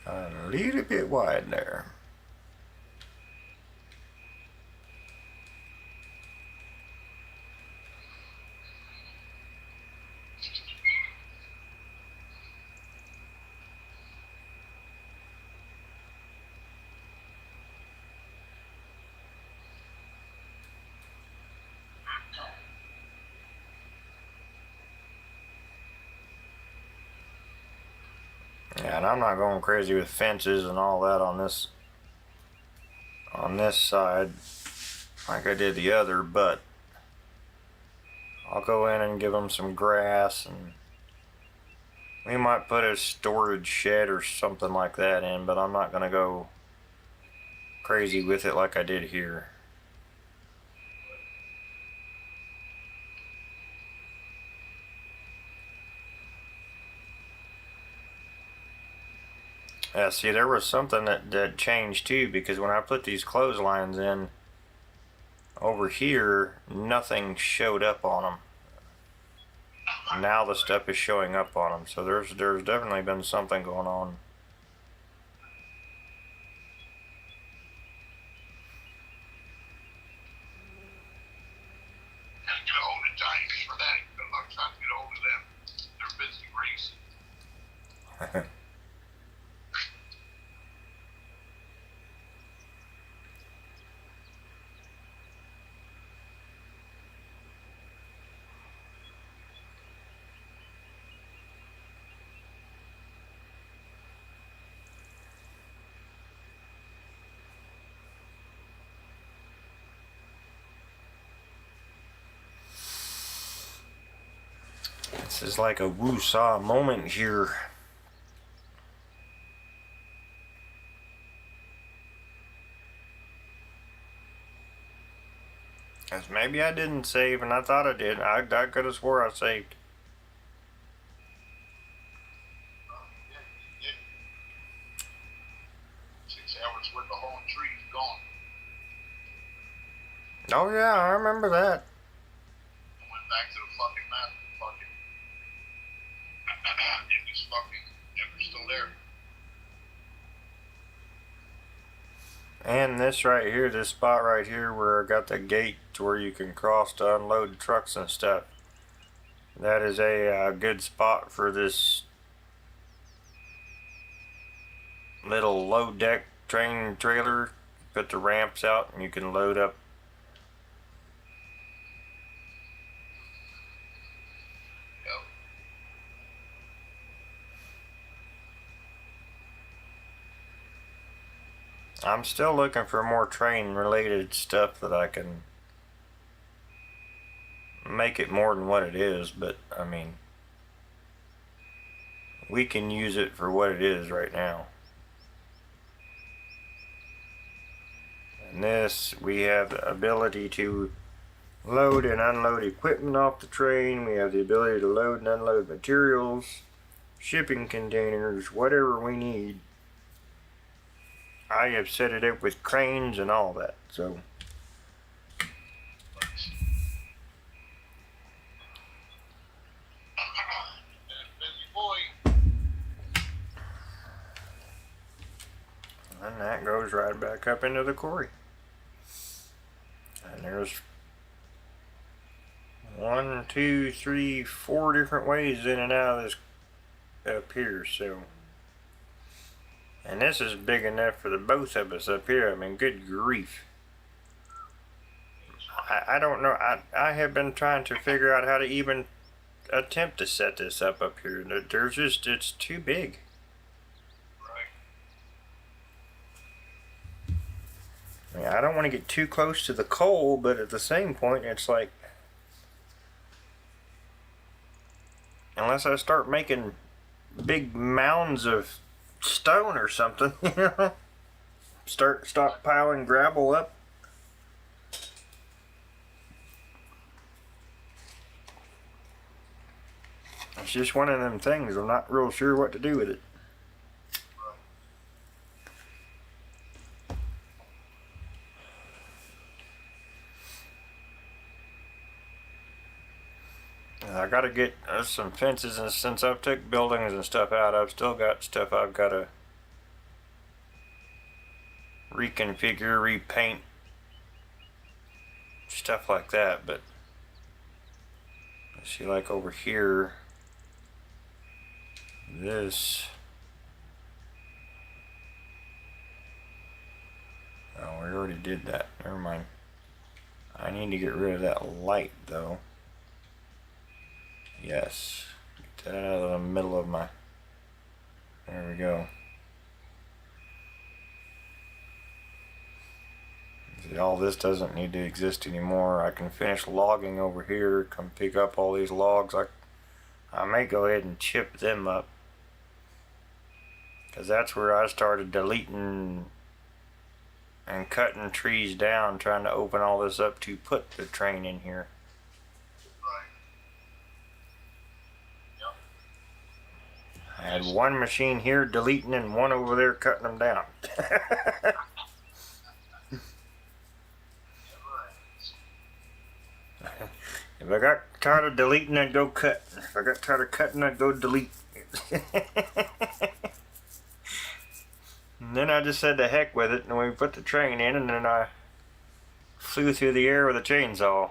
A little bit wide there. Yeah, and I'm not going crazy with fences and all that on this side like I did the other, but I'll go in and give them some grass, and we might put a storage shed or something like that in, but I'm not going to go crazy with it like I did here. Yeah, see, there was something that changed too, because when I put these clotheslines in over here, nothing showed up on them. Now the stuff is showing up on them, so there's definitely been something going on. Gotta get a hold of Giants for that. Good luck trying to get a hold of them. They're busy racing. This is like a woo-saw moment here. As maybe I didn't save, and I thought I did. I could have swore I saved. Yeah, you did. 6 hours worth of hauling trees gone. Oh yeah, I remember that. I went back to the fucking map and fucking it was still there. And this right here, this spot right here where I got the gate to where you can cross to unload trucks and stuff. That is a good spot for this little low deck train trailer. Put the ramps out and you can load up. Yep. I'm still looking for more train related stuff that I can make it more than what it is, but I mean, we can use it for what it is right now. And this, we have the ability to load and unload equipment off the train. We have the ability to load and unload materials, shipping containers, whatever we need. I have set it up with cranes and all that, so. Busy boy. And that goes right back up into the quarry. And there's 1, 2, 3, 4 different ways in and out of this up here, so And this is big enough for the both of us up here. I mean, good grief. I don't know. I have been trying to figure out how to even attempt to set this up here. There's just, it's too big. I mean, I don't want to get too close to the coal, but at the same point, it's like, unless I start making big mounds of stone or something, you know, start stockpiling gravel up. It's just one of them things. I'm not real sure what to do with it. I gotta get some fences, and since I've took buildings and stuff out, I've still got stuff I've gotta reconfigure, repaint, stuff like that. But see, like over here, this, oh, we already did that, never mind. I need to get rid of that light though. Yes, get that out of the middle of my, there we go. See, all this doesn't need to exist anymore. I can finish logging over here, come pick up all these logs. I may go ahead and chip them up, because that's where I started deleting and cutting trees down, trying to open all this up to put the train in here. I had one machine here deleting and one over there cutting them down. If I got tired of deleting, I'd go cut. If I got tired of cutting, I'd go delete. And then I just said to heck with it, and we put the train in, and then I flew through the air with a chainsaw.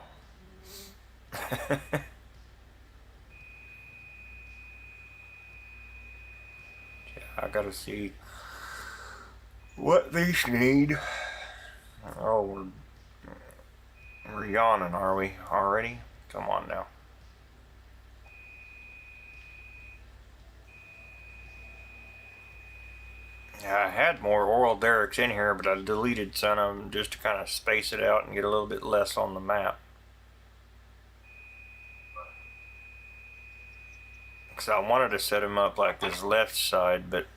I gotta see what these need. Oh, we're yawning, are we already? Come on now. Yeah, I had more oil derricks in here, but I deleted some of them just to kind of space it out and get a little bit less on the map. Because I wanted to set them up like this left side, but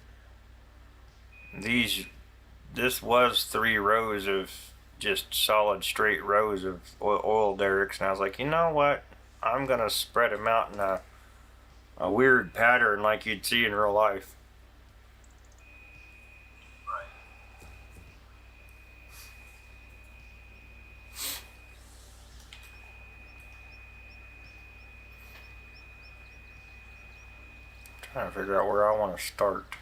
this was 3 rows of just solid straight rows of oil derricks, and I was like, you know what, I'm gonna spread them out in a weird pattern like you'd see in real life. Trying to figure out where I want to start.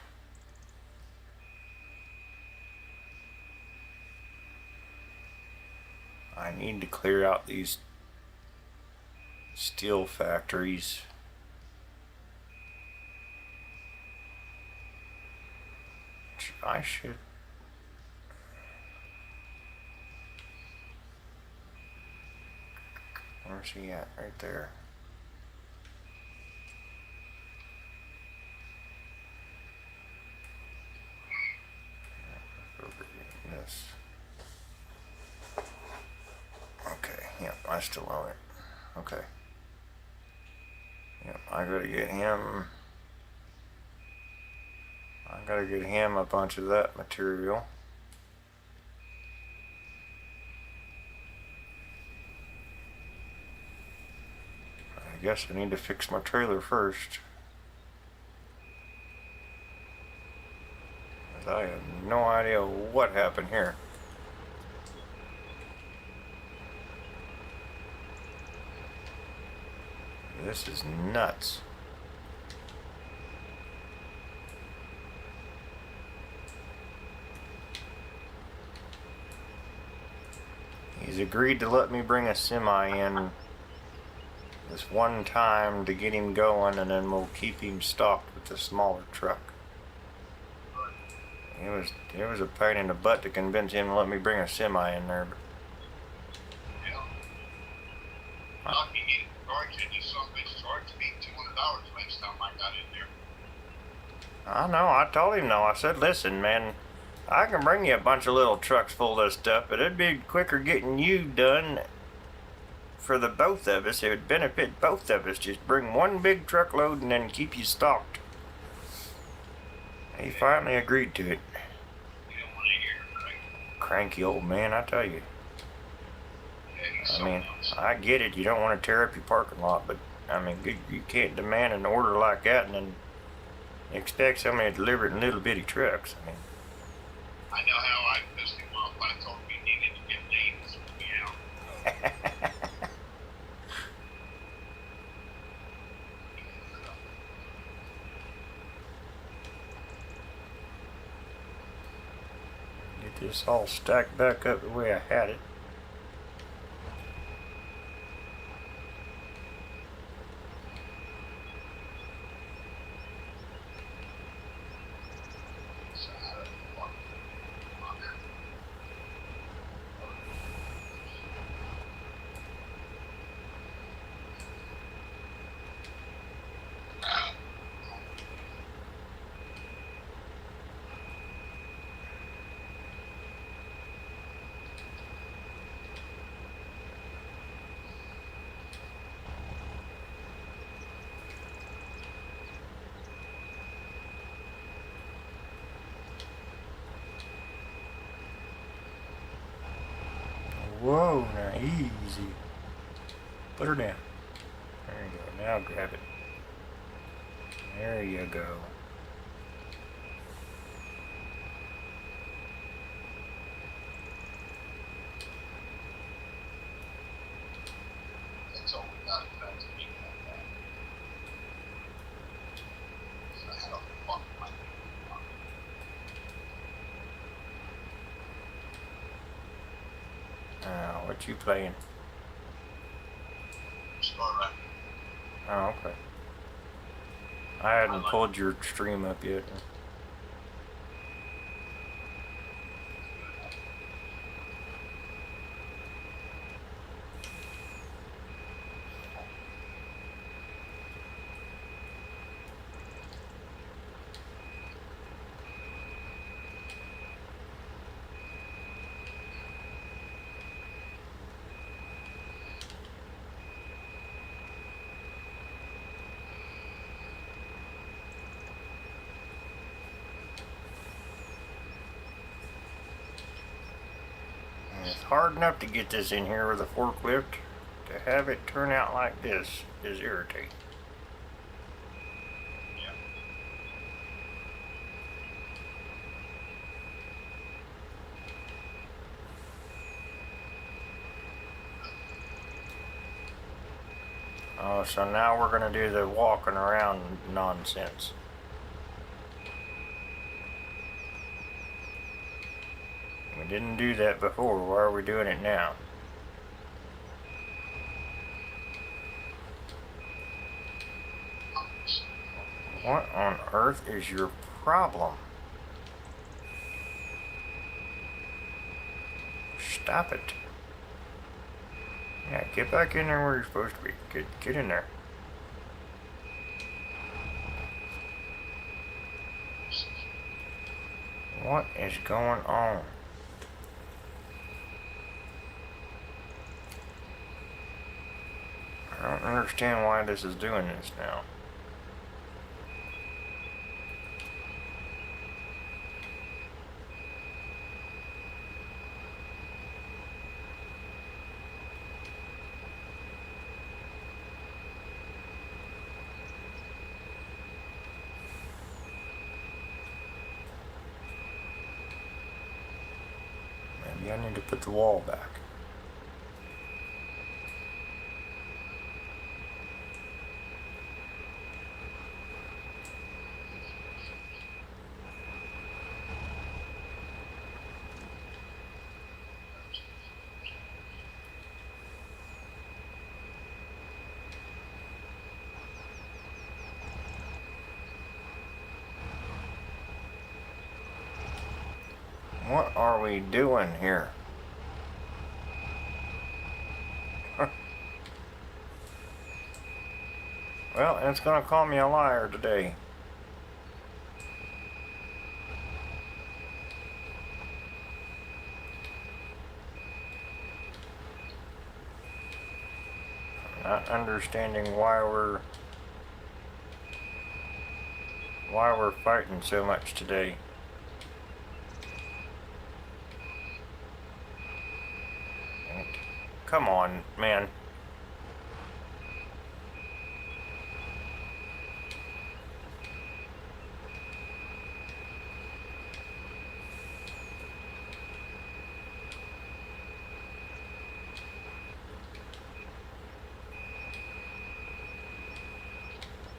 I need to clear out these steel factories. I should. Where's he at? Right there. This. Okay, yep, I still own it. Okay. Yep, I gotta get him. I gotta get him a bunch of that material. I guess I need to fix my trailer first. I have no idea what happened here. This is nuts. He's agreed to let me bring a semi in this one time to get him going, and then we'll keep him stocked with the smaller truck. it was a pain in the butt to convince him to let me bring a semi in there. But Yeah. Not he needed to charge you. Just something charged me $200 last time I got in there. I know. I told him no. I said, listen, man, I can bring you a bunch of little trucks full of stuff, but it'd be quicker getting you done for the both of us. It would benefit both of us. Just bring one big truckload and then keep you stocked. He finally agreed to it. You don't want to hear it, right? Cranky old man, I tell you. I mean, I get it. You don't want to tear up your parking lot, but I mean, you can't demand an order like that and then expect somebody to deliver it in little bitty trucks. I mean, I know how I pissed him off. I told him he needed to get names with me out. Get this all stacked back up the way I had it. Whoa, now easy. Put her down. There you go. Now grab it. There you go. That's all we got. That's me like that. So how the fuck am I What you playing? Star Rapids? Oh, okay. I hadn't pulled your stream up yet. It's hard enough to get this in here with a forklift. To have it turn out like this is irritating. Yeah. Oh, so now we're gonna do the walking around nonsense. We didn't do that before. Why are we doing it now? What on earth is your problem? Stop it. Yeah, get back in there where you're supposed to be. Get in there. What is going on? I don't understand why this is doing this now. Maybe I need to put the wall back. What are we doing here? Well, it's gonna call me a liar today. Not understanding why we're fighting so much today. Come on, man.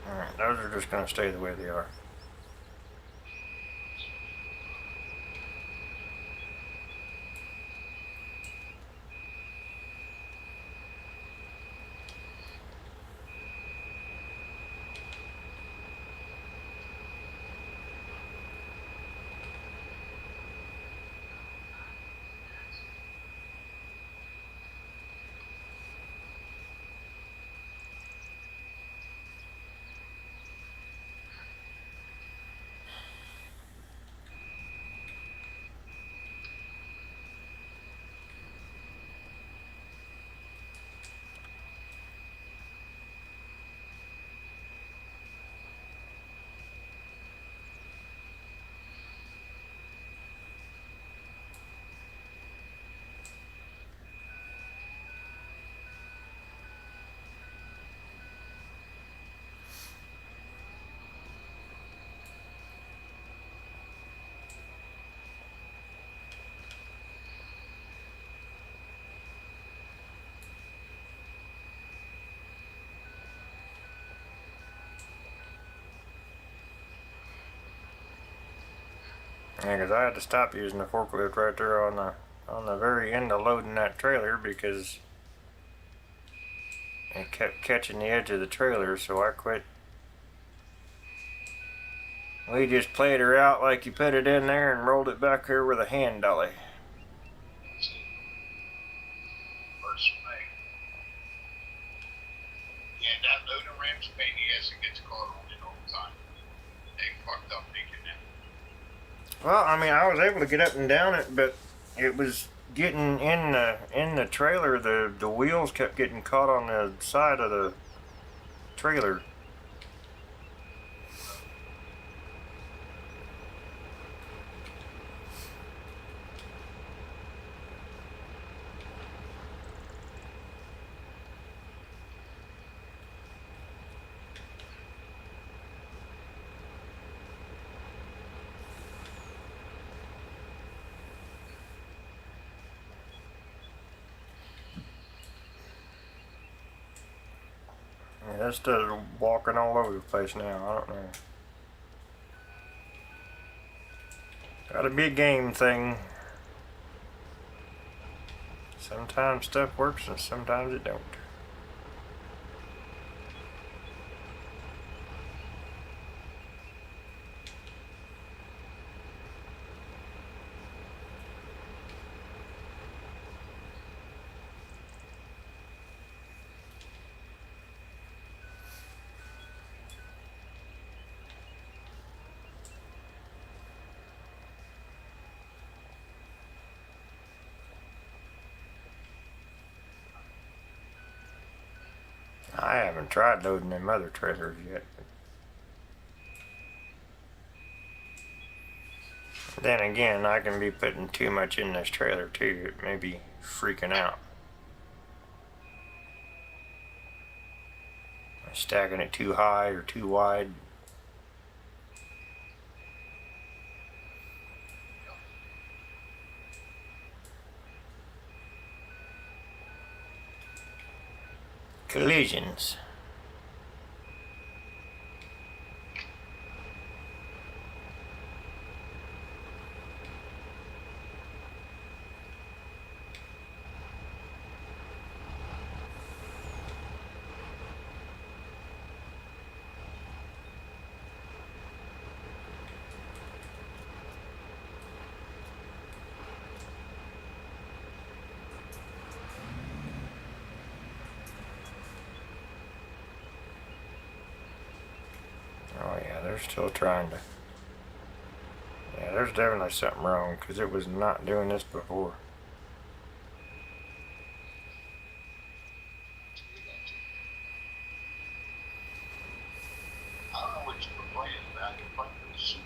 Alright, those are just gonna stay the way they are. Yeah, because I had to stop using the forklift right there on the very end of loading that trailer because it kept catching the edge of the trailer, so I quit. We just played her out like you put it in there and rolled it back here with a hand dolly. First May. Yeah, that loading ram's pain in the ass. It gets caught on it all the time. They fucked up making that. Well, I mean, I was able to get up and down it, but it was getting in the trailer. The wheels kept getting caught on the side of the trailer. Yeah, that's just walking all over the place now. I don't know. Gotta be a game thing. Sometimes stuff works and sometimes it don't. I haven't tried loading them other trailers yet. Then again, I can be putting too much in this trailer too. It may be freaking out. Stacking it too high or too wide. Collisions. they're still trying to. Yeah, there's definitely something wrong because it was not doing this before. I don't know what you were playing, but I can find the Super.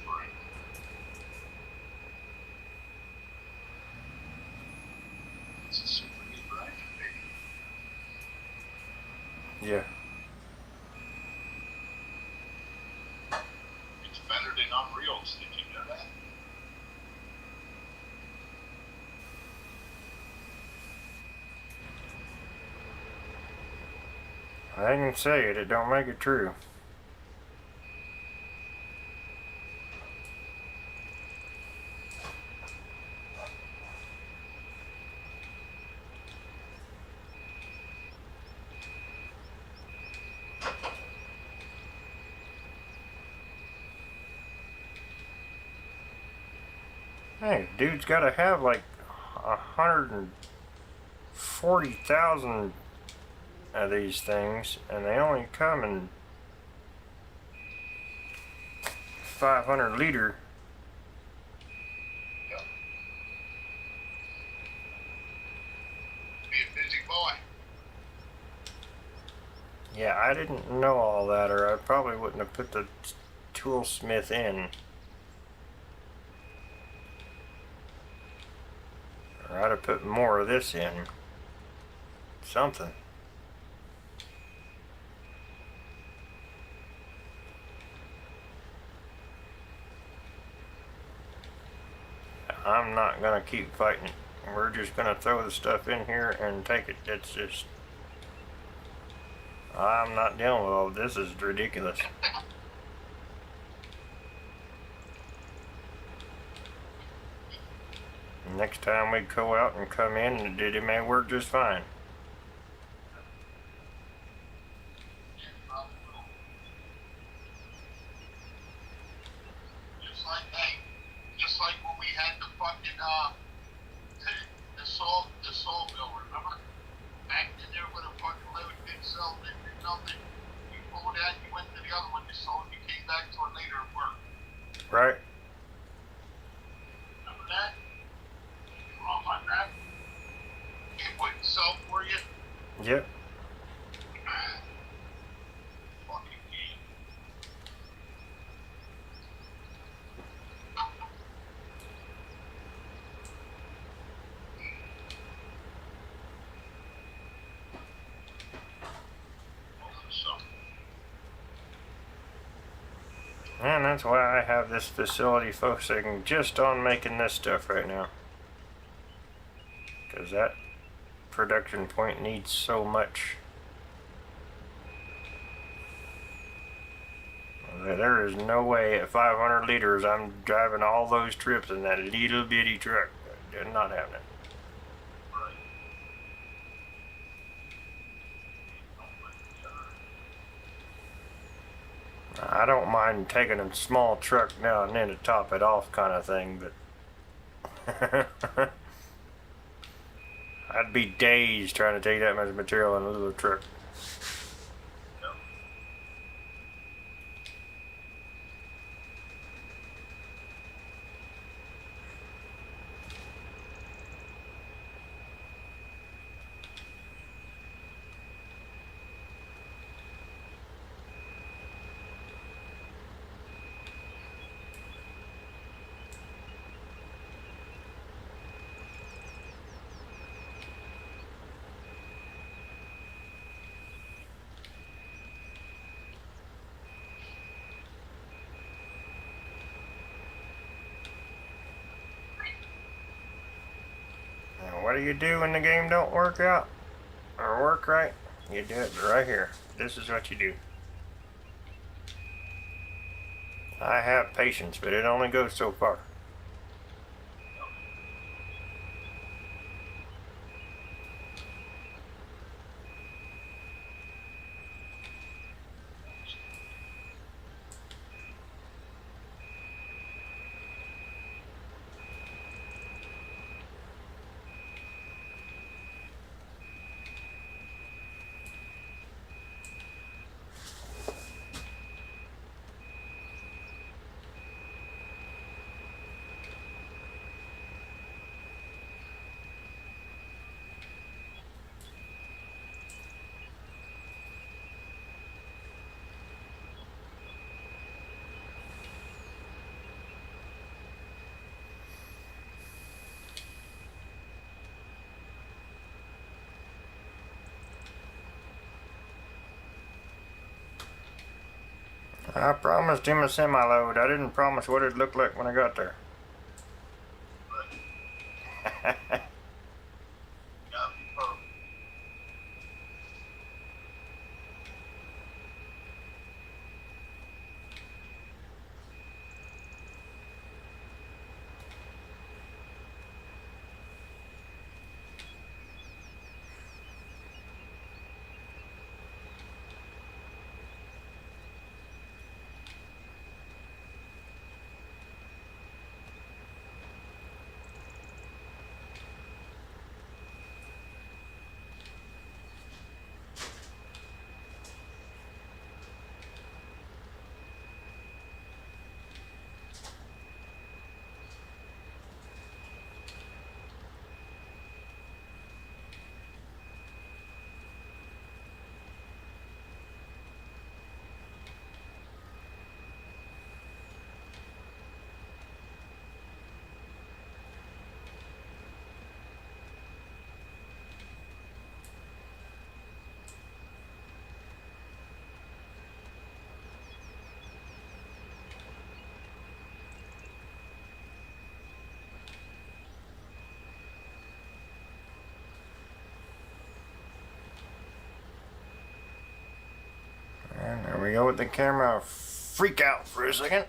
It's a Super Duper engine, baby. Yeah. It's better than Unreal's. Did you know that? I can say it, it don't make it true. Hey, dude's gotta have like 140,000 of these things, and they only come in 500 liter. Yep. Be a busy boy. Yeah, I didn't know all that, or I probably wouldn't have put the toolsmith in. Or I'd have put more of this in. Something. I'm not gonna keep fighting. We're just gonna throw the stuff in here and take it. It's just, I'm not dealing with all this. Is ridiculous. Next time we go out and come in, it may work just fine. Just like when we had the fucking the sawmill, remember? Back in there with a fucking load didn't sell, didn't do nothing. You pulled out, you went to the other one, you sold, you came back to it later at work. Right? Remember that? Wrong on that. It wouldn't sell for you. Yep. Fucking game. And that's why I have this facility focusing just on making this stuff right now. Because that production point needs so much. There is no way at 500 liters I'm driving all those trips in that little bitty truck. They're not having it. I don't mind taking a small truck now and then to top it off kind of thing, but I'd be days trying to take that much material in a little truck. What do you do when the game don't work out or work right? You do it right here. This is what you do. I have patience, but it only goes so far. I promised him a semi-load. I didn't promise what it looked like when I got there. But yeah, perfect. And there we go with the camera freak out for a second.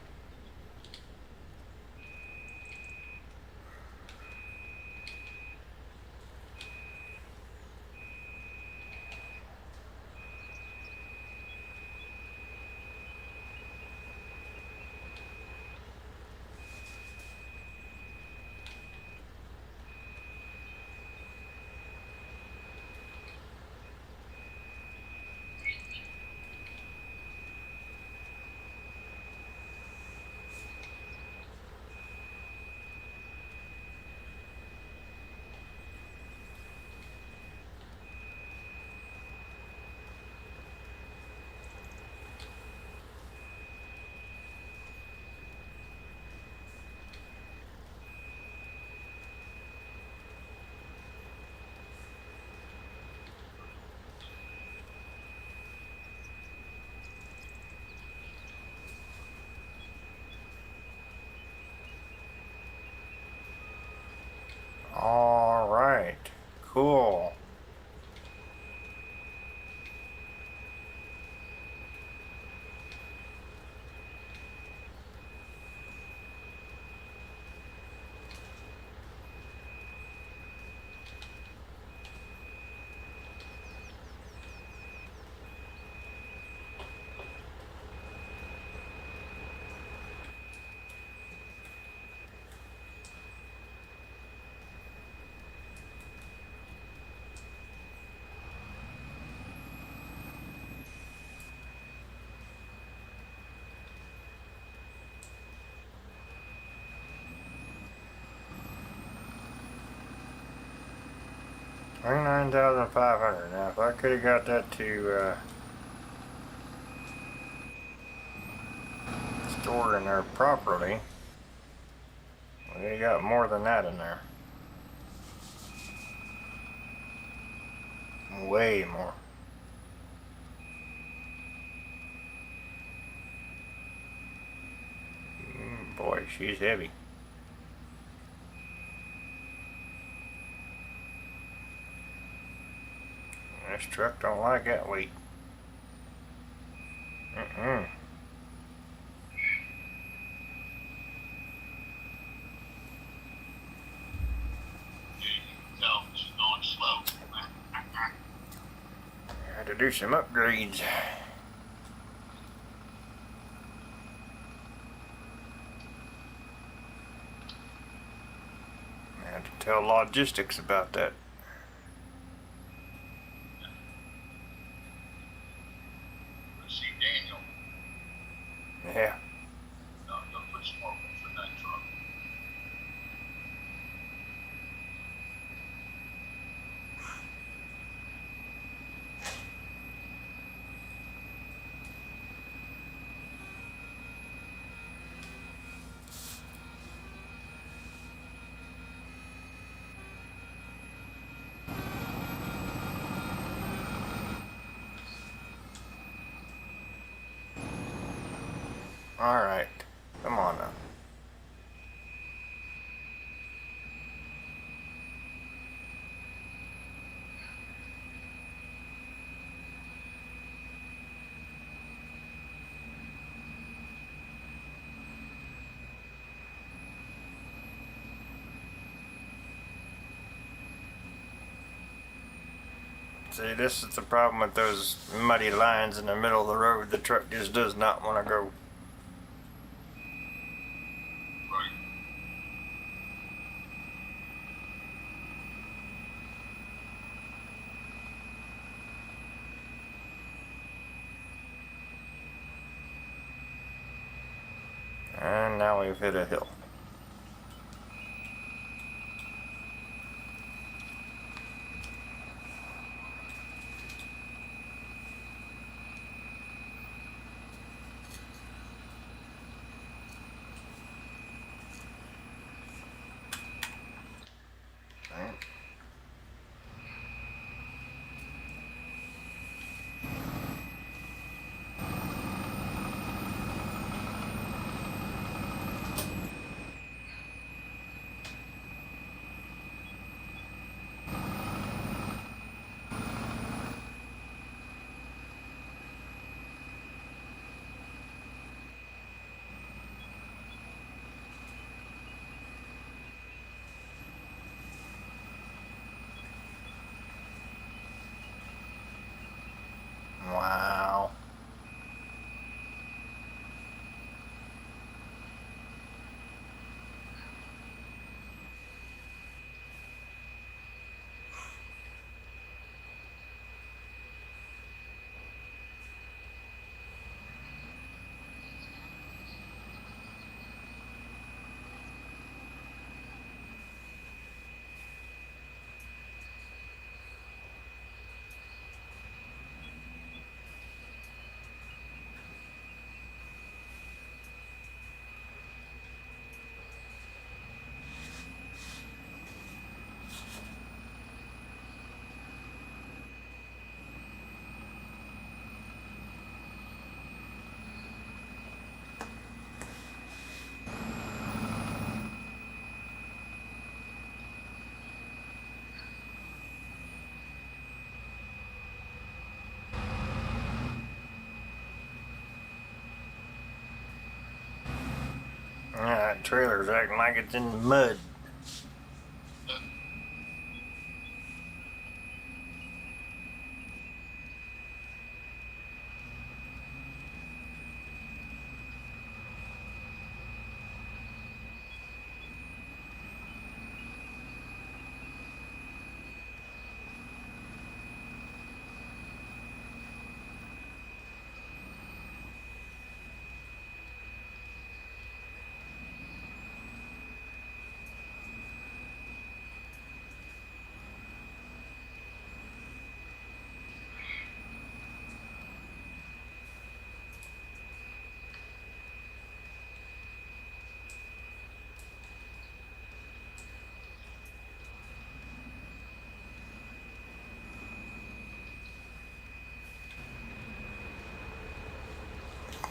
All right, cool. $29,500. Now, if I could have got that to store in there properly, we got more than that in there. Way more. Boy, she's heavy. This truck don't like that weight. Mm-mm. So she's going slow. I had to do some upgrades. I had to tell logistics about that. See Daniel. Yeah. They'll put some more room for that truck. Alright. Come on now. See, this is the problem with those muddy lines in the middle of the road. The truck just does not want to go. Right. And now we've hit a hill. Wow. That trailer's acting like it's in the mud.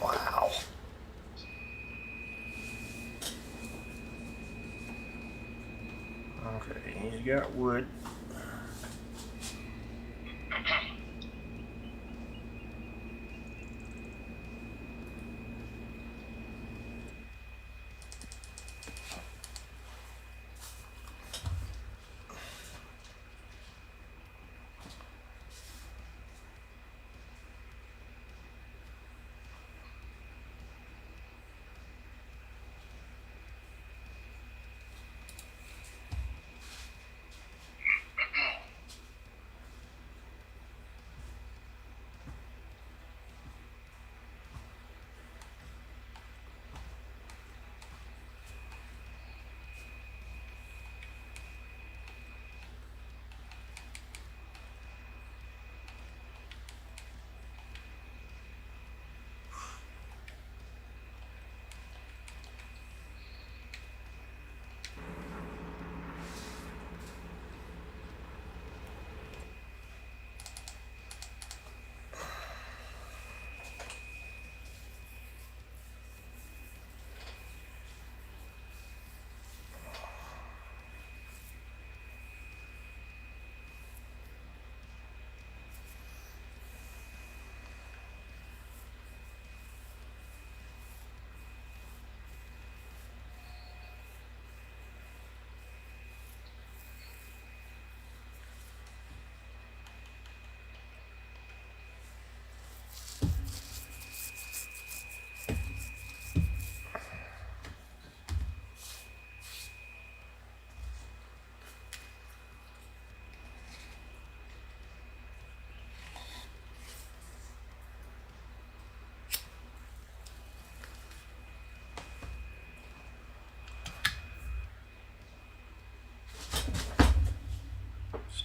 Wow. Okay, he's got wood.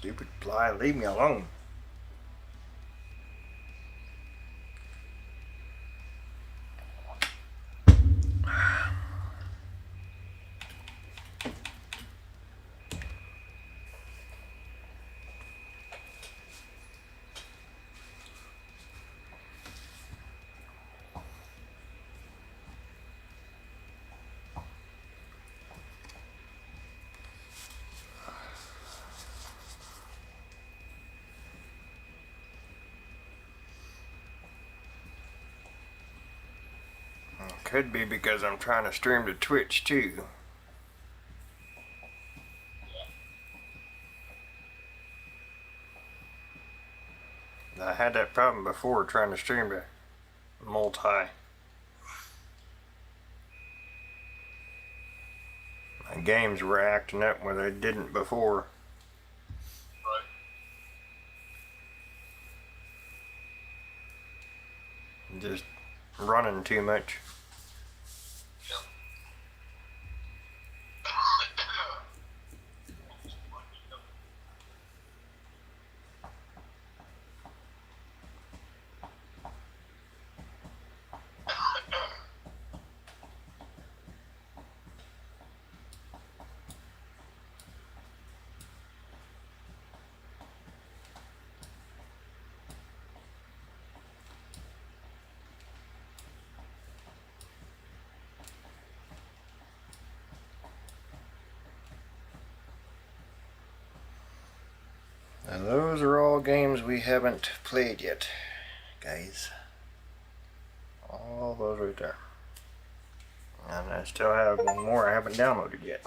Stupid fly, leave me alone. Could be because I'm trying to stream to Twitch too. I had that problem before trying to stream to multi. My games were acting up where they didn't before. Right. Just running too much. And those are all games we haven't played yet, guys. All those right there. And I still have one more I haven't downloaded yet.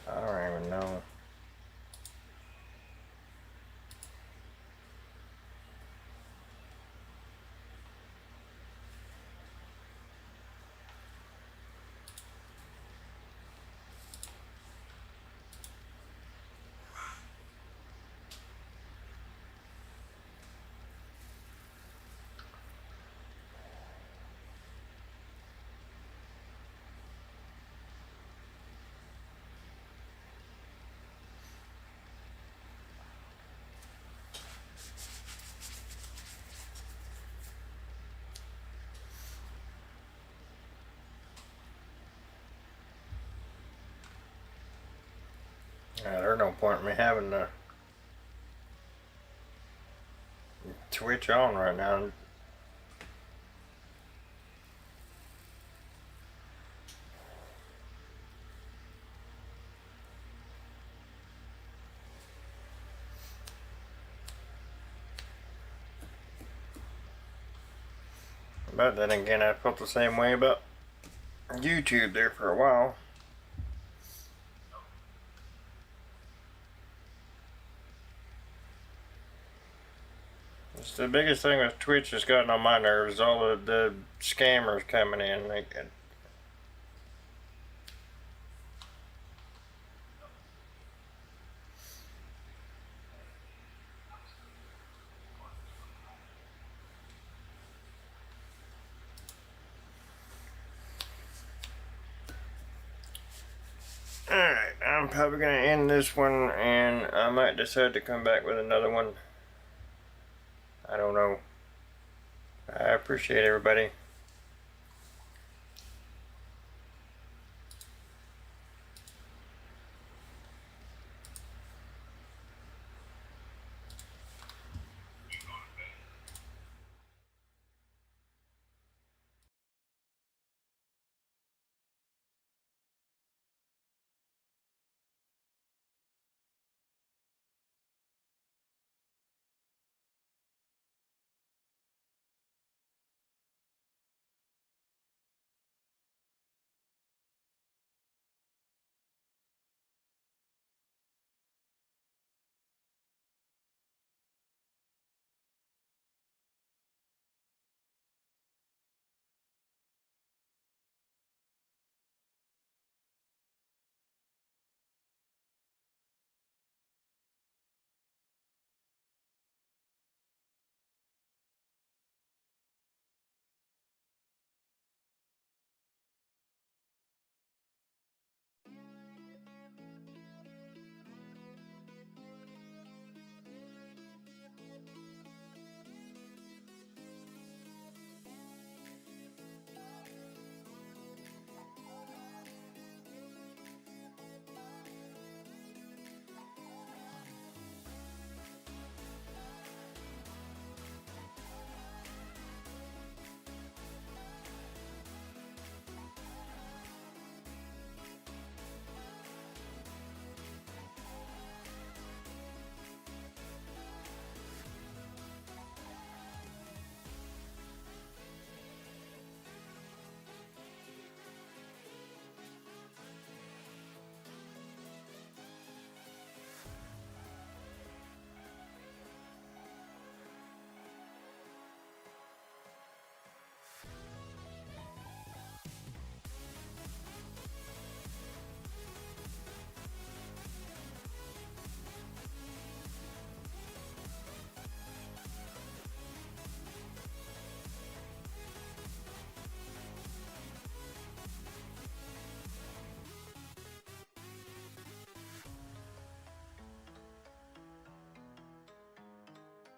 I don't even know. There's no point in me having the Twitch on right now. But then again, I felt the same way about YouTube there for a while. It's the biggest thing with Twitch that's gotten on my nerves is all of the scammers coming in. Alright, I'm probably going to end this one, and I might decide to come back with another one. I don't know. I appreciate everybody.